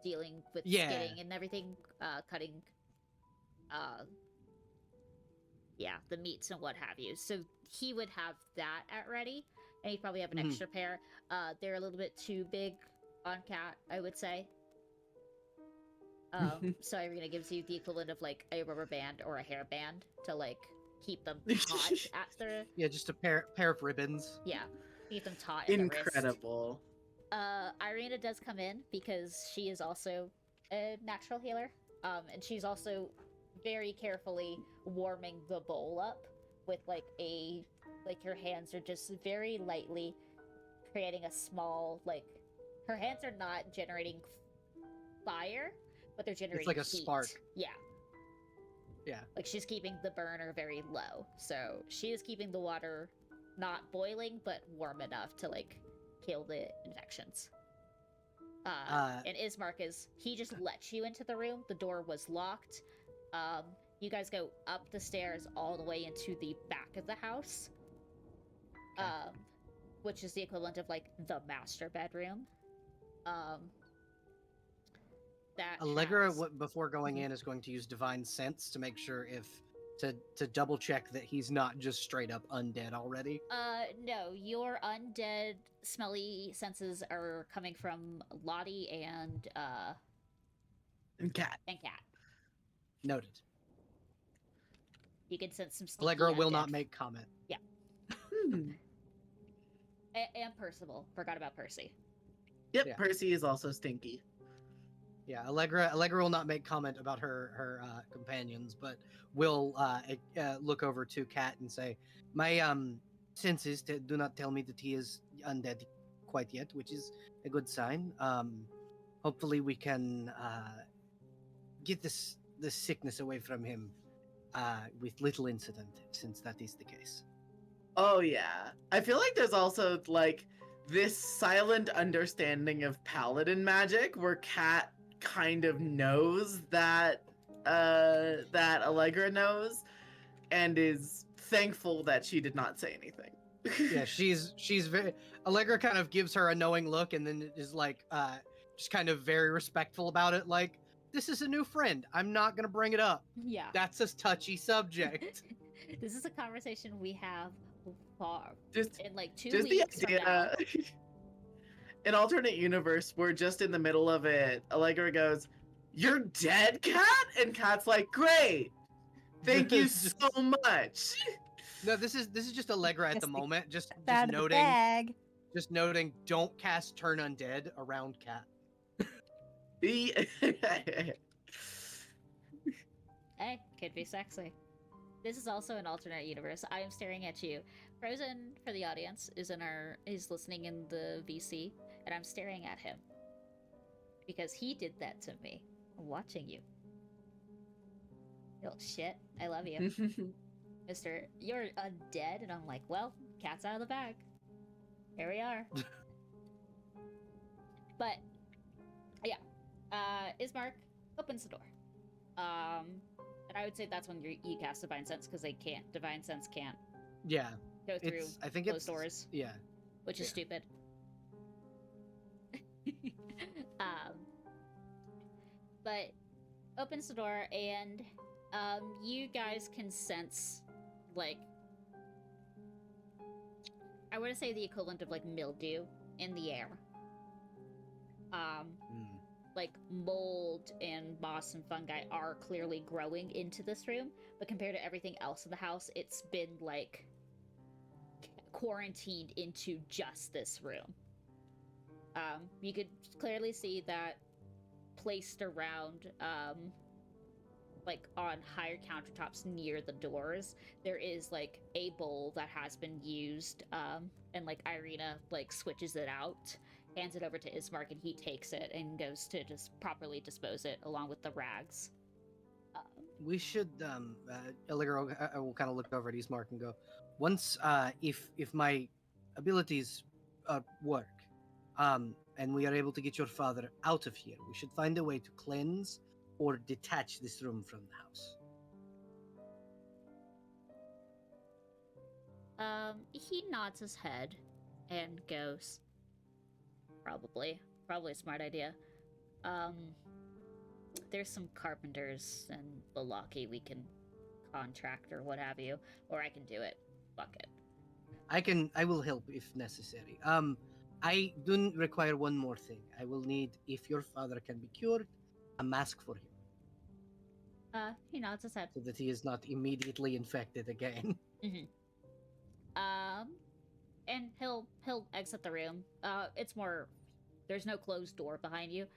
dealing with
Yeah.
skinning and everything, cutting, the meats and what have you. So he would have that at ready, and he'd probably have an
Mhm.
extra pair. They're a little bit too big on Cat, I would say. So Irina gives you the equivalent of like a rubber band or a hairband to like keep them taut at their
Yeah, just a pair of ribbons.
keep them taut at the wrist.
Incredible.
Irina does come in because she is also a natural healer. And she's also very carefully warming the bowl up with like a like her hands are just very lightly creating a small, like, her hands are not generating fire, but they're generating
like a
heat.
spark.
Yeah.
Yeah.
Like, she's keeping the burner very low. So she is keeping the water not boiling, but warm enough to, like, kill the infections. And Ismark he just lets you into the room. The door was locked. You guys go up the stairs all the way into the back of the house.
Okay.
Which is the equivalent of, like, the master bedroom. That
Allegra,
has...
before going in, is going to use divine sense to make sure to double check that he's not just straight up undead already.
No, your undead smelly senses are coming from Lottie and
Cat.
Cat.
Noted.
You can sense some sneaky
Allegra will
undead.
not make comment.
And Percival. Forgot about Percy.
Yep,
Yeah.
Percy is also stinky.
Yeah, Allegra will not make comment about her companions, but will look over to Cat and say, "My senses do not tell me that he is undead quite yet, which is a good sign. Hopefully we can get this sickness away from him with little incident, since that is the case."
Oh yeah. I feel like there's also like this silent understanding of paladin magic where Cat kind of knows that that Allegra knows and is thankful that she did not say anything.
Yeah, she's very Allegra kind of gives her a knowing look and then is like just kind of very respectful about it, like, this is a new friend. I'm not gonna bring it up.
Yeah.
That's a touchy subject.
This is a conversation we have far
Just
in like 2
just
weeks
the
from now.
idea an alternate universe, we're just in the middle of it. Allegra goes, "You're dead, Cat?" And Cat's like, "Great. Thank you so much."
No, this is just Allegra at the
Just the
moment. Just
Out of the
noting,
bag.
just noting. Don't cast Turn Undead around Cat.
Hey, could be sexy. This is also an alternate universe. I am staring at you. Frozen, for the audience, is listening in the VC, and I'm staring at him. Because he did that to me. I'm watching you. Little shit. I love you. Mister, you're undead, and I'm like, well, cat's out of the bag. Here we are. But, yeah. Ismark opens the door. And I would say that's when you cast Divine Sense, because Divine Sense can't
Yeah,
go through
I think
those
it's
doors,
Yeah,
which is
yeah.
stupid. But opens the door, and you guys can sense, like, I want to say the equivalent of, like, mildew in the air. Like, mold and moss and fungi are clearly growing into this room, but compared to everything else in the house, it's been, like, quarantined into just this room. You could clearly see that placed around, like, on higher countertops near the doors, there is, like, a bowl that has been used, and, like, Irina, like, switches it out, hands it over to Ismark, and he takes it and goes to just properly dispose it along with the rags.
We should Allegra will kind of look over at Ismark and go, once if my abilities work, and we are able to get your father out of here, we should find a way to cleanse or detach this room from the house.
He nods his head and goes, Probably a smart idea. There's some carpenters and Balaki we can contract or what have you, or I can do it. Fuck it.
I will help if necessary. I do require one more thing. I will need, if your father can be cured, a mask for him.
He nods his head.
So that he is not immediately infected again.
Mm-hmm. And he'll exit the room. It's more, there's no closed door behind you.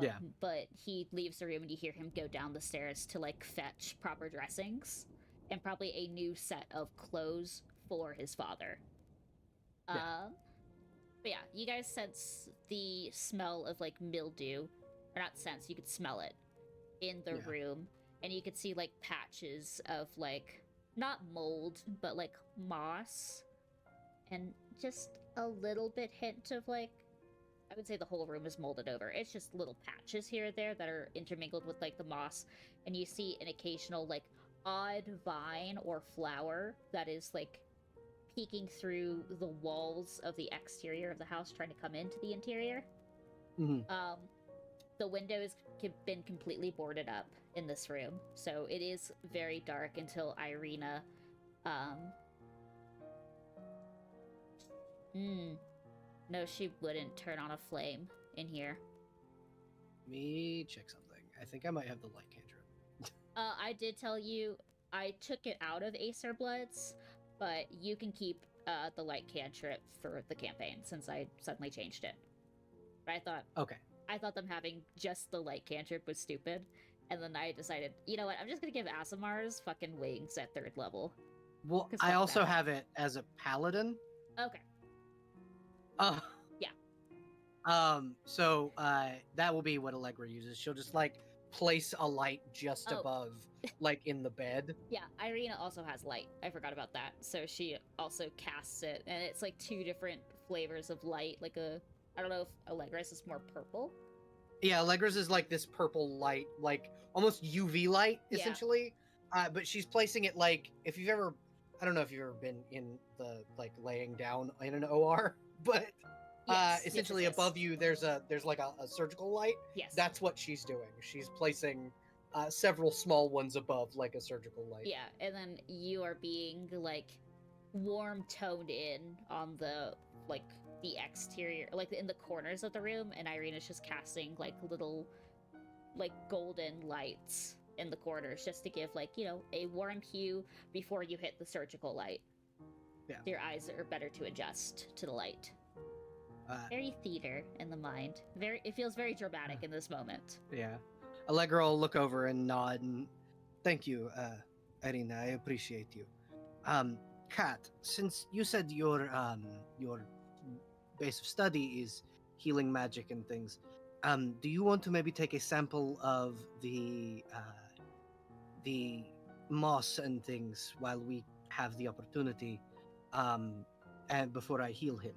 Yeah.
But he leaves the room and you hear him go down the stairs to, like, fetch proper dressings and probably a new set of clothes before his father.
Yeah.
But yeah, you guys sense the smell of like mildew, or not sense, you could smell it in the
Yeah.
room, and you could see like patches of like not mold, but like moss, and just a little bit hint of like, I would say the whole room is molded over. It's just little patches here and there that are intermingled with like the moss, and you see an occasional like odd vine or flower that is like peeking through the walls of the exterior of the house, trying to come into the interior.
Mhm.
The window has been completely boarded up in this room, so it is very dark until Irina. No, she wouldn't turn on a flame in here.
Let me check something. I think I might have the light cantrip.
I did tell you I took it out of Acer Bloods, but you can keep the light cantrip for the campaign since I suddenly changed it. But
Okay.
I thought them having just the light cantrip was stupid, and then I decided, you know what, I'm just gonna give Asimar's fucking wings at 3rd level.
Well,
'Cause
I
fuck
also
that.
have it as a paladin.
Okay.
Yeah. So that will be what Allegra uses. She'll just like place a light just
Oh.
above, like in the bed.
Yeah, Irina also has light. I forgot about that. So she also casts it, and it's like 2 different flavors of light. Like I don't know if Allegra's is more purple.
Yeah, Allegra's is like this purple light, like almost UV light,
Yeah.
essentially. But she's placing it like, if you've ever, I don't know if you've ever been in the like laying down in an OR, but
Yes,
essentially
yes.
above you there's like a surgical light.
Yes.
That's what she's doing. She's placing several small ones above like a surgical light.
Yeah, and then you are being like warm toned in on the like the exterior, like in the corners of the room, and Irina's just casting like little like golden lights in the corners just to give like, you know, a warm hue before you hit the surgical light.
Yeah.
Your eyes are better to adjust to the light. Very theater in the mind. It feels very dramatic in this moment.
Yeah. Allegra will look over and nod and thank you, Irina. I appreciate you. Kat, since you said your base of study is healing magic and things, do you want to maybe take a sample of the moss and things while we have the opportunity, and before I heal him?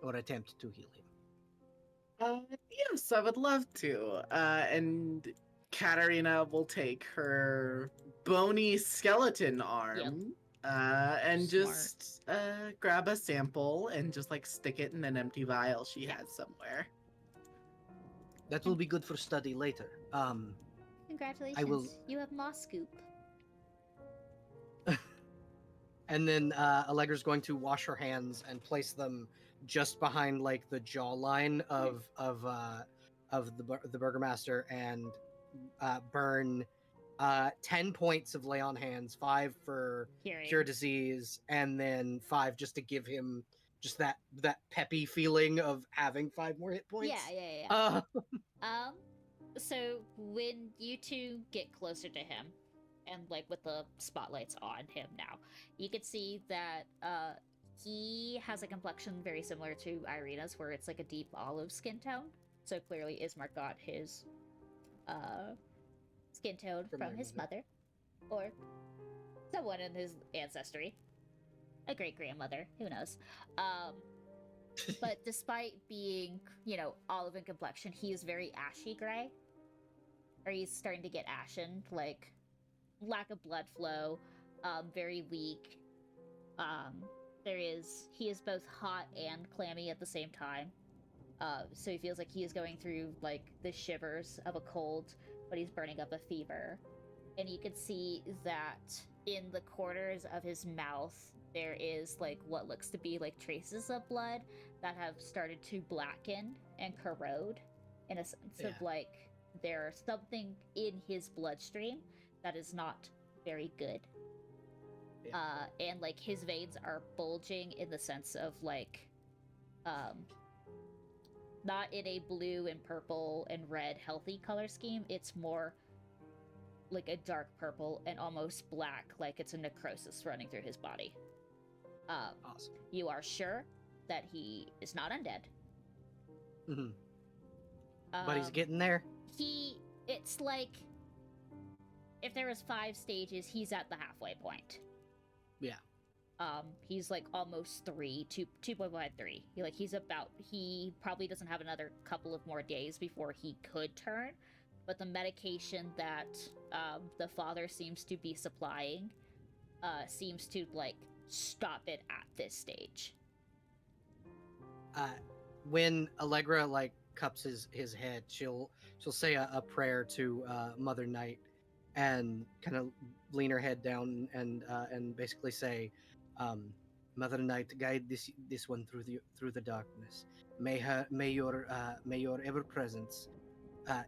Or attempt to heal him.
Yes, I would love to. And Katarina will take her bony skeleton arm and
Smart.
just grab a sample and just like stick it in an empty vial she has somewhere.
That will be good for study later.
Congratulations. You have moss scoop.
And then Allegra's going to wash her hands and place them just behind like the jawline of the burgomaster, and burn 10 points of lay on hands, 5 for cure disease, and then 5 just to give him just that peppy feeling of having 5 more hit points.
Yeah. So when you two get closer to him, and like with the spotlights on him now, you can see that he has a complexion very similar to Irina's, where it's like a deep olive skin tone. So clearly Ismar got his skin tone from his mother, or someone in his ancestry, a great grandmother, who knows. But despite being, you know, olive in complexion, he is very ashy gray, or he's starting to get ashen, like lack of blood flow, very weak. He is both hot and clammy at the same time. So he feels like he is going through like the shivers of a cold, but he's burning up a fever. And you can see that in the corners of his mouth, there is like what looks to be like traces of blood that have started to blacken and corrode, in a sense of like there's something in his bloodstream that is not very good. And like his veins are bulging in the sense of like not in a blue and purple and red healthy color scheme. It's more like a dark purple and almost black, like it's a necrosis running through his body.
Awesome.
You are sure that he is not undead.
Hmm. But he's
Um,
getting there.
It's like if there was 5 stages, he's at the halfway point.
Yeah.
He's like almost 2.53. He probably doesn't have another couple of more days before he could turn, but the medication that the father seems to be supplying seems to like stop it at this stage.
When Allegra like cups his head, she'll say a prayer to Mother Night, and kind of lean her head down and basically say, Mother Night, guide this one through the darkness. May your ever presence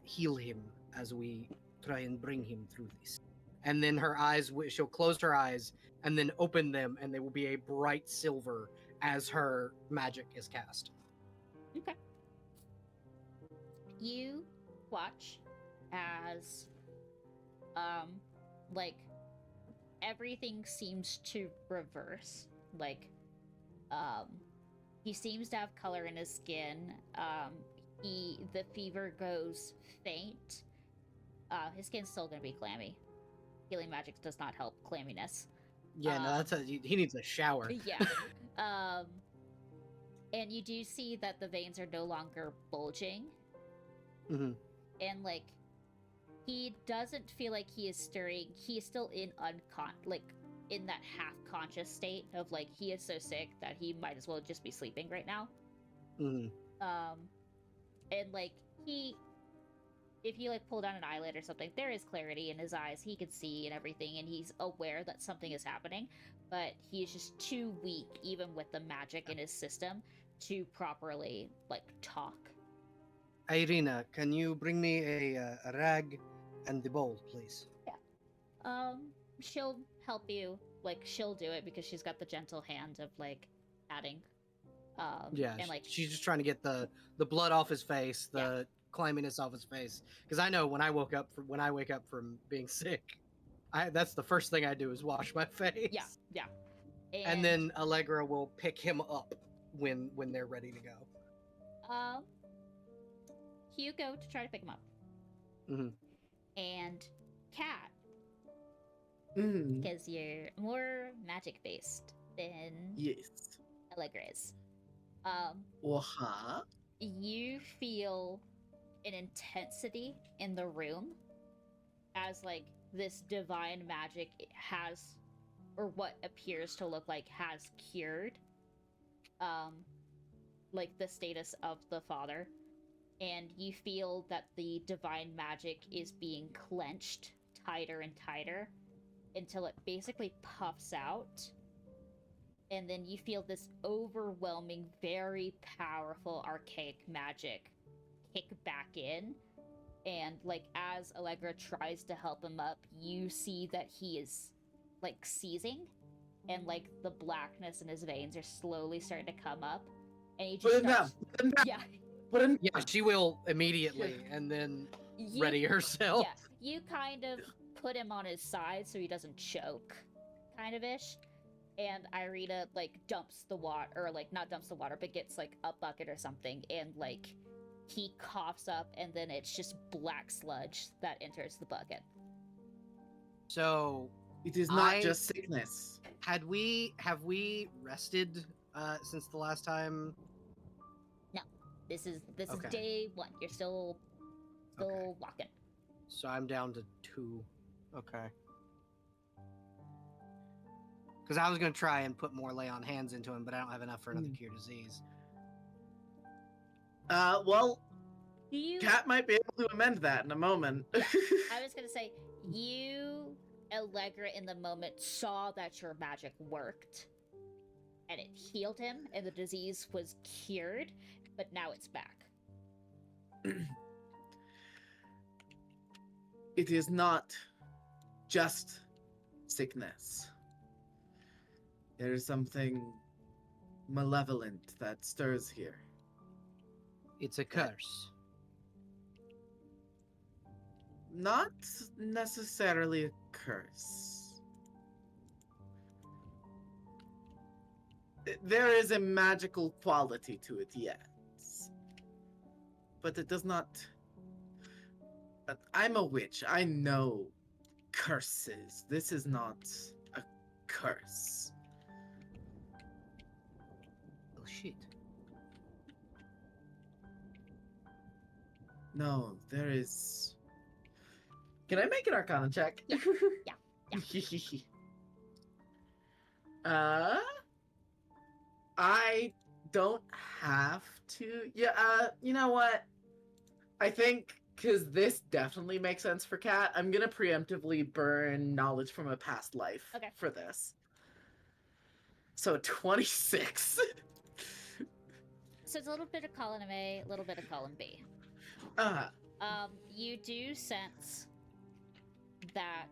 heal him as we try and bring him through this. And then her eyes, she'll close her eyes and then open them, and they will be a bright silver as her magic is cast.
Okay. You watch as like everything seems to reverse. Like he seems to have color in his skin. The fever goes faint. His skin's still gonna be clammy. Healing magic does not help clamminess.
Yeah, no, he needs a shower.
Yeah. And you do see that the veins are no longer bulging.
Mhm.
And like he doesn't feel like he is stirring. He is still in in that half conscious state of like he is so sick that he might as well just be sleeping right now.
Mhm.
And like if you like pull down an eyelid or something, there is clarity in his eyes. He can see and everything, and he's aware that something is happening, but he is just too weak, even with the magic in his system, to properly like talk.
Irina, can you bring me a rag and the bowl, please?
She'll help you. Like she'll do it because she's got the gentle hand of like adding.
Yeah,
and like
she's just trying to get the blood off his face, the clamminess off his face. Because I know when I wake up from being sick, that's the first thing I do is wash my face.
Yeah.
And then Allegra will pick him up when they're ready to go.
You go to try to pick him up.
Mm-hmm.
And Cat,
Mm.
because you're more magic based than
Yes.
Allegra is.
Waha.
You feel an intensity in the room as like this divine magic has, or what appears to look like has cured like the status of the father, and you feel that the divine magic is being clenched tighter and tighter until it basically puffs out. And then you feel this overwhelming, very powerful archaic magic kick back in. And like as Allegra tries to help him up, you see that he is like seizing, and like the blackness in his veins are slowly starting to come up. And he just
Put him down. Put him down.
Yeah.
Put him.
Yeah, she will immediately, and then ready herself.
Yeah, you kind of put him on his side so he doesn't choke, kind of ish. And Irina like dumps the water, or like not dumps the water, but gets like a bucket or something, and like he coughs up, and then it's just black sludge that enters the bucket.
So
It is not just sickness.
have we rested since the last time?
No, this is
Okay.
day 1. You're still
Okay.
walking.
So I'm down to 2. Okay. Because I was going to try and put more lay on hands into him, but I don't have enough for another cure disease.
Well,
Do you?
Cat might be able to amend that in a moment.
I was gonna say, you, Allegra, in the moment saw that your magic worked, and it healed him, and the disease was cured, but now it's back.
It is not just sickness. There is something malevolent that stirs here.
It's a curse.
not necessarily a curse. There is a magical quality to it, yes. But it does not. I'm a witch. I know curses. This is not a curse.
Oh shit.
No, there is. Can I make an Arcana check?
Yeah.
I don't have to. Yeah. You know what? I think because this definitely makes sense for Kat, I'm gonna preemptively burn knowledge from a past life for this. So 26.
So it's a little bit of column A, a little bit of column B. You do sense that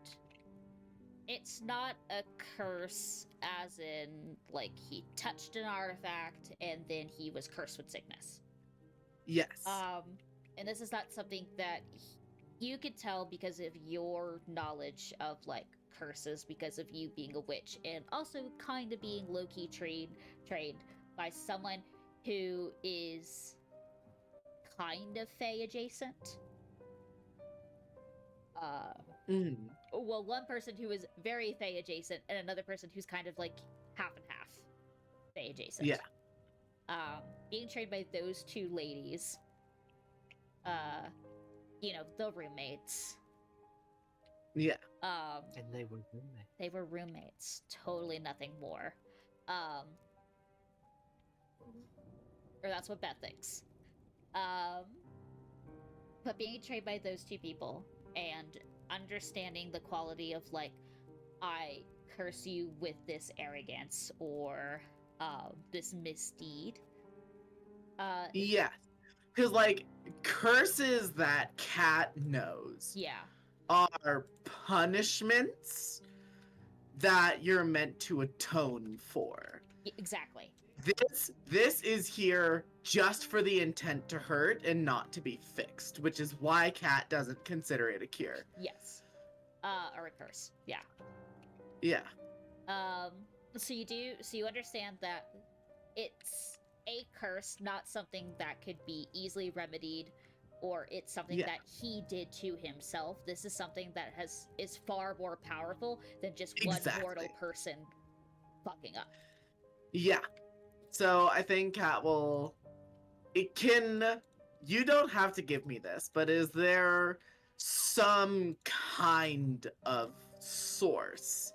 it's not a curse as in, like, he touched an artifact and then he was cursed with sickness.
Yes.
And this is not something that you could tell because of your knowledge of, like, curses, because of you being a witch, and also kind of being low-key trained by someone who is kind of Fae adjacent. Well, one person who is very Fae adjacent, and another person who's kind of like half and half Fae adjacent.
Yeah.
Being trained by those two ladies, you know, the roommates.
Yeah.
And they were roommates.
They were roommates. Totally nothing more. Or that's what Beth thinks. But being trained by those two people and understanding the quality of, like, I curse you with this arrogance or this misdeed.
Yeah. Because, like, curses that Kat knows are punishments that you're meant to atone for.
Exactly.
This is here just for the intent to hurt and not to be fixed, which is why Kat doesn't consider it a cure.
Yes. Or a curse. Yeah.
Yeah.
So you understand that it's a curse, not something that could be easily remedied, or it's something that he did to himself. This is something that is far more powerful than just one mortal person fucking up.
Yeah. So I think Kat will. You don't have to give me this, but is there some kind of source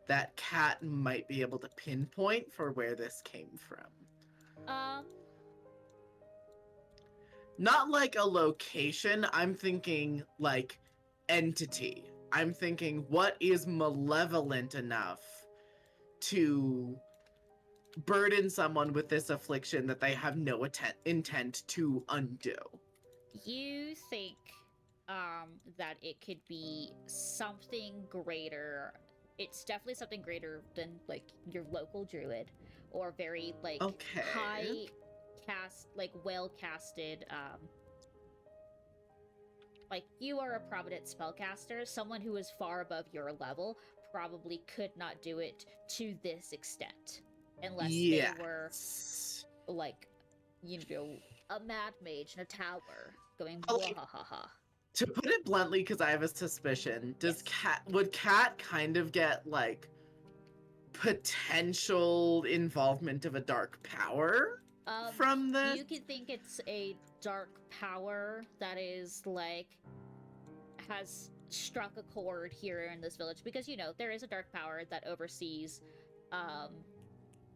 that Kat might be able to pinpoint for where this came from? Not like a location. I'm thinking like entity. I'm thinking what is malevolent enough to burden someone with this affliction that they have no intent to undo.
You think that it could be something greater. It's definitely something greater than, like, your local druid, or very, like, high cast, like, well casted. Like, you are a prominent spellcaster. Someone who is far above your level probably could not do it to this extent. Unless they were, like, you know, a mad mage in a tower going wahahaha.
To put it bluntly, because I have a suspicion, would Kat kind of get, like, potential involvement of a dark power from this?
You could think it's a dark power that is, like, has struck a chord here in this village, because, you know, there is a dark power that oversees,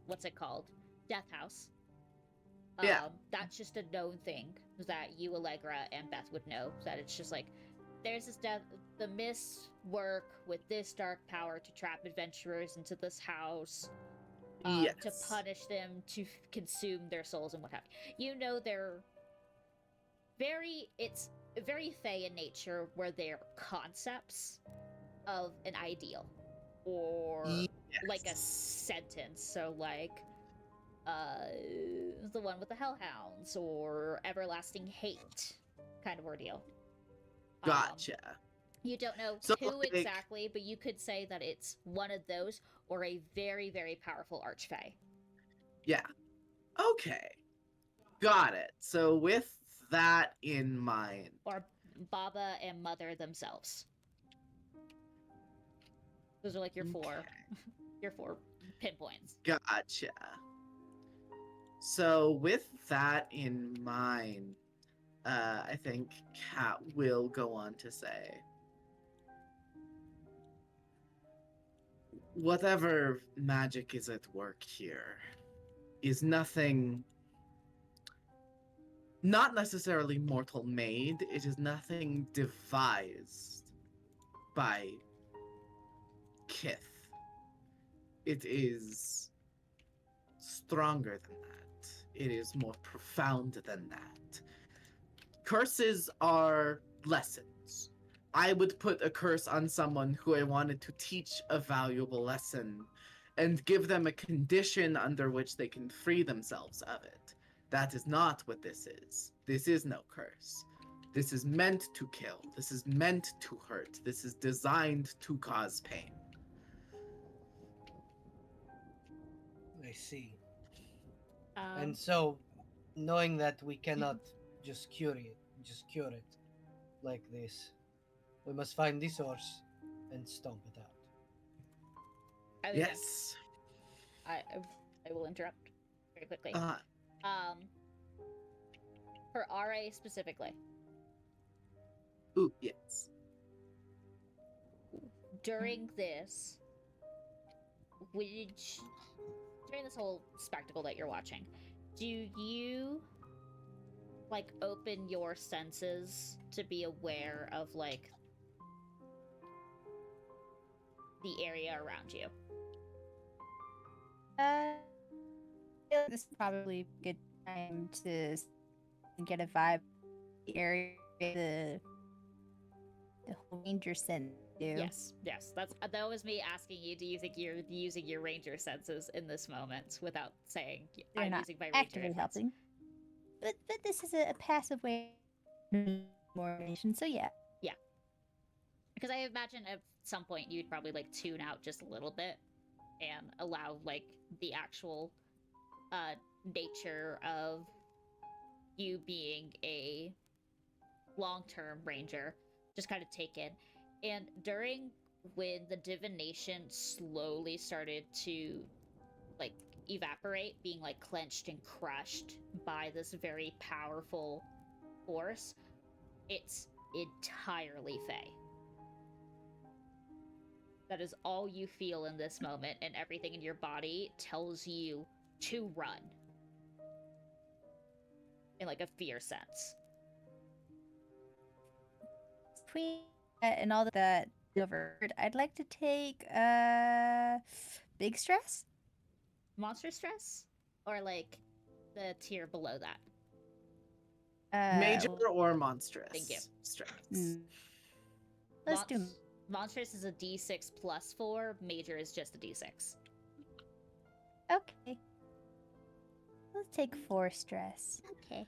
what's it called? Death House. That's just a known thing that you, Allegra, and Beth would know. That it's just like, there's this the mists work with this dark power to trap adventurers into this house, to punish them, to consume their souls and what have you. You know, it's very Fae in nature, where they're concepts of an ideal or like a sentence. So, like, the one with the hellhounds or everlasting hate kind of ordeal.
Gotcha.
You don't know
So,
who
like-
exactly, but you could say that it's one of those or a very, very powerful archfey.
Yeah. Okay. Got it. So with that in mind,
Or Baba and Mother themselves. Those are like your four your four pinpoints.
gotcha. So with that in mind, I think Kat will go on to say, whatever magic is at work here is nothing, not necessarily mortal made, it is nothing devised by Kith. It is stronger than that. It is more profound than that. Curses are lessons. I would put a curse on someone who I wanted to teach a valuable lesson and give them a condition under which they can free themselves of it. That is not what this is. This is no curse. This is meant to kill. This is meant to hurt. This is designed to cause pain.
I see.
Um,
And so, knowing that we cannot just cure it like this, we must find the source and stomp it out.
I mean,
Yes.
I will interrupt very quickly.
Uh,
For RA specifically,
ooh, yes.
during this, during this whole spectacle that you're watching, do you like open your senses to be aware of like the area around you?
I feel like this is probably a good time to get a vibe. The area, the whole ranger sense.
Yes. That was me asking you. Do you think you're using your ranger senses in this moment without saying
They're
I'm
not
using my ranger
actively
influence?
helping. But this is a passive way to more information. So yeah.
Because I imagine at some point you'd probably like tune out just a little bit and allow like the actual nature of you being a long-term ranger just kind of take in. And during when the divination slowly started to like evaporate, being like clenched and crushed by this very powerful force, it's entirely fey. That is all you feel in this moment, and everything in your body tells you to run. In like a fear sense.
Between that and all that overheard, I'd like to take big stress.
Monster stress? Or like the tier below that?
Major or monstrous?
Thank you.
Stress.
Let's do
Monstrous is a d6 plus 4, major is just a d6.
okay. Let's take 4 stress.
Okay.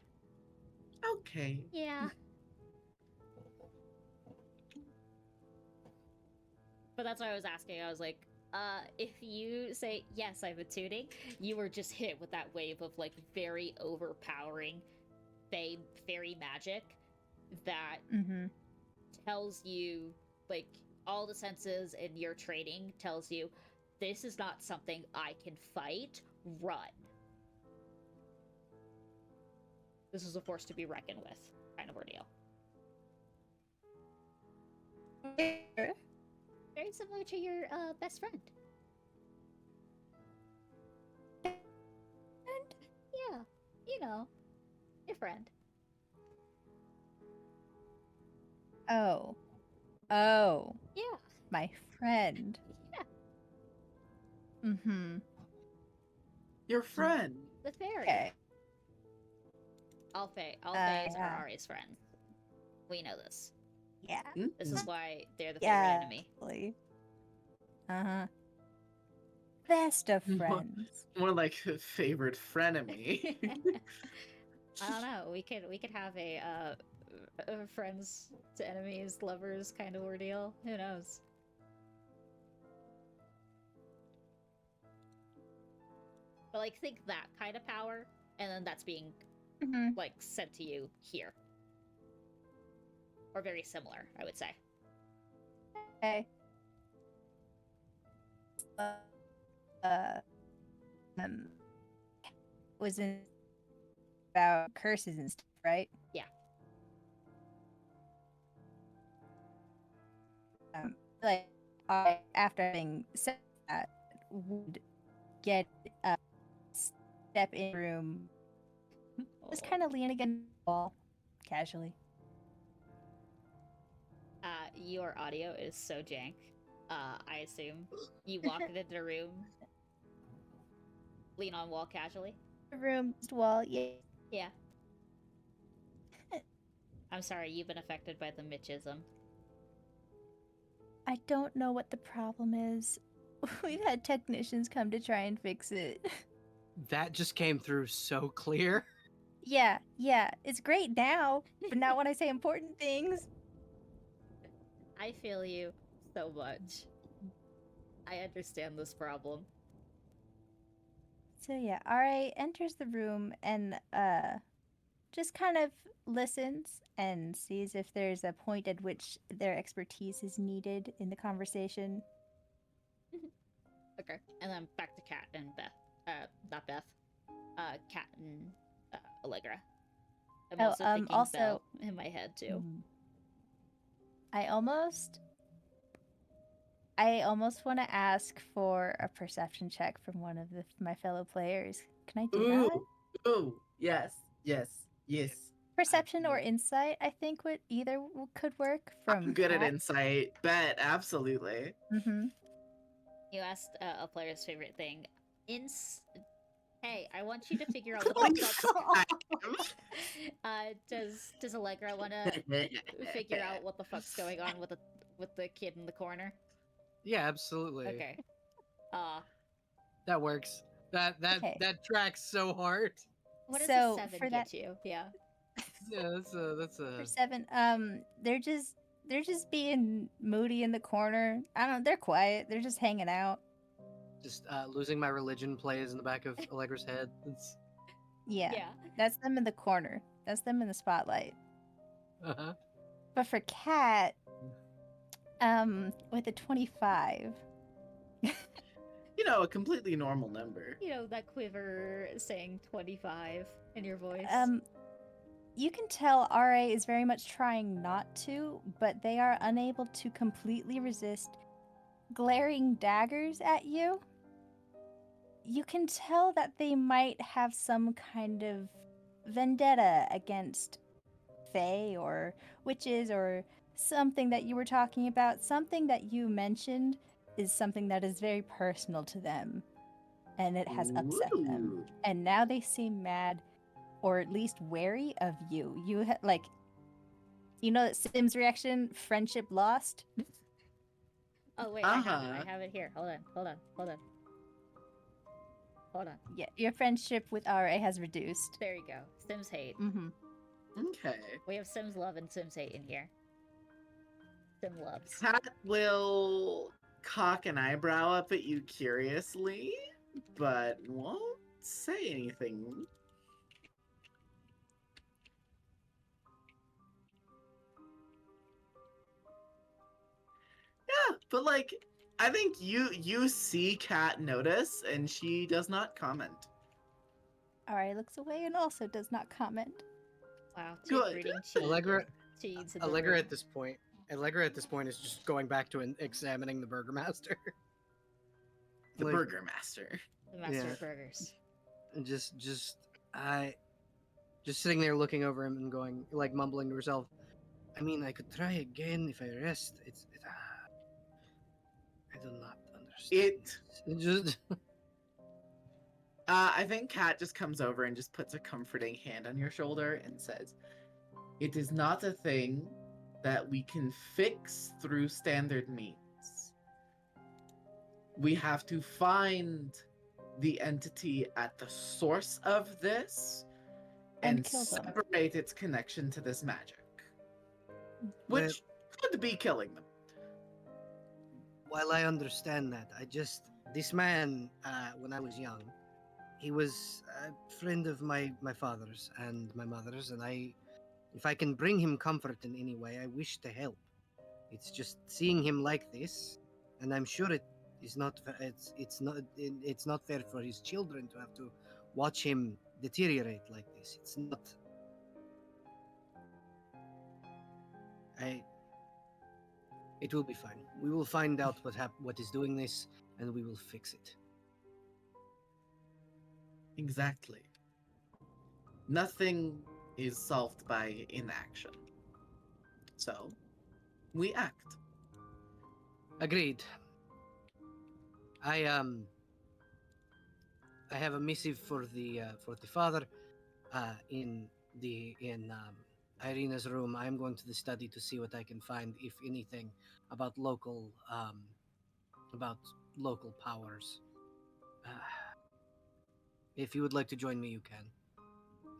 Okay.
Yeah. But that's why I was asking. I was like, if you say, yes, I'm attuning, you were just hit with that wave of like very overpowering fairy magic that tells you, like, all the senses in your training tells you, this is not something I can fight, run. This is a force to be reckoned with, kind of ordeal. Very similar to your best friend. And yeah, you know, your friend.
Oh,
Yeah.
my friend.
Yeah.
Your friend.
The fairy.
Okay.
All fays are
yeah.
Ari's friends. We know this.
Yeah.
This is why they're the
Yeah.
favorite enemy.
Best of
More-
friends.
More like a favorite frenemy.
I don't know. We could have a friends to enemies, lovers kind of ordeal. Who knows? But like, think that kind of power, and then that's being
Mhm.
like sent to you here, or very similar, I would say.
Okay. Uh, um, was in about curses and stuff, right?
Yeah.
Like I, after having said that, would get step in the room, just kind of lean against the wall, casually.
Your audio is so jank. I assume you walk into the room, lean on wall casually.
The room, wall, yeah.
Yeah. I'm sorry, you've been affected by the Mitchism.
I don't know what the problem is. We've had technicians come to try and fix it.
That just came through so clear.
Yeah, it's great now, but not when I say important things.
I feel you so much. I understand this problem.
So yeah, Ra enters the room and just kind of listens and sees if there's a point at which their expertise is needed in the conversation.
Okay. And then back to Kat and Beth. Not Beth. Kat and Allegra. I'm
Oh,
also thinking
also-
Belle in my head too.
I almost want to ask for a perception check from one of my fellow players. Can I do that?
Ooh, yes.
Perception or insight, I think would either could work. From
I'm good at
Kat.
insight. Bet, absolutely.
Mm-hmm.
You asked a player's favorite thing. Hey, I want you to figure out what the fuck. Does Allegra want to figure out what the fuck's going on with the kid in the corner?
Yeah, absolutely.
Okay.
That works. That
Okay.
that tracks so hard.
What does
So,
a 7
for
get
that-
you? Yeah.
Yeah, that's a
For 7, they're just being moody in the corner. I don't know, they're quiet. They're just hanging out.
just losing my religion plays in the back of Allegra's head. It's
Yeah. That's them in the corner. That's them in the spotlight.
uh-huh.
But for Kat, with a 25.
You know, a completely normal number.
You know, that quiver saying 25 in your voice.
You can tell RA is very much trying not to, but they are unable to completely resist glaring daggers at you. You can tell that they might have some kind of vendetta against Fae or witches or something that you were talking about. Something that you mentioned is something that is very personal to them, and it has upset them.
Ooh.
And now they seem mad, or at least wary of you. You you know that Sim's reaction, friendship lost.
Oh wait, I have it.
Uh-huh.
I have it here. Hold on.
Yeah, your friendship with RA has reduced.
There you go. Sims hate.
Mm-hmm.
Okay.
We have Sims love and Sims hate in here. Sim loves.
Kat will cock an eyebrow up at you curiously, but won't say anything. Yeah, but like, I think you see Kat notice, and she does not comment.
RA looks away and also does not comment.
Wow, two
Good.
breeding
Allegra
cheats in the
Allegra
room.
at this point. Allegra at this point is just going back to examining the Burgermaster.
The
Like,
Burger Master.
The master
Yeah.
of burgers.
and just sitting there looking over him and going, like, mumbling to herself. I mean, I could try again if I rest. I do not understand. It just
I think Kat just comes over and just puts a comforting hand on your shoulder and says, "It is not a thing that we can fix through standard means. We have to find the entity at the source of this
And
and
kill them.
separate its connection to this magic." which could be killing them.
While I understand that, this man, when I was young, he was a friend of my father's and my mother's, and if I can bring him comfort in any way, I wish to help. It's just seeing him like this, and I'm sure it is not. It's not fair for his children to have to watch him deteriorate like this. It's not. It will be fine. We will find out what is doing this, and we will fix it.
Exactly. Nothing is solved by inaction. So, we act.
Agreed. I have a missive for the father in Irina's room. I'm going to the study to see what I can find, if anything, about local powers. If you would like to join me, you can.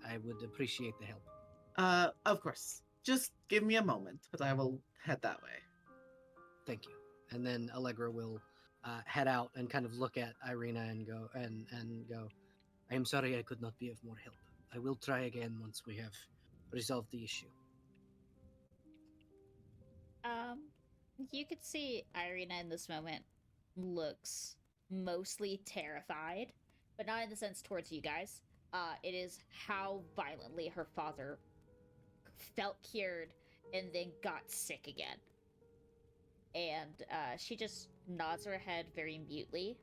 I would appreciate the help.
Of course. Just give me a moment, but I will head that way.
Thank you. And then Allegra will head out and kind of look at Irina and go, I am sorry I could not be of more help. I will try again once we have resolved the issue.
You could see Irina in this moment looks mostly terrified, but not in the sense towards you guys. It is how violently her father felt cured and then got sick again. And she just nods her head very mutely,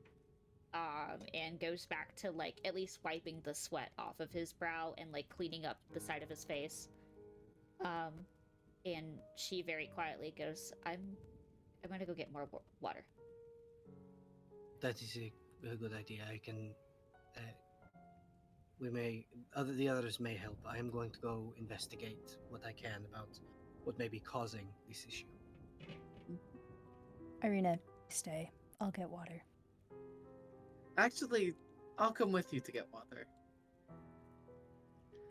and goes back to, like, at least wiping the sweat off of his brow and, like, cleaning up the side of his face. And she very quietly goes, I'm gonna go get more water.
That is a good idea. I can. The others may help. I am going to go investigate what I can about what may be causing this issue.
Irina, stay. I'll get water.
Actually, I'll come with you to get water.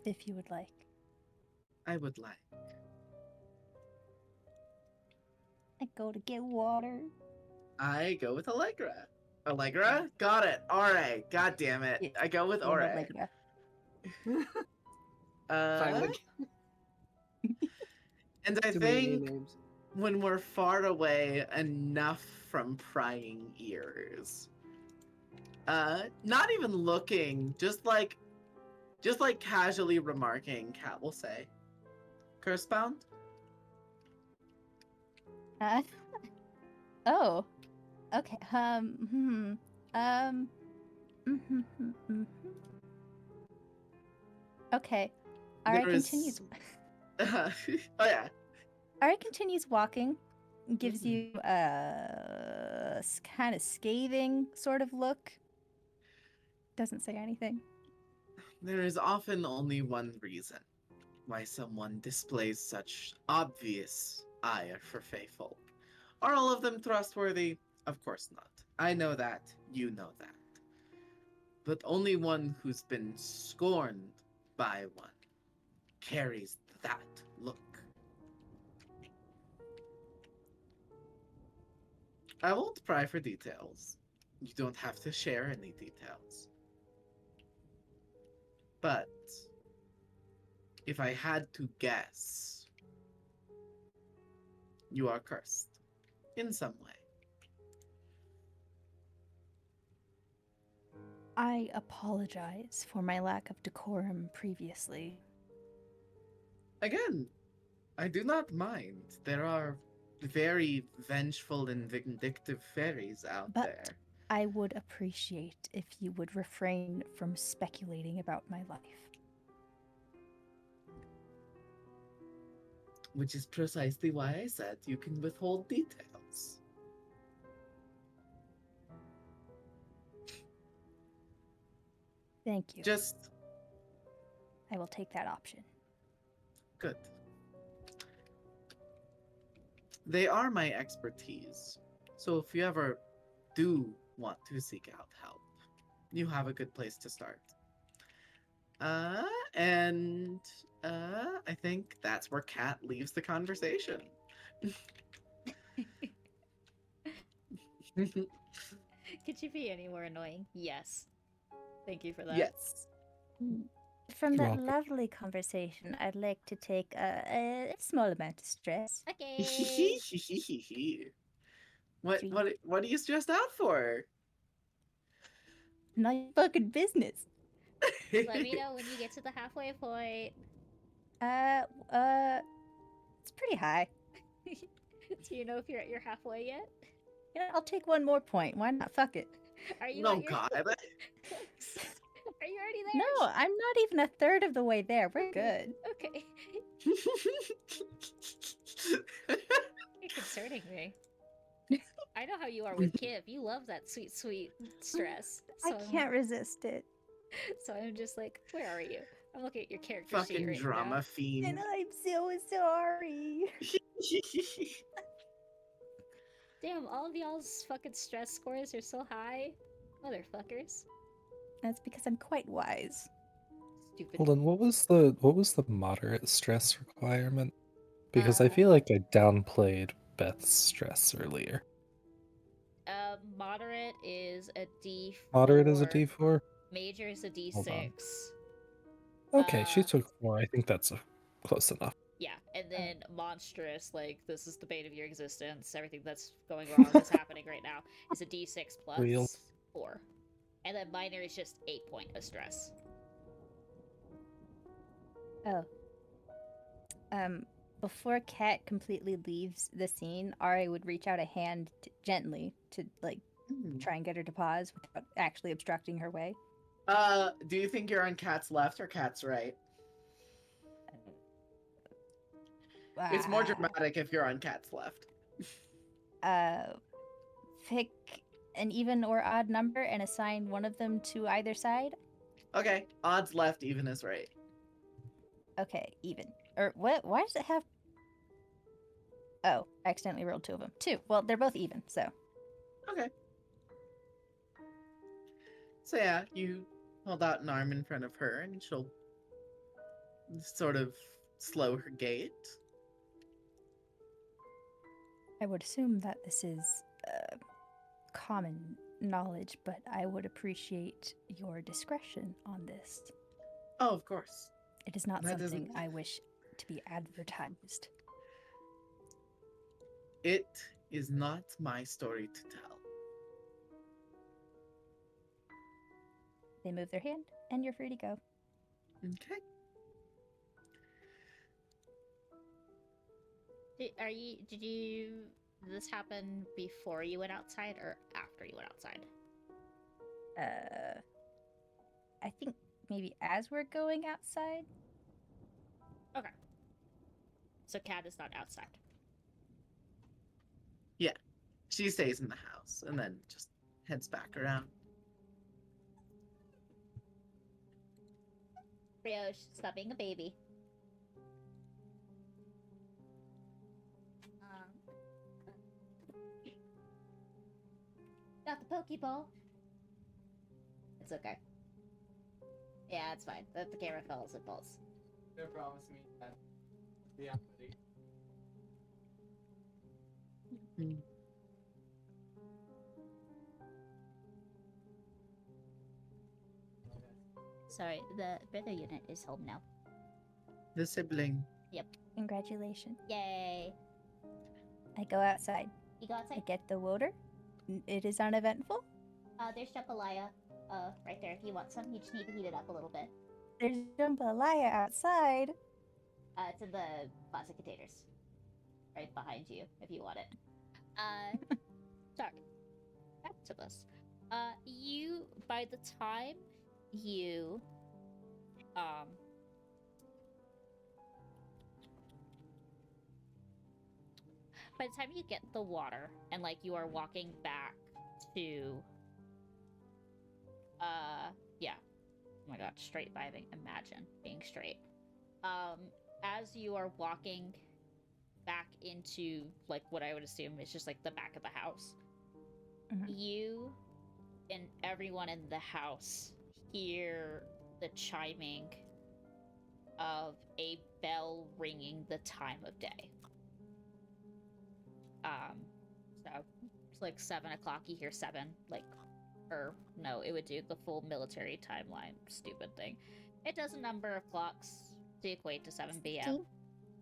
If you would like.
I would like.
I go to get water.
I go with Allegra. Allegra? Got it. Alright. God damn it.
Yeah,
I go with Alright.
Allegra.
Finally.
And I
Too many
think
names.
when we're far away enough from prying ears, not even looking, just like casually remarking, Cat will say, Cursebound?
Oh. Okay. Okay. Ari
There is-
continues.
Oh yeah.
Ari continues walking, gives you a kind of scathing sort of look. Doesn't say anything.
There is often only one reason why someone displays such obvious ire for Faithful. Are all of them trustworthy? Of course not. I know that. You know that. But only one who's been scorned by one carries that look. I won't pry for details. You don't have to share any details. But if I had to guess, you are cursed in some way.
I apologize for my lack of decorum previously.
Again, I do not mind. There are very vengeful and vindictive fairies out
But
there.
I would appreciate if you would refrain from speculating about my life.
Which is precisely why I said you can withhold details.
Thank you.
Just
I will take that option.
good. They are my expertise. So if you ever do want to seek out help, you have a good place to start. And I think that's where Kat leaves the conversation.
Could you be any more annoying? Yes. Thank you for that.
Yes.
From
You're
that
welcome.
lovely conversation, I'd like to take a small amount of stress.
Okay.
What are you stressed out for?
Not your fucking business.
Let me know when you get to the halfway point.
It's pretty high.
Do you know if you're at your halfway yet?
You know, I'll take one more point. Why not? Fuck it.
Are you
No,
at your
God.
Are you already there?
No, I'm not even a third of the way there. We're good.
Okay. You're concerning me. I know how you are with Kip. You love that sweet, sweet stress.
I can't resist it.
So I'm just like, where are you? I'm looking at your character sheet
Fucking
right
drama
now.
fiend.
And I'm so sorry.
Damn, all of y'all's fucking stress scores are so high. Motherfuckers.
That's because I'm quite wise.
Stupid.
Hold on, what was the moderate stress requirement? Because I
Uh,
feel like I downplayed Beth's stress earlier.
Moderate is a D4.
Moderate is a D4?
Major is a
Hold on.
D6.
Okay, she
Uh,
took 4. I think that's close enough.
Yeah, and then monstrous, like this is the bane of your existence, everything that's going wrong that's happening right now, is a D6 plus
Real.
4. And then minor is just 8 point of stress.
Oh. Before Kat completely leaves the scene, Ari would reach out a hand gently to try and get her to pause without actually obstructing her way.
Do you think you're on Kat's left or Kat's right? It's more dramatic if you're on Kat's left.
Pick an even or odd number and assign one of them to either side.
Okay, odds left, even is right.
Okay, even. Or what? Why does it have? Oh, I accidentally rolled 2 of them. 2. Well, they're both even, so.
Okay. So yeah, you hold out an arm in front of her and she'll sort of slow her gait.
I would assume that this is common knowledge, but I would appreciate your discretion on this.
Oh, of course.
It is not
That
something
isn't-
I wish to be advertised.
It is not my story to tell.
They move their hand, and you're free to go.
Okay.
Did this happen before you went outside or after you went outside?
I think maybe as we're going outside.
Okay. So Kat is not outside.
She stays in the house and then just heads back around.
Brioche, stop being a baby. Got the Pokeball. It's okay. Yeah, it's fine. The camera fell as it falls.
They promised me that. Yeah.
Sorry, the brother unit is home now.
The sibling.
Congratulations.
Yay!
I go outside.
You go
I
outside?
get the water. It is uneventful.
There's jambalaya, right there. If you want some, you just need to heat it up a little bit.
There's jambalaya outside.
It's in the plastic containers. Right behind you, if you want it. Sorry. Back to this. By the time you, by the time you get the water and, like, you are walking back to, yeah. Oh my god, straight vibing. Imagine being straight. As you are walking back into, like, what I would assume is just, like, the back of the house, you and everyone in the house hear the chiming of a bell ringing the time of day. So it's like 7 o'clock. You hear 7, like, or no, it would do the full military timeline. Stupid thing. It does a number of clocks to equate to 7 p.m.
16?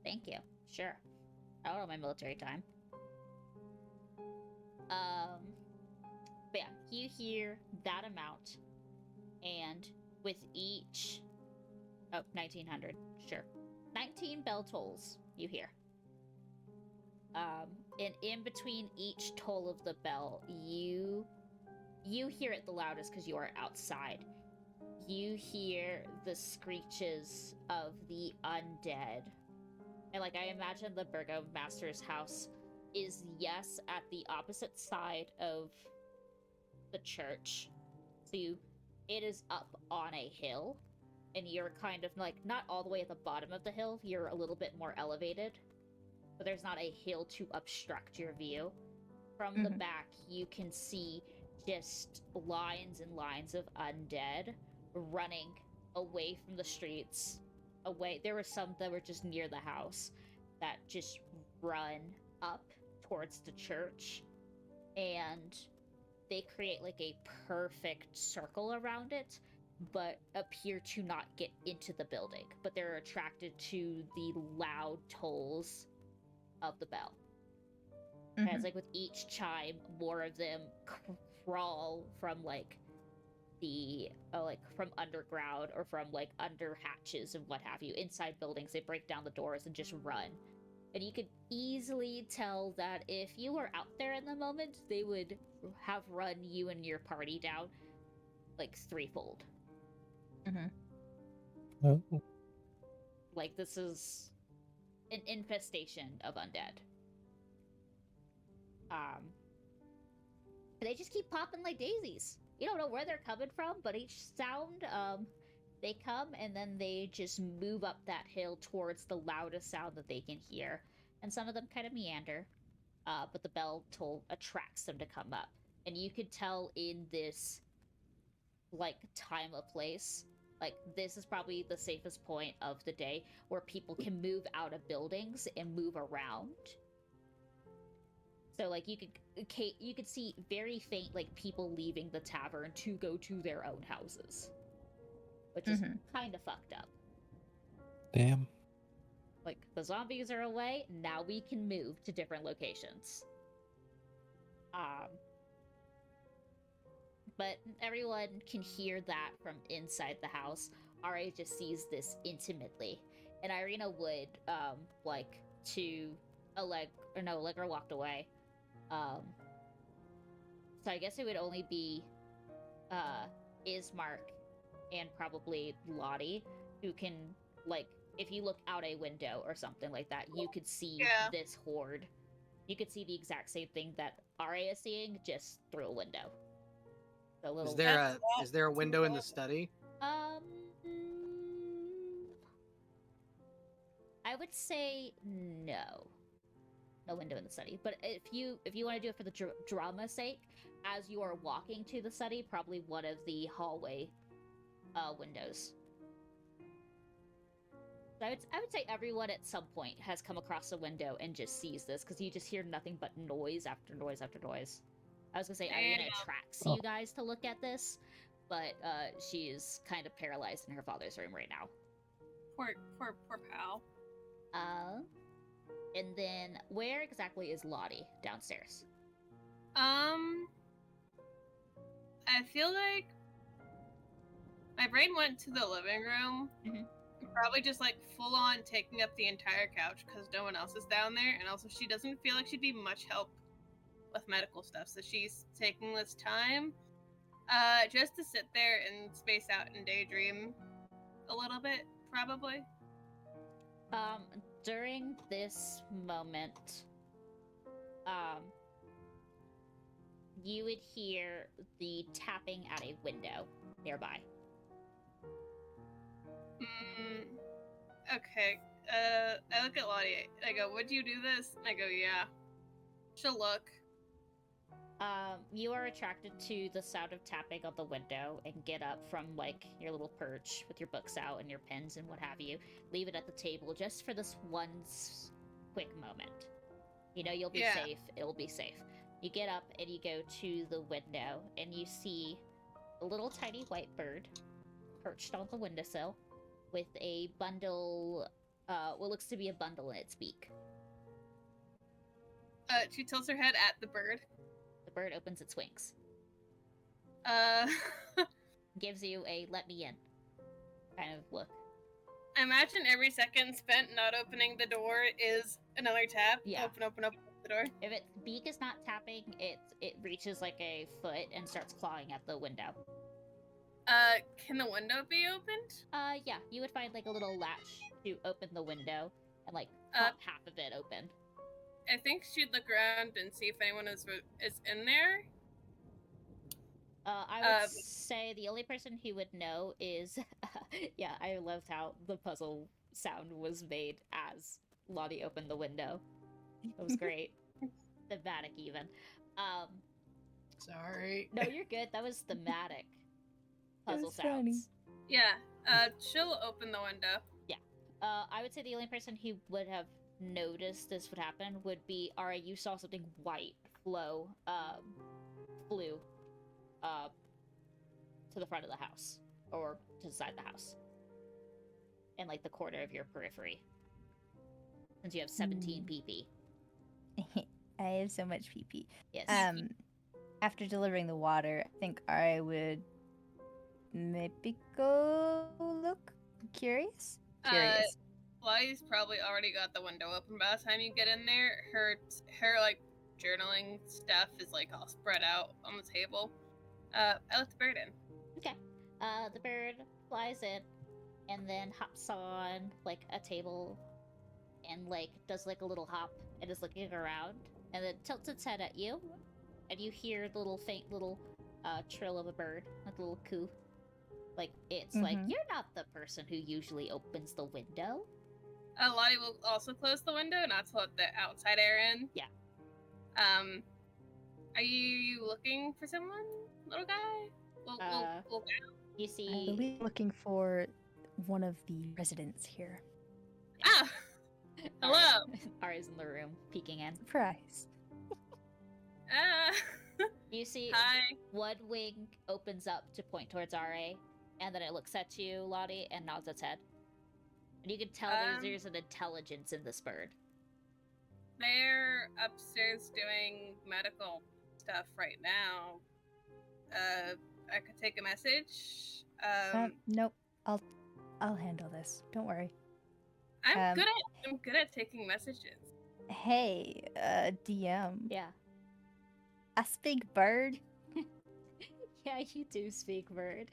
Thank you. Sure. I don't know my military time. But yeah, you hear that amount, and with each... Oh, 1900. Sure. 19 bell tolls you hear. And in between each toll of the bell, you hear it the loudest because you are outside. You hear the screeches of the undead. And, like, I imagine the Burgomaster's house is, yes, at the opposite side of the church. So it is up on a hill, and you're kind of, like, not all the way at the bottom of the hill. You're a little bit more elevated, but there's not a hill to obstruct your view. From the back, you can see just lines and lines of undead running away from the streets. Away. There were some that were just near the house that just run up towards the church, and they create like a perfect circle around it, but appear to not get into the building. But they're attracted to the loud tolls of the bell. And it's like with each chime, more of them crawl from like the like from underground or from like under hatches and what have you, inside buildings. They break down the doors and just run. And you could easily tell that if you were out there in the moment, they would have run you and your party down like threefold.
Oh.
Like, this is an infestation of undead. They just keep popping like daisies. You don't know where they're coming from, but each sound, they come and then they just move up that hill towards the loudest sound that they can hear. And some of them kind of meander, but the bell toll attracts them to come up. And you could tell in this, like, time of place, like, this is probably the safest point of the day where people can move out of buildings and move around. So, like, you could see very faint, like, people leaving the tavern to go to their own houses, which is kind of fucked up.
Damn.
Like, the zombies are away, now we can move to different locations. But everyone can hear that from inside the house. Ari just sees this intimately. And Irina would, like, to Allegra walked away. So I guess it would only be, Ismark and probably Lottie who can, like, if you look out a window or something like that, you could see this horde. You could see the exact same thing that Ari is seeing, just through a window. The little...
Is there a window in the study?
I would say no. No window in the study. But if you want to do it for the drama's sake, as you are walking to the study, probably one of the hallway windows. So I would say everyone at some point has come across a window and just sees this, because you just hear nothing but noise after noise after noise. I was gonna say Irina attracts you guys to look at this, but she's kind of paralyzed in her father's room right now.
Poor pal.
And then where exactly is Lottie downstairs?
I feel like my brain went to the living room. Probably just like full on taking up the entire couch because no one else is down there, and also she doesn't feel like she'd be much help with medical stuff, so she's taking this time just to sit there and space out and daydream a little bit, probably.
During this moment, you would hear the tapping at a window nearby.
Okay. I look at Lottie. I go, would you do this? I go, yeah. She'll look.
You are attracted to the sound of tapping on the window and get up from like your little perch with your books out and your pens and what have you. Leave it at the table just for this one quick moment. You know you'll be
Yeah.
safe. It'll be safe. You get up and you go to the window and you see a little tiny white bird perched on the windowsill with a bundle, what looks to be a bundle in its beak.
She tilts her head at the bird.
The bird opens its wings,
Uh,
gives you a "let me in" kind of look.
I imagine every second spent not opening the door is another tap.
Yeah.
Open the door.
If its beak is not tapping, it reaches like a foot and starts clawing at the window.
Can the window be opened?
Yeah, you would find like a little latch to open the window and like pop half of it open.
I think she'd look around and see if anyone is in there.
I would say the only person who would know is, yeah, I loved how the puzzle sound was made as Lottie opened the window. It was great. Thematic even.
Sorry.
No, you're good. That was thematic puzzle
was funny.
sounds.
Yeah, she'll open the window.
I would say the only person who would have noticed this would happen would be Ara. You saw something white flew to the front of the house, or to the side of the house, in like the corner of your periphery. Since you have 17 PP.
I have so much PP.
Yes.
After delivering the water, I think I would maybe go look. Curious.
Lottie's probably already got the window open by the time you get in there. Her like journaling stuff is like all spread out on the table. I let the bird in.
Okay. The bird flies in and then hops on like a table and like does like a little hop and is looking around and then tilts its head at you and you hear the little faint little trill of a bird, like a little coo. Like it's like, you're not the person who usually opens the window.
Lottie will also close the window, not to let the outside air in.
Yeah.
Are you looking for someone, little guy? We'll
You
I
see
believe looking for one of the residents here.
Ah! Hello!
Ari's in the room, peeking in.
Surprise.
You see
Hi.
one wing opens up to point towards RA, and then it looks at you, Lottie, and nods its head. And you can tell there's an intelligence in this bird.
They're upstairs doing medical stuff right now. I could take a message.
Nope. I'll handle this. Don't worry.
I'm good at taking messages.
Hey, DM.
Yeah.
I speak bird.
Yeah, you do speak bird.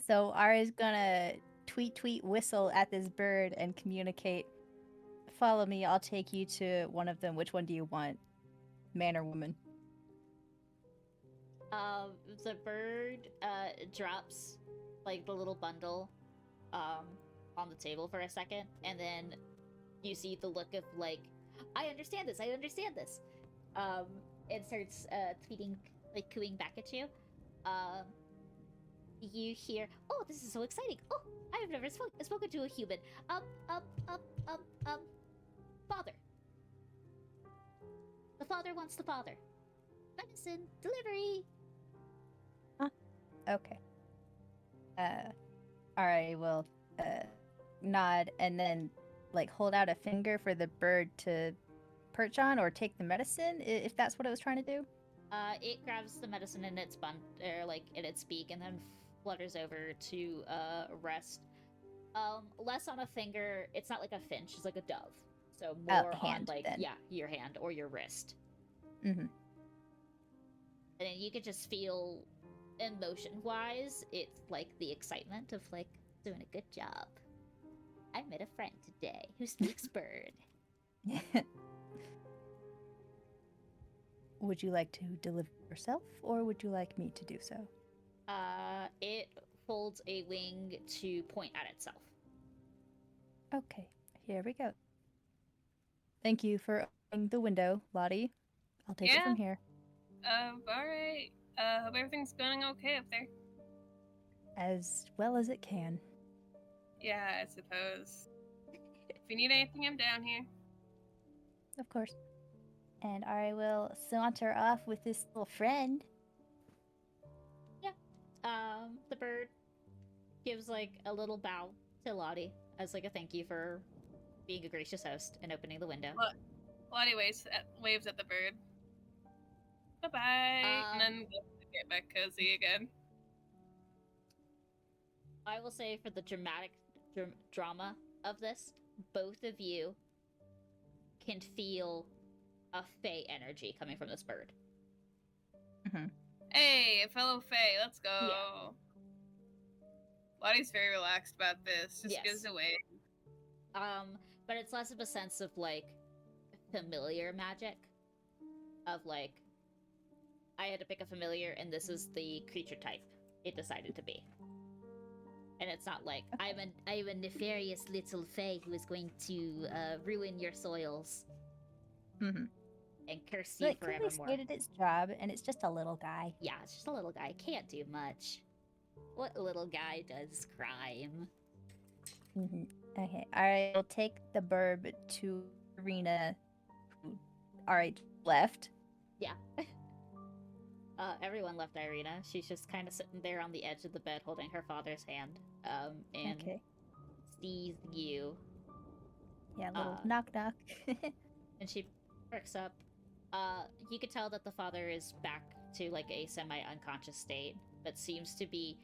So Ara's gonna tweet whistle at this bird and communicate. Follow me, I'll take you to one of them. Which one do you want? Man or woman?
The bird drops like the little bundle on the table for a second, and then you see the look of like, I understand this. And starts tweeting, like cooing back at you. You hear, oh, this is so exciting. Oh, I've never spoken to a human. Father. The father wants the father. Medicine delivery.
Okay. Alright, will nod and then like hold out a finger for the bird to perch on or take the medicine, if that's what it was trying to do.
It grabs the medicine in its in its beak and then flutters over to rest. Less on a finger. It's not like a finch. It's like a dove. So more
hand,
on like
then.
your hand or your wrist.
Mm-hmm.
And then you could just feel, emotion-wise, it's like the excitement of like doing a good job. I met a friend today who speaks bird.
Would you like to deliver yourself, or would you like me to do so?
It folds a wing to point at itself.
Okay, here we go. Thank you for opening the window, Lottie. I'll take it from here.
Alright. Hope everything's going okay up there.
As well as it can.
Yeah, I suppose. If you need anything, I'm down here.
Of course. And I will saunter off with this little friend.
The bird gives like a little bow to Lottie as like a thank you for being a gracious host and opening the window.
Lottie waves at the bird. Bye-bye. And then get back cozy again.
I will say for the dramatic drama of this, both of you can feel a Fae energy coming from this bird.
Hey, a fellow Fae, let's go. Lottie's very relaxed about this. Just gives away.
But it's less of a sense of like familiar magic. Of like, I had to pick a familiar, and this is the creature type it decided to be. And it's not like I'm a nefarious little Fae who is going to ruin your soils and curse you
But it
forevermore.
clearly stated its job, and it's just a little guy.
Yeah, it's just a little guy. Can't do much. What little guy does crime?
Okay, I will take the burb to Arena. Alright, left.
Yeah. Everyone left Irina. She's just kind of sitting there on the edge of the bed holding her father's hand. And sees you.
Yeah, little knock knock.
And she perks up. You could tell that the father is back to like a semi-unconscious state, but seems to be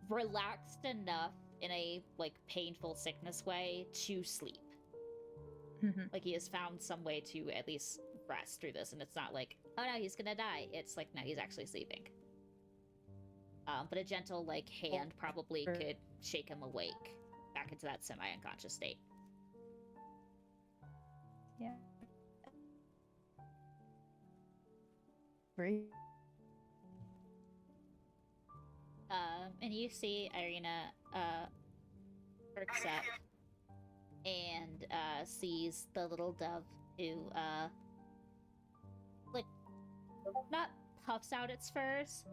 relaxed enough in a like painful sickness way to sleep. Like he has found some way to at least rest through this, and it's not like, oh no, he's gonna die. It's like, no, he's actually sleeping. But a gentle like hand probably could shake him awake back into that semi-unconscious state.
Yeah. Breathe.
And you see Irina perks up and sees the little dove who like not puffs out its furs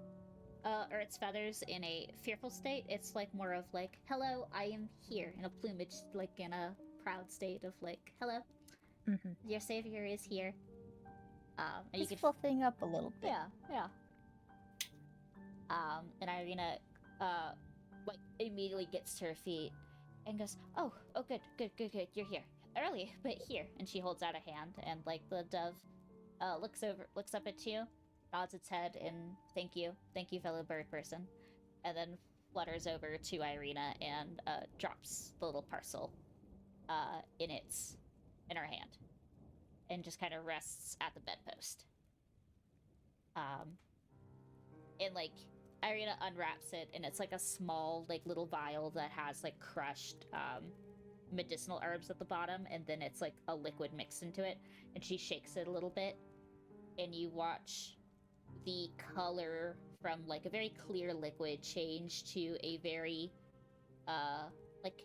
or its feathers in a fearful state. It's like more of like, hello, I am here, in a plumage, like in a proud state of like, hello, your savior is here. And
Just
you could
fluffing up a little bit.
yeah. And Irina, like, immediately gets to her feet and goes, oh, good, you're here. Early, but here. And she holds out a hand, and, like, the dove, looks up at you, nods its head, and thank you, fellow bird person, and then flutters over to Irina and, drops the little parcel, in her hand, and just kind of rests at the bedpost. And, like, Irina unwraps it, and it's like a small, like, little vial that has like crushed medicinal herbs at the bottom, and then it's like a liquid mixed into it, and she shakes it a little bit, and you watch the color from like a very clear liquid change to a very like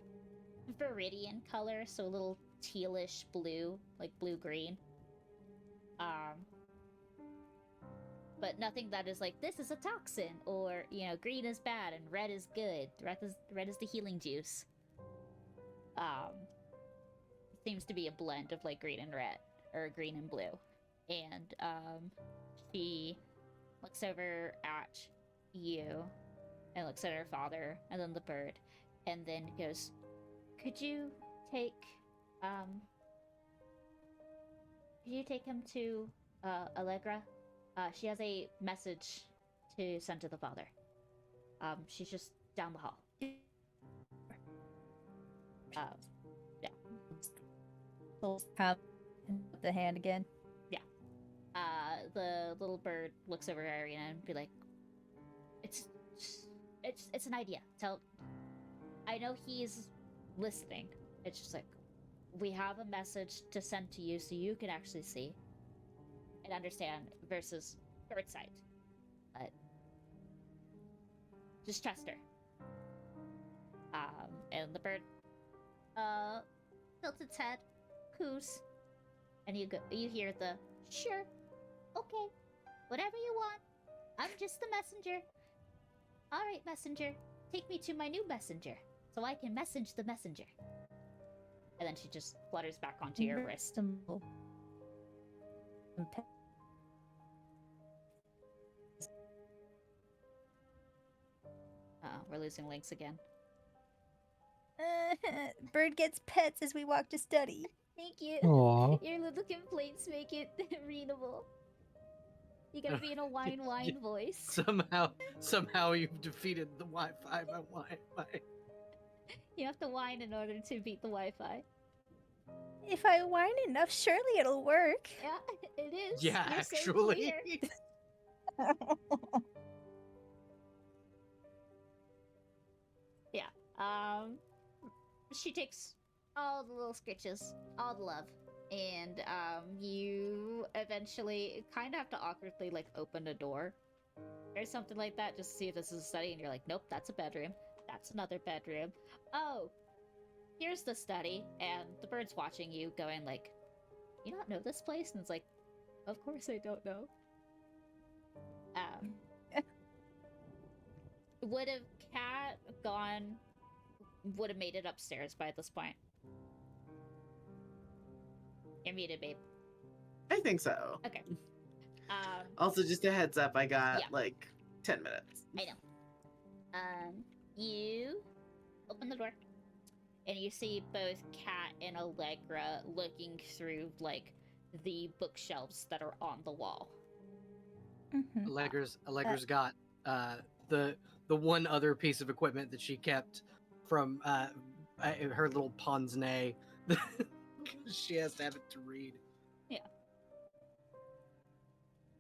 viridian color, so a little tealish blue, like blue-green. But nothing that is like, this is a toxin, or, you know, green is bad and red is good. Red is the healing juice. Seems to be a blend of like green and red, or green and blue. And she looks over at you and looks at her father and then the bird, and then goes, could you take him to Allegra? She has a message to send to the father. She's just down the hall. Yeah.
The hand again.
Yeah. The little bird looks over at Arena and be like, it's an idea. I know he's listening. It's just like, we have a message to send to you so you can actually see and understand versus bird sight. But just trust her. And the bird tilts its head, coos, And you hear the, sure, okay, whatever you want. I'm just the messenger. All right, messenger, take me to my new messenger so I can message the messenger. And then she just flutters back onto your wrist.
Symbol.
We're losing Lynx again.
Bird gets pets as we walk to study.
Thank you.
Aw.
Your little complaints make it readable. You gotta be in a whine voice.
Somehow you've defeated the Wi-Fi by Wi-Fi.
You have to whine in order to beat the Wi-Fi.
If I whine enough, surely it'll work.
Yeah, it is.
Yeah,
You're so
actually.
clear. She takes all the little scritches, all the love, and you eventually kind of have to awkwardly like open a door or something like that just to see if this is a study, and you're like, nope, that's a bedroom. That's another bedroom. Oh, here's the study, and the bird's watching you, going like, you don't know this place? And it's like, of course I don't know. Would have Cat gone? Would have made it upstairs by this point. You're muted, babe.
I think so.
Okay.
Also, just a heads up, I got
Yeah.
like 10 minutes.
I know. You open the door, and you see both Kat and Allegra looking through like the bookshelves that are on the wall.
Mhm.
Allegra's got the one other piece of equipment that she kept from her little pince nez. She has to have it to read.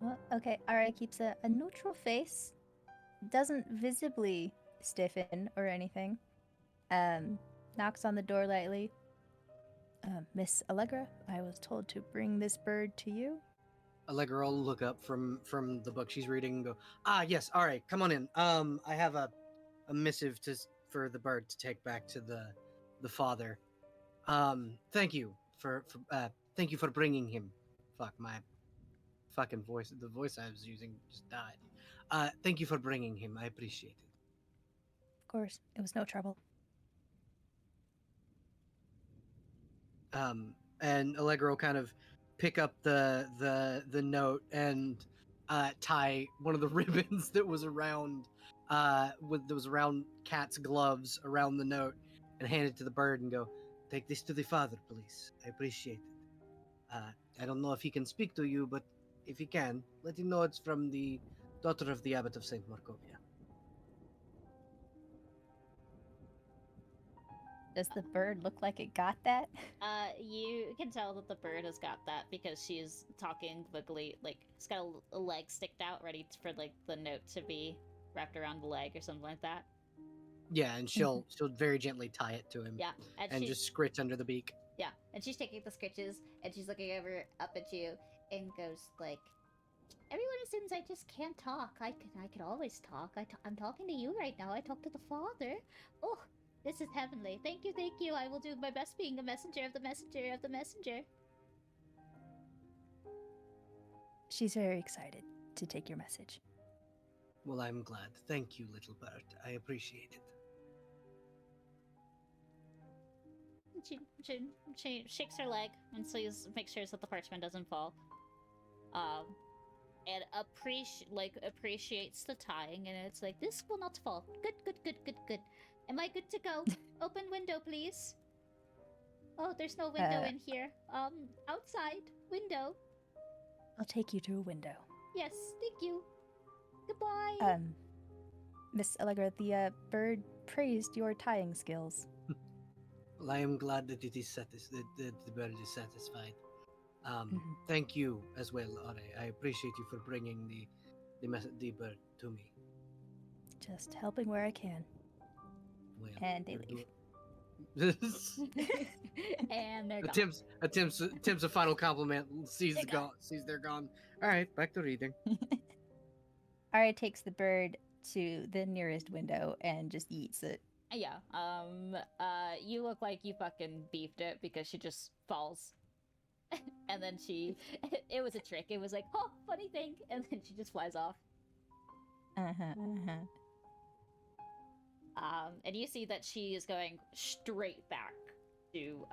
Well, okay, Ara keeps a neutral face. Doesn't visibly stiffen or anything. Knocks on the door lightly. Miss Allegra, I was told to bring this bird to you.
Allegra will look up from the book she's reading and go, yes, all right, come on in. I have a missive for the bird to take back to the father. Thank you for bringing him. Fuck, my fucking voice, the voice I was using just died. Thank you for bringing him. I appreciate it.
Of course, it was no trouble.
And Allegra will kind of pick up the note and tie one of the ribbons that was around Cat's gloves around the note and hand it to the bird and go, take this to the father, please. I appreciate it. I don't know if he can speak to you, but if he can, let him know it's from the daughter of the abbot of St. Markovia.
Does the bird look like it got that?
You can tell that the bird has got that because she's talking quickly, like it's got a leg sticked out, ready for like the note to be wrapped around the leg or something like that.
Yeah, and she'll very gently tie it to him.
Yeah,
and just scritch under the beak.
Yeah, and she's taking the scritches and she's looking over up at you and goes like, everyone assumes I just can't talk. I could always talk. I'm talking to you right now. I talked to the father. Oh, this is heavenly. Thank you, thank you. I will do my best being a messenger of the messenger of the messenger.
She's very excited to take your message.
Well, I'm glad. Thank you, little bird. I appreciate it.
She shakes her leg and makes sure that the parchment doesn't fall. And appreciates the tying, and it's like, this will not fall. Good. Am I good to go? Open window, please. Oh, there's no window in here. Outside window.
I'll take you to a window.
Yes, thank you. Goodbye.
Miss Allegra, the bird praised your tying skills.
Well, I am glad that it is that the bird is satisfied. Thank you as well, Are. I appreciate you for bringing the bird to me.
Just helping where I can.
Well,
And they leave.
And they're gone.
attempts a final compliment. Sees they're gone. All right, back to reading.
Ara takes the bird to the nearest window and just eats it.
Yeah. You look like you fucking beefed it because she just falls And then it was a trick. It was like, oh, funny thing. And then she just flies off. And you see that she is going straight back to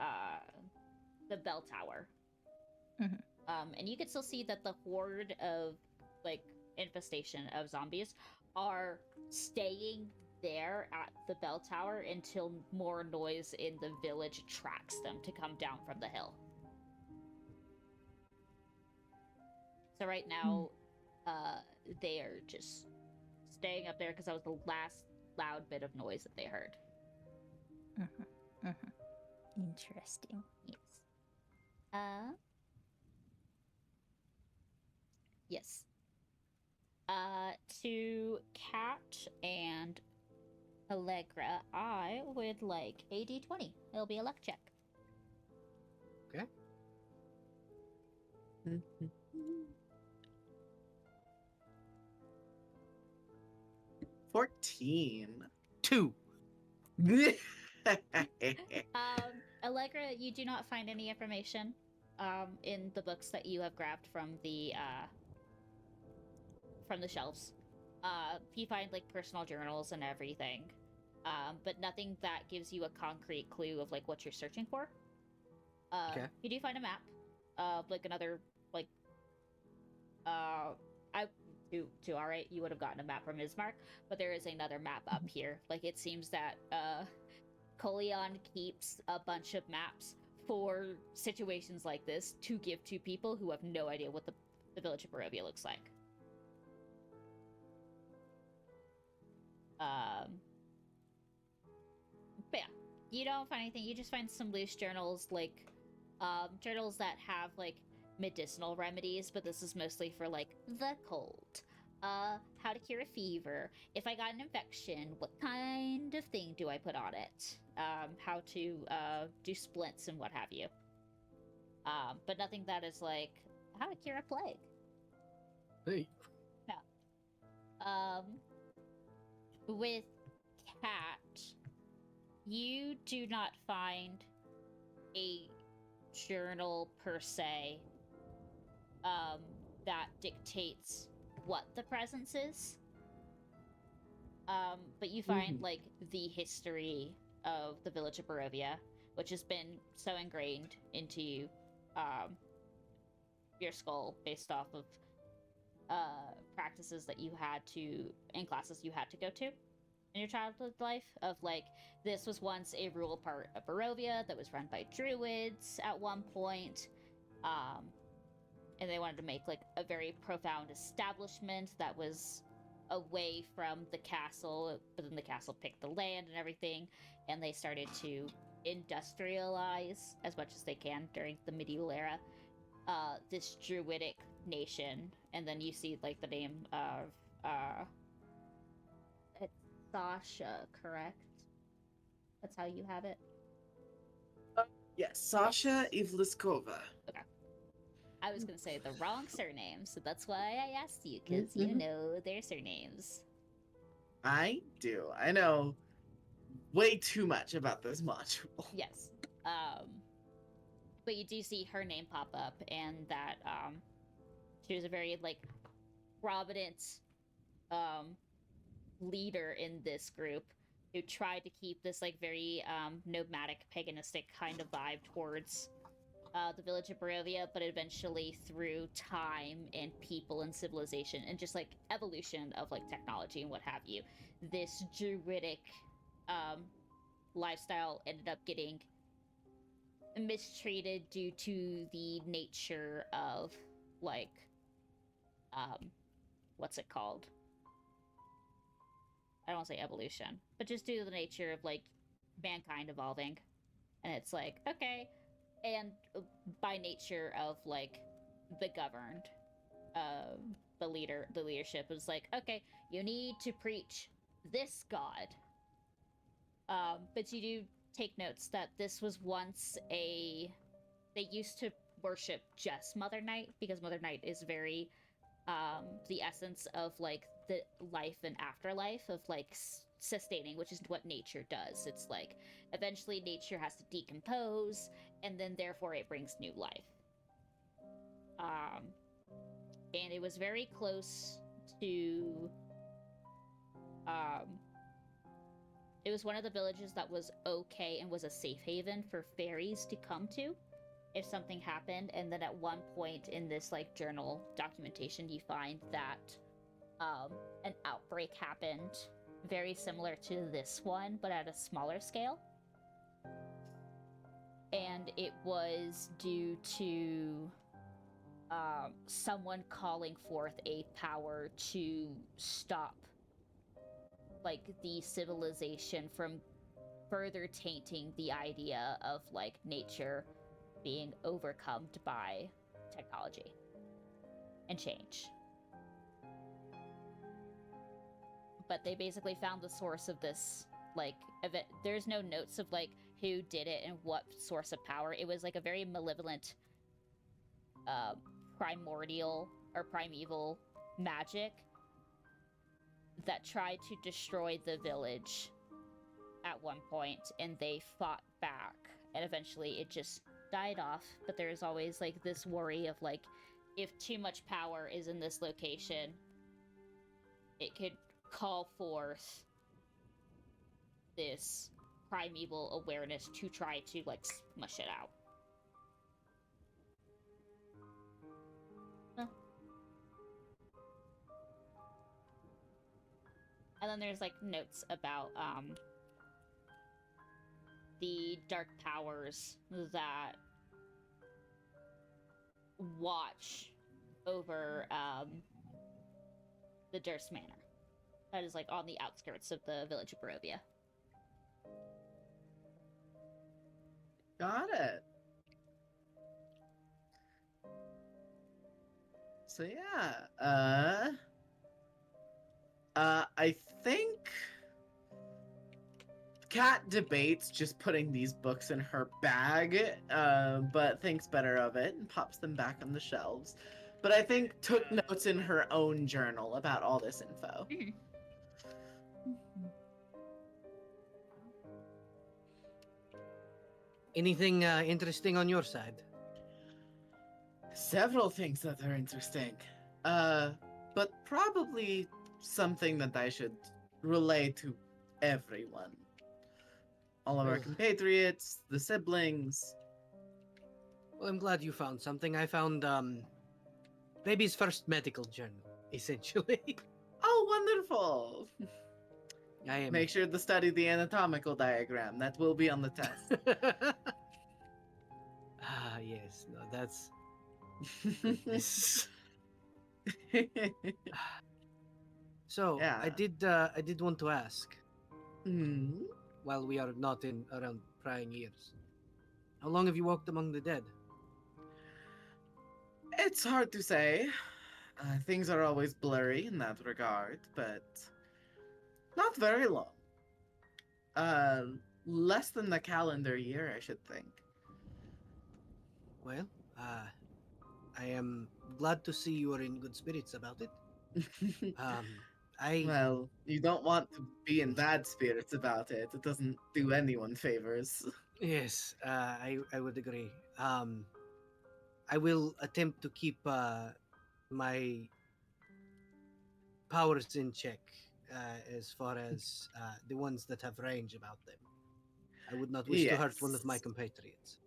the bell tower.
Mhm.
And you can still see that the horde of like infestation of zombies are staying there at the bell tower until more noise in the village attracts them to come down from the hill. So right now, they are just staying up there because that was the last loud bit of noise that they heard.
Interesting.
Yes. Yes. To Cat and Allegra, I would like a d20. It'll be a luck check.
Okay.
14.
2.
Allegra, you do not find any information in the books that you have grabbed from the shelves. You find like personal journals and everything, but nothing that gives you a concrete clue of like what you're searching for.
Okay.
You do find a map, like another like to alright, you would have gotten a map from Ismark, but there is another map up here. Like it seems that Colion keeps a bunch of maps for situations like this to give to people who have no idea what the village of Barovia looks like. But yeah, you don't find anything. You just find some loose journals, like journals that have like medicinal remedies, but this is mostly for like the cold. How to cure a fever. If I got an infection, what kind of thing do I put on it? How to do splints and what have you. But nothing that is like how to cure a plague.
Hey.
No. With Cat, you do not find a journal per se that dictates what the presence is. But you find like the history of the village of Barovia, which has been so ingrained into your skull based off of practices that you had to in classes you had to go to in your childhood life, of like this was once a rural part of Barovia that was run by druids at one point, and they wanted to make like a very profound establishment that was away from the castle, but then the castle picked the land and everything, and they started to industrialize as much as they can during the medieval era this druidic nation. And then you see like the name of it's Sasha, correct? That's how you have it?
Yes, Sasha Ivliskova.
I was gonna say the wrong surname, so that's why I asked you, because you know their surnames.
I do. I know way too much about this module.
Yes. But you do see her name pop up, and that she was a very like prominent leader in this group who tried to keep this like very nomadic, paganistic kind of vibe towards the village of Barovia, but eventually through time and people and civilization and just like evolution of like technology and what have you, this druidic lifestyle ended up getting mistreated due to the nature of like what's it called? I don't want to say evolution, but just due to the nature of like mankind evolving. And it's like, okay, and by nature of like the governed, the leadership was like, okay, you need to preach this god. But you do take notes that this was once they used to worship just Mother Night, because Mother Night is very the essence of like the life and afterlife of like sustaining, which is what nature does. It's like eventually nature has to decompose, and then therefore it brings new life. Um, and it was very close to. Um, it was one of the villages that was okay and was a safe haven for fairies to come to if something happened. And then at one point in this like journal documentation, you find that an outbreak happened very similar to this one, but at a smaller scale. And it was due to someone calling forth a power to stop like the civilization from further tainting the idea of like nature being overcome by technology and change. But they basically found the source of this like event. There's no notes of like who did it and what source of power. It was like a very malevolent primordial or primeval magic that tried to destroy the village at one point, and they fought back, and eventually it just died off. But there's always like this worry of like, if too much power is in this location, it could call forth this primeval awareness to try to like smush it out. And then there's like notes about the dark powers that watch over the Durst Manor. That is like on the outskirts of the village of Barovia.
Got it. So yeah, I think Kat debates just putting these books in her bag, but thinks better of it and pops them back on the shelves. But I think took notes in her own journal about all this info.
Mm-hmm.
Anything interesting on your side?
Several things that are interesting, but probably something that I should relay to everyone. All of our
Well-
compatriots, the siblings.
Well, I'm glad you found something. I found baby's first medical journal, essentially.
Oh, wonderful!
I am.
Make sure to study the anatomical diagram. That will be on the test.
Ah, yes. No, that's. So
Yeah.
I did want to ask,
Hmm.
while we are not in around prying ears, how long have you walked among the dead?
It's hard to say. Things are always blurry in that regard, but not very long. Less than the calendar year, I should think.
Well, I am glad to see you are in good spirits about it. I
Well, you don't want to be in bad spirits about it. It doesn't do anyone favors.
yes, I would agree. I will attempt to keep my powers in check as far as the ones that have range about them. I would not wish to hurt one of my
Yes.
compatriots.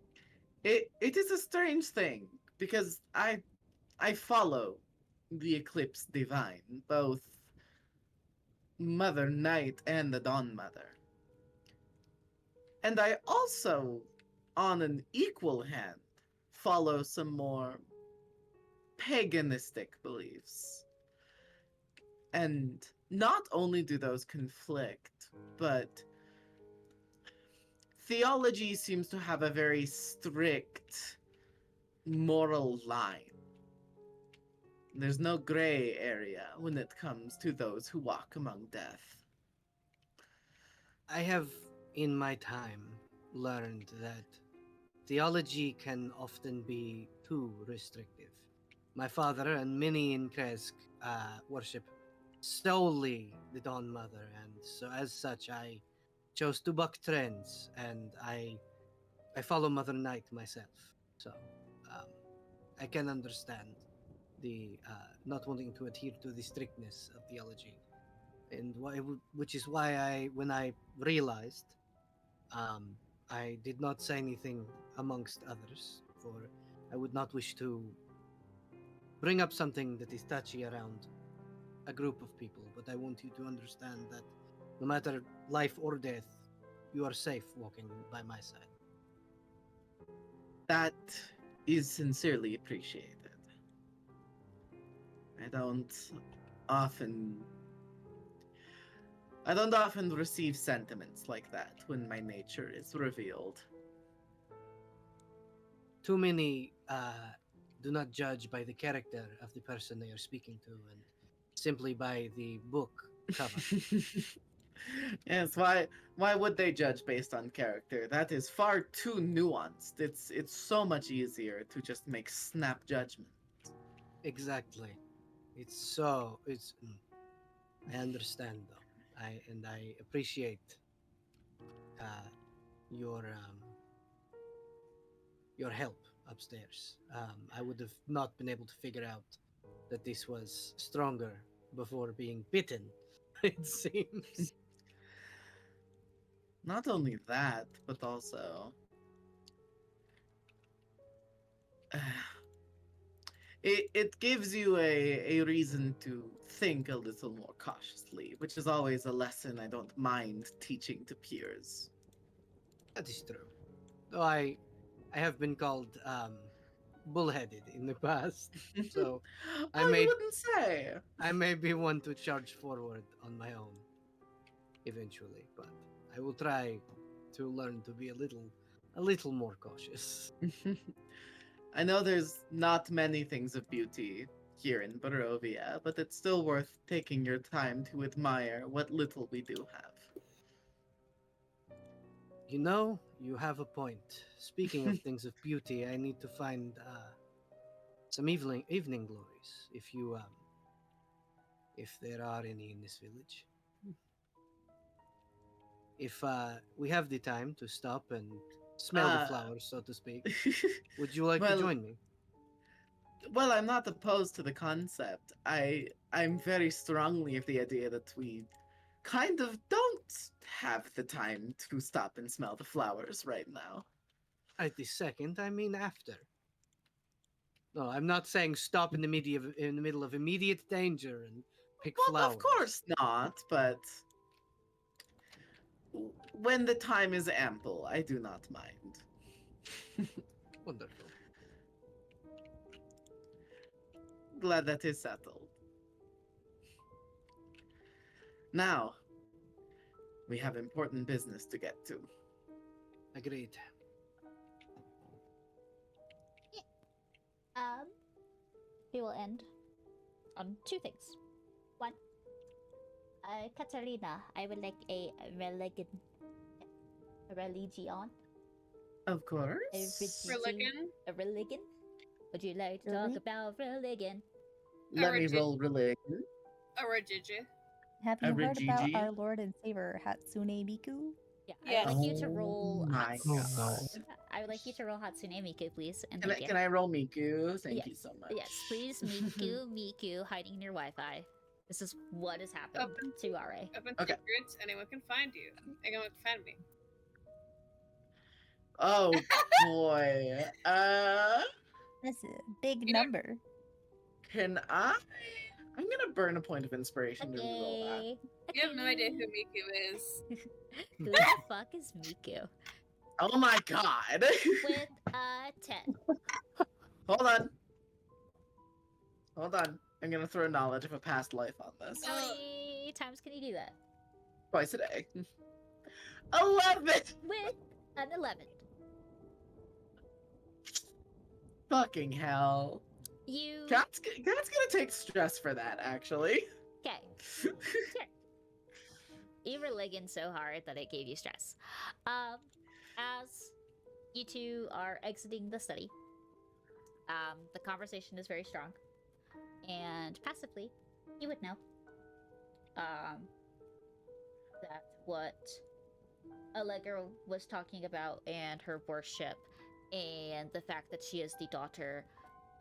It is a strange thing because I follow the Eclipse Divine, both Mother Night and the Dawn Mother. And I also, on an equal hand, follow some more paganistic beliefs. And not only do those conflict, but theology seems to have a very strict moral line. There's no gray area when it comes to those who walk among death.
I have, in my time, learned that theology can often be too restrictive. My father and many in Kresk worship solely the Dawn Mother, and so as such, I chose to buck trends, and I follow Mother Night myself. So, I can understand the not wanting to adhere to the strictness of theology, and which is why when I realized, I did not say anything amongst others, for I would not wish to bring up something that is touchy around a group of people. But I want you to understand that no matter life or death, you are safe walking by my side.
That is sincerely appreciated. I don't often I don't often receive sentiments like that when my nature is revealed.
Too many do not judge by the character of the person they are speaking to, and simply by the book cover.
Yes, why would they judge based on character? That is far too nuanced. It's so much easier to just make snap judgment.
Exactly. I understand though. I appreciate uh, your your help upstairs. I would have not been able to figure out that this was stronger before being bitten. It seems.
Not only that, but also it gives you a reason to think a little more cautiously, which is always a lesson I don't mind teaching to peers.
That is true. Though I have been called bullheaded in the past, so I
You
may
wouldn't say.
I may be one to charge forward on my own eventually, but I will try to learn to be a little more cautious.
I know there's not many things of beauty here in Barovia, but it's still worth taking your time to admire what little we do have.
You know, you have a point. Speaking of things of beauty, I need to find some evening glories, if there are any in this village. If we have the time to stop and smell the
Uh,
flowers, so to speak, would you like to
well,
join me?
well, I'm not opposed to the concept. I'm very strongly of the idea that we kind of don't have the time to stop and smell the flowers right now.
At the second, I mean after. No, I'm not saying stop in the middle of immediate danger and pick
Well,
flowers.
of course not, but when the time is ample, I do not mind.
Wonderful.
Glad that is settled. Now, we have important business to get to.
Agreed.
We will end on two things. One, Katarina, I would like a religion.
Of course.
Religion?
A religion? Would you like to talk
Really?
about religion?
Let me
Origin.
roll religion.
Origigi.
Have you heard about
Gigi?
our Lord and Savior Hatsune Miku?
Yeah,
Yes.
I would like you to
Oh
roll.
my
Oh,
Hats-
no.
I would like you to roll Hatsune Miku, please, and
Can I,
thank you.
can I roll Miku? Thank you
Yes.
so much.
Yes, please, Miku, hiding in your Wi-Fi. This is what has happened
Open.
to RA.
Open
Okay.
secrets, anyone can find you. Anyone can find me.
Oh boy.
That's a big
You know-
number.
Can I? I'm gonna burn a point of inspiration to reroll that.
Okay.
You have no idea who Miku is.
Who the fuck is Miku?
Oh my god.
With a 10.
Hold on. Hold on. I'm gonna throw knowledge of a past life on this.
How many times can you do that?
Twice a day. 11!
With an 11.
Fucking hell.
You.
Cat's gonna take stress for that, actually.
Okay. You were ligging so hard that it gave you stress. As you two are exiting the study, the conversation is very strong, and passively, you would know, that what Allegra was talking about and her worship, and the fact that she is the daughter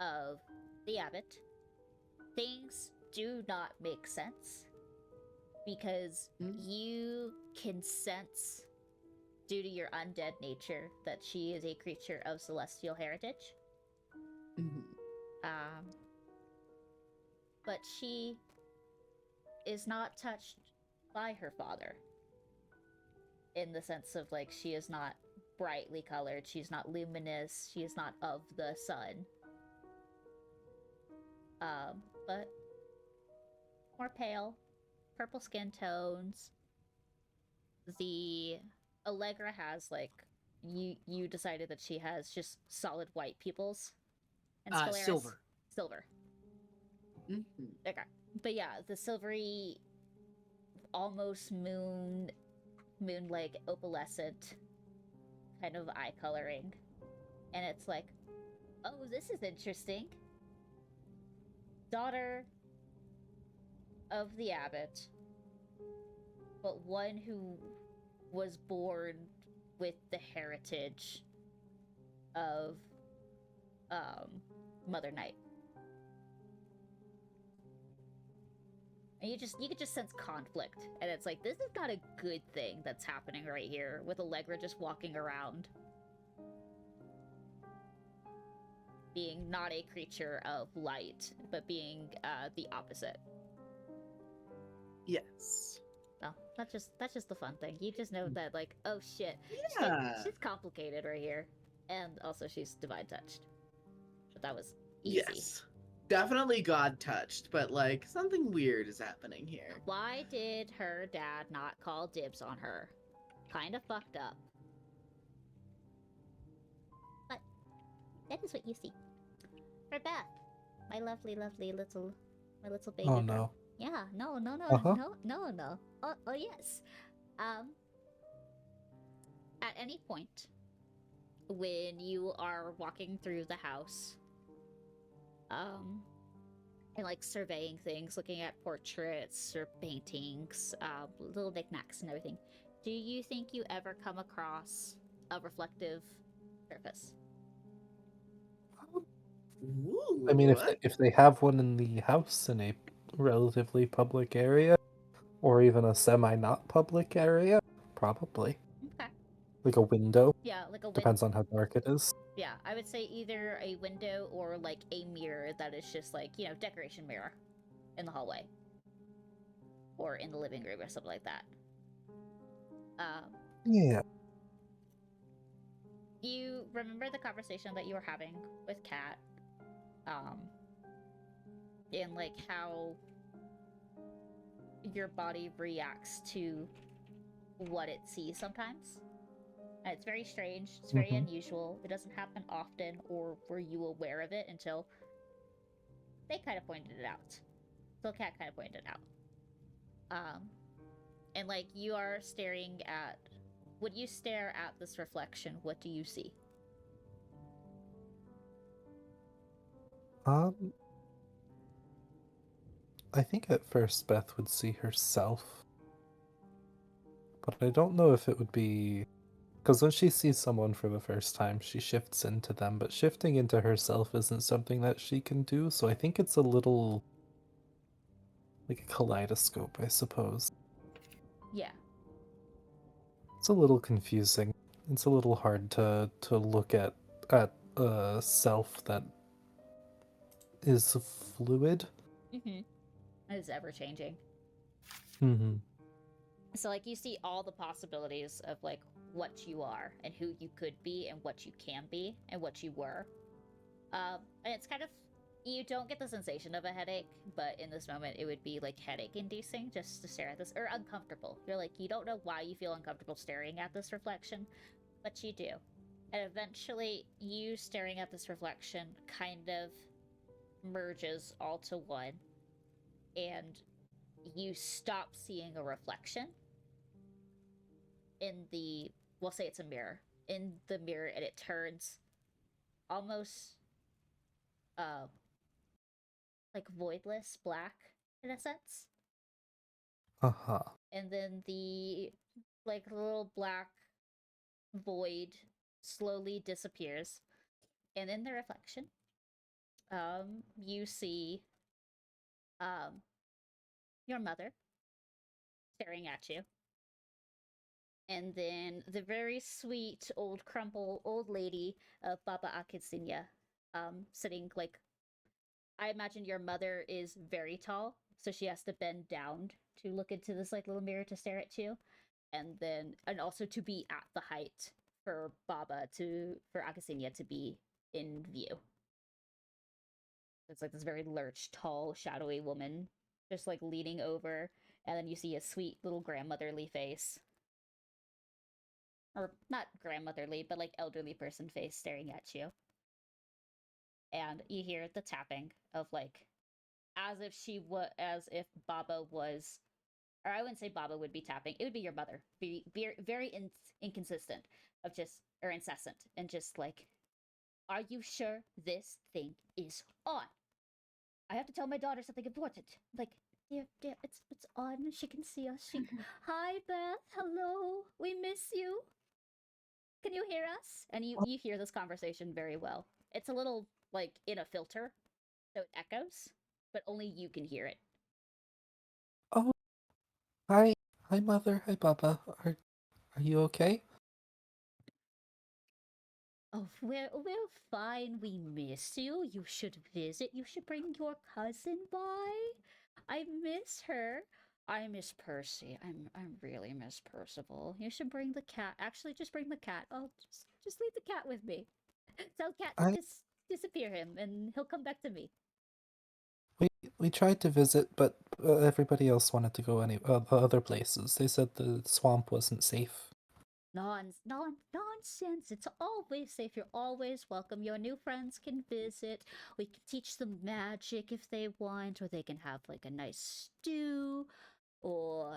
of the abbot, things do not make sense because you can sense, due to your undead nature, that she is a creature of celestial heritage. But she is not touched by her father, in the sense of, like, she is not brightly colored, she's not luminous, she is not of the sun. But more pale, purple skin tones. The Allegra has, like, you decided that she has just solid white pupils. And Scalaris,
Silver.
Silver. Okay. But yeah, the silvery, almost moon-like opalescent kind of eye coloring. And it's like, oh, this is interesting. Daughter of the abbot, but one who was born with the heritage of Mother Night. And you could just sense conflict, and it's like, this is not a good thing that's happening right here with Allegra just walking around, being not a creature of light, but being the opposite.
Yes.
Well, that's just the fun thing. You just know that, like, oh shit,
Yeah.
she's complicated right here, and also she's divine touched. But that was easy.
Yes. Definitely God touched, but like something weird is happening here.
Why did her dad not call dibs on her? Kind of fucked up. But that is what you see. For Beth, my lovely, lovely little baby.
Oh
girl.
no.
Yeah, no. Oh yes. At any point when you are walking through the house, and like surveying things, looking at portraits or paintings, little knickknacks and everything, do you think you ever come across a reflective surface?
Ooh.
I mean, if they have one in the house in a relatively public area, or even a semi not public area, probably.
Okay.
Like a window.
Yeah, like a window.
Depends on how dark it is.
Yeah, I would say either a window or like a mirror that is just like, you know, decoration mirror in the hallway. Or in the living room or something like that.
Yeah.
You remember the conversation that you were having with Kat? And like how your body reacts to what it sees sometimes. And it's very strange, it's very unusual, it doesn't happen often, or were you aware of it until they kind of pointed it out. So Kat kind of pointed it out. And like you are staring at, when you stare at this reflection, what do you see?
I think at first Beth would see herself. But I don't know if it would be... Because when she sees someone for the first time, she shifts into them, but shifting into herself isn't something that she can do, so I think it's a little... like a kaleidoscope, I suppose.
Yeah.
It's a little confusing. It's a little hard to look at a self that is fluid.
It is ever changing. So like you see all the possibilities of like what you are and who you could be and what you can be and what you were. And it's kind of, you don't get the sensation of a headache, but in this moment it would be like headache inducing just to stare at this, or uncomfortable. You're like, you don't know why you feel uncomfortable staring at this reflection, but you do. And eventually you staring at this reflection kind of merges all to one, and you stop seeing a reflection in the, we'll say it's a mirror, in the mirror, and it turns almost like voidless black in a sense. And then the like little black void slowly disappears, and in the reflection you see um your mother staring at you, and then the very sweet old crumple old lady of Baba Akitsinya, sitting like, I imagine your mother is very tall, so she has to bend down to look into this like little mirror to stare at you, and also to be at the height for Akasinia to be in view. It's like this very lurched, tall, shadowy woman just like leaning over, and then you see a sweet little grandmotherly face. Or not grandmotherly, but like elderly person face staring at you. And you hear the tapping of like, as if Baba was, or I wouldn't say Baba would be tapping, it would be your mother. Be very inconsistent of just, or incessant, and just like, are you sure this thing is on? I have to tell my daughter something important. Like, dear, it's on. She can see us. Hi, Beth. Hello. We miss you. Can you hear us? And you hear this conversation very well. It's a little like in a filter, so it echoes, but only you can hear it.
Oh, hi. Hi, Mother. Hi, Papa. Are you okay?
Oh, we're fine. We miss you. You should visit. You should bring your cousin by. I miss her. I miss Percy. I really miss Percival. You should bring the cat. Actually, just bring the cat. Oh, just leave the cat with me. Tell cat to
I
disappear him, and he'll come back to me.
we we tried to visit, but everybody else wanted to go other places. They said the swamp wasn't safe.
Nonsense. It's always safe. You're always welcome. Your new friends can visit. We can teach them magic if they want, or they can have like a nice stew, or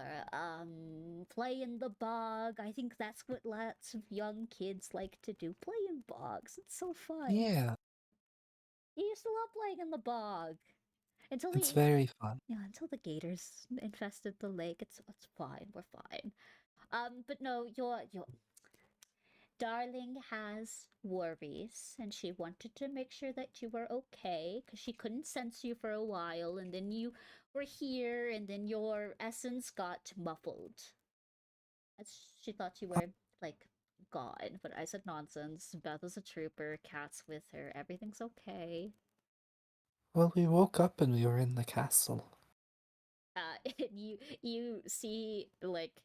play in the bog. I think that's what lots of young kids like to do. Play in bogs. It's so fun.
Yeah,
You used to love playing in the bog. Until
it's
the
very fun.
Yeah, until the gators infested the lake. It's fine. We're fine. But no, your darling has worries, and she wanted to make sure that you were okay because she couldn't sense you for a while, and then you were here, and then your essence got muffled. She thought you were like gone, but I said nonsense. Beth is a trooper. Cat's with her. Everything's okay.
Well, we woke up and we were in the castle.
And you see like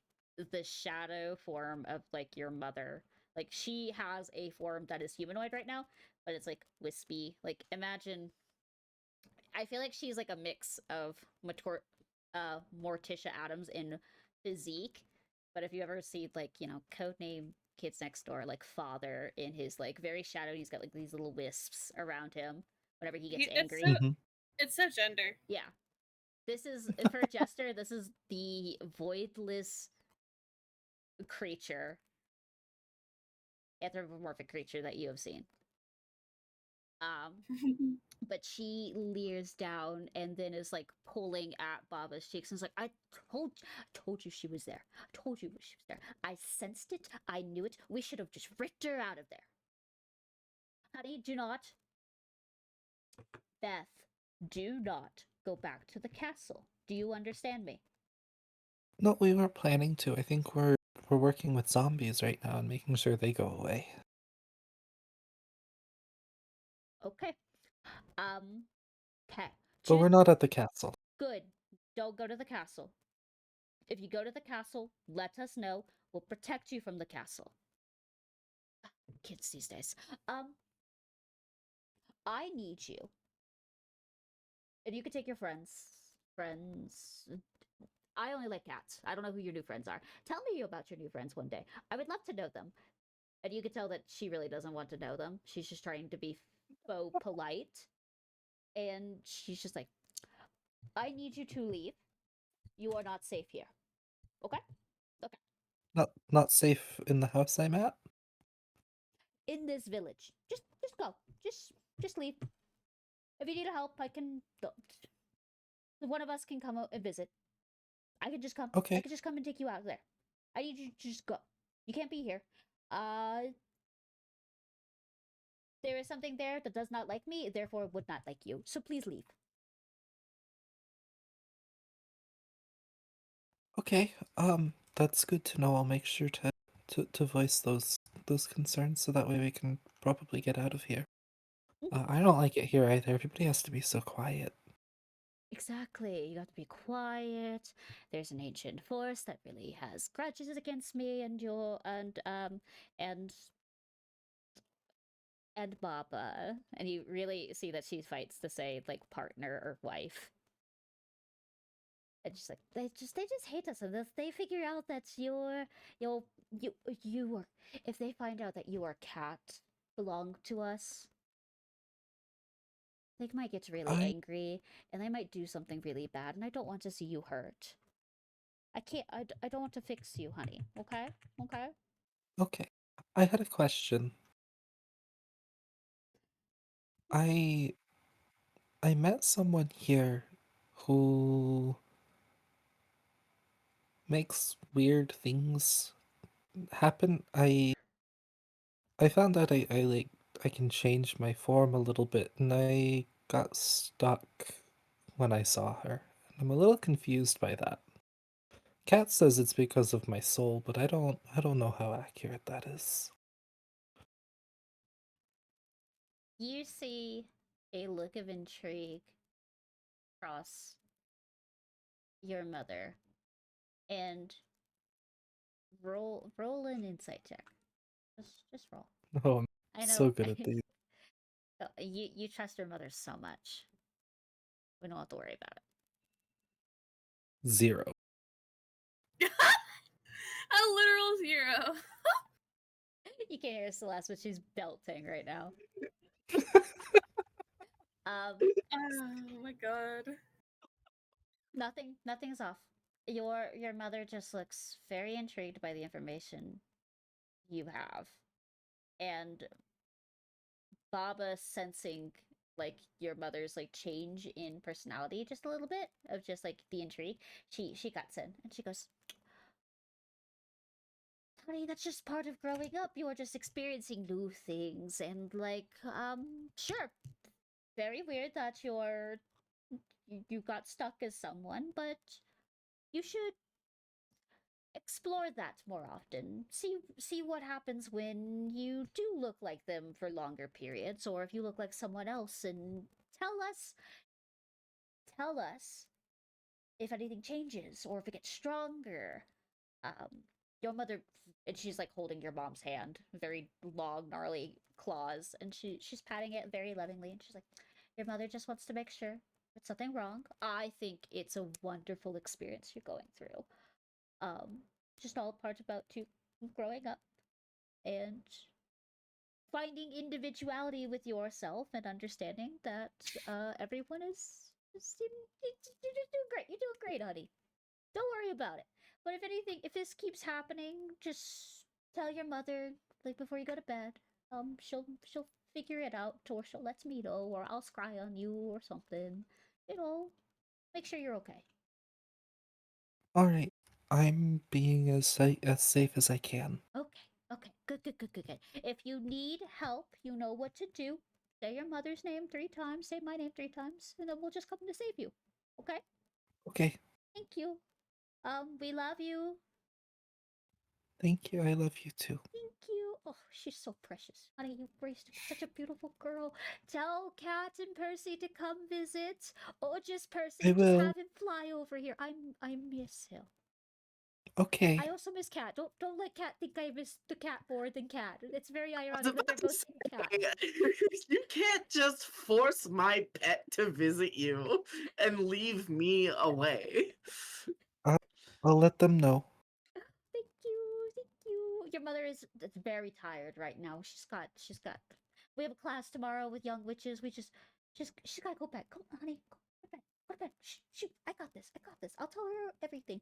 the shadow form of like your mother. Like she has a form that is humanoid right now, but it's like wispy. Like imagine, I feel like she's like a mix of Morticia Adams in physique. But if you ever see like, codename Kids Next Door, like father in his like very shadowy, he's got like these little wisps around him whenever he gets angry.
It's so gender.
Yeah. This is for Jester. This is the voidless creature, anthropomorphic creature that you have seen. But she leers down and then is like pulling at Baba's cheeks and is like, I told you she was there. I told you she was there. I sensed it. I knew it. We should have just ripped her out of there. Honey, do not. Beth, do not go back to the castle. Do you understand me?
No, we were planning to. I think we're working with zombies right now and making sure they go away.
Okay. Okay.
But we're not at the castle.
Good. Don't go to the castle. If you go to the castle, let us know. We'll protect you from the castle. Kids these days. I need you. If you could take your friends. I only like cats. I don't know who your new friends are. Tell me about your new friends one day. I would love to know them. And you could tell that she really doesn't want to know them. She's just trying to be faux polite. And she's just like, I need you to leave. You are not safe here. Okay? Okay.
Not safe in the house I'm at?
In this village. Just go. Just leave. If you need help, I can. One of us can come out and visit. I can just come.
Okay.
I can just come and take you out of there. I need you to just go. You can't be here. There is something there that does not like me, therefore would not like you. So please leave.
Okay, that's good to know. I'll make sure to voice those concerns so that way we can probably get out of here. I don't like it here either. Everybody has to be so quiet.
Exactly. You got to be quiet. There's an ancient force that really has grudges against me and your and and Baba. And you really see that she fights to say like partner or wife. And she's like, they just hate us, and they figure out that you're you are, if they find out that you are cat belong to us, they might get really
I
angry and they might do something really bad, and I don't want to see you hurt. I can't. I don't want to fix you, honey. Okay. Okay.
okay. I had a question. I I met someone here who makes weird things happen. I found out I like I can change my form a little bit, and I got stuck when I saw her. I'm a little confused by that. Kat says it's because of my soul, but I don't know how accurate that is.
You see a look of intrigue cross your mother, and roll an insight check. Just roll.
Oh, I'm
I
so
know.
good at these.
You trust your mother so much. We don't have to worry about
0.
A literal 0.
it. You can't hear Celeste, but she's belting right now. Um,
Oh my god.
nothing's off. Your mother just looks very intrigued by the information you have, and Baba, sensing like your mother's like change in personality just a little bit of just like the intrigue, she cuts in and she goes, honey, that's just part of growing up. You're just experiencing new things, and like sure, very weird that you got stuck as someone, but you should explore that more often. See what happens when you do look like them for longer periods, or if you look like someone else, and tell us tell us if anything changes or if it gets stronger. Your mother, and she's like holding your mom's hand, very long, gnarly claws, and she's patting it very lovingly, and she's like, your mother just wants to make sure there's nothing wrong. I think it's a wonderful experience you're going through. Um, just all part about you growing up and finding individuality with yourself and understanding that everyone is you're just doing great. You're doing great, honey. Don't worry about it. But if anything, if this keeps happening, just tell your mother like before you go to bed. She'll figure it out, or she'll let me know, or I'll scry on you or something. You know, make sure you're okay.
All right, I'm being as safe as I can.
Okay. Okay. Good. Good. Good. Good. Good. If you need help, you know what to do. Say your mother's name 3 times. Say my name 3 times, and then we'll just come to save you. Okay.
Okay,
Thank you. We love you.
thank you. I love you too.
Thank you. Oh, she's so precious. Honey, you raised such a beautiful girl. Tell Kat and Percy to come visit. Or just
I
Percy. Just
will.
have him fly over here. I miss him.
Okay.
I also miss Cat. Don't let Cat think I miss the cat more than Cat. It's very
I was
ironic that
about
they're
to
both saying Cat.
say, you can't just force my pet to visit you and leave me away.
I'll let them know.
Thank you, thank you. Your mother is very tired right now. She's got. We have a class tomorrow with young witches. She's gotta go bed. Go, honey, go to bed. Go to bed. Shoot, I got this. I got this. I'll tell her everything.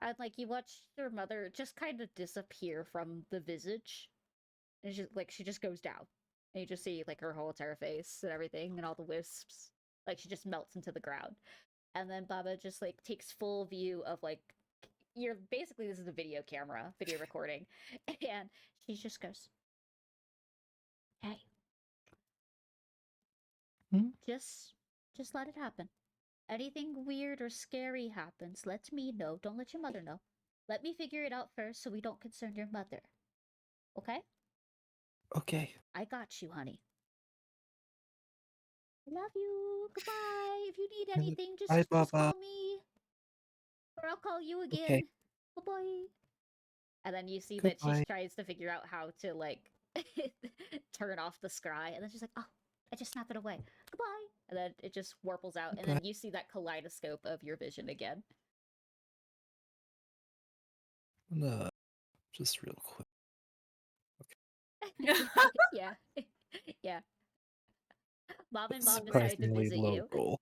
And like you watch your mother just kind of disappear from the visage, and she just goes down, and you just see like her whole entire face and everything, and all the wisps. Like she just melts into the ground, and then Baba just like takes full view of like you're basically this is a video recording, and she just goes, "Hey, Just let it happen. Anything weird or scary happens, let me know. Don't let your mother know. Let me figure it out first so we don't concern your mother. Okay?
Okay.
I got you, honey. I love you. Goodbye. If you need anything,
Bye,
just call
Baba.
me. Or I'll call you
Okay.
again. Bye-bye. And then you see that she
Goodbye.
tries to figure out how to, like, turn off the scry. And then she's like, oh, I just snap it away. Goodbye. And then it just warples out. And
Goodbye.
then you see that kaleidoscope of your vision again.
Just real quick.
Yeah. Yeah. Mom and Mom decided to
Surprisingly
visit
low
you.
roll.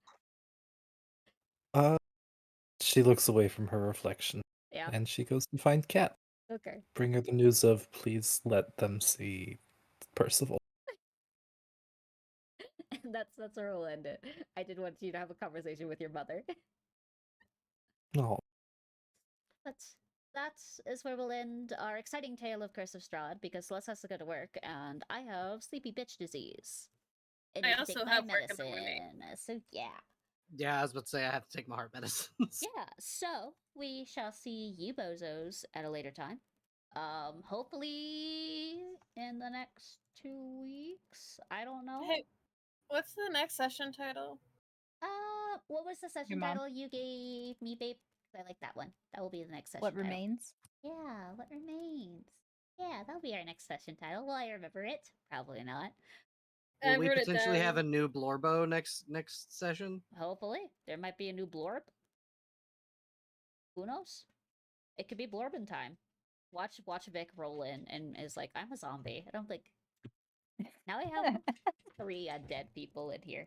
She looks away from her reflection
Yeah.
and she goes to find Cat.
Okay.
Bring her the news of please let them see Percival.
That's where we'll end it. I did want you to have a conversation with your mother.
No.
That's is where we'll end our exciting tale of Curse of Strahd because Les has to go to work and I have sleepy bitch disease. And
I
need to
also
take my
have work in the morning.
medicine. So yeah.
Yeah, I was about to say I have to take my heart medicines.
Yeah, so we shall see you bozos at a later time. Hopefully in the next 2 weeks. I don't know.
Hey, what's the next session title?
What was the session
Mom.
title you gave me, babe? I like that one. That will be the next session
What
title.
remains?
Yeah, what remains? Yeah, that'll be our next session title. Will I remember it? Probably not.
Will
I
we
wrote it
potentially have a
down.
new Blorbo next session?
Hopefully. There might be a new blorb. Who knows? It could be blorbin time. Watch Vic roll in and is like, I'm a zombie. And I'm like, now I have 3 undead people in here.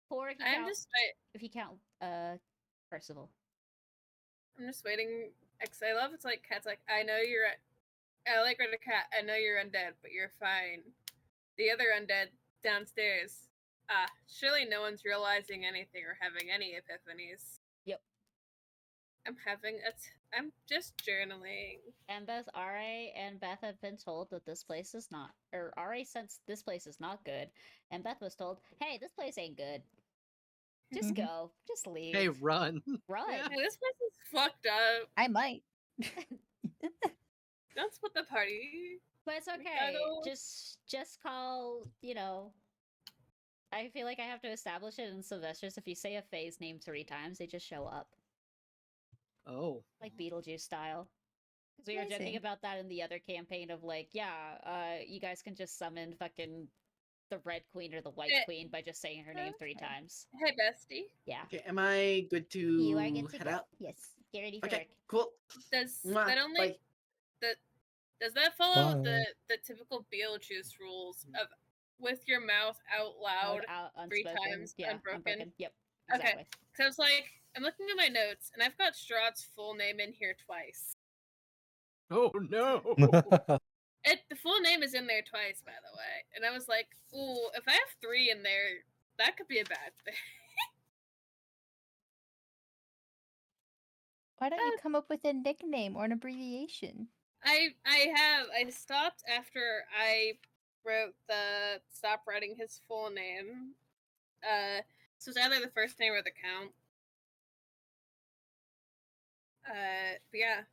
4 if you
I'm
count
just
Percival.
I'm just waiting. Cause I love it's like Cat's like, I know you're. I like Red Cat. I know you're undead, but you're fine. The other undead downstairs. Surely no one's realizing anything or having any epiphanies.
Yep.
I'm just journaling.
And both Ra and Beth have been told that this place is not, or Ra sensed this place is not good, and Beth was told, hey, this place ain't good. Just go. Just leave.
Hey, run.
Run.
Yeah.
Hey, this place is fucked up.
I might.
Don't split the party.
But it's
We
okay.
gotta go.
Just call, I feel like I have to establish it in Sylvester's. If you say a phase name 3 times, they just show up.
Oh.
Like Beetlejuice style. Because we were joking
Amazing.
about that in the other campaign of like, yeah, you guys can just summon fucking the Red Queen or the White Queen by just saying her name 3 times.
Hey, bestie.
Yeah.
Okay, am I good to
You are good to
head
go.
out?
Yes. Get ready for
Okay,
work.
cool.
Does
Mwah,
that only
bye.
does that follow
Bye.
the typical Beetlejuice rules of with your mouth out loud
Out,
3
unspoken.
times,
Yeah,
unbroken?
Yep.
Okay.
Exactly.
So I was like, I'm looking at my notes, and I've got Strahd's full name in here twice.
Oh no.
The full name is in there twice, by the way. And I was like, ooh, if I have 3 in there, that could be a bad thing.
Why don't you come up with a nickname or an abbreviation?
I stopped after I wrote the stop writing his full name. So it's either the first name or the count. But yeah.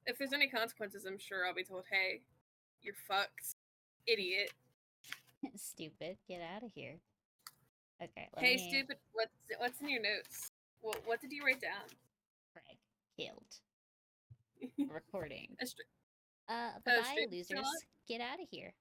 If there's any consequences, I'm sure I'll be told, hey, you're fucked. Idiot.
Stupid. Get out of here. Okay,
Hey, stupid, what's in your notes? What did you write down?
Craig. Killed. Recording.
Oh,
Bye-bye,
stupid
losers.
still up?
Get out of here.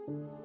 you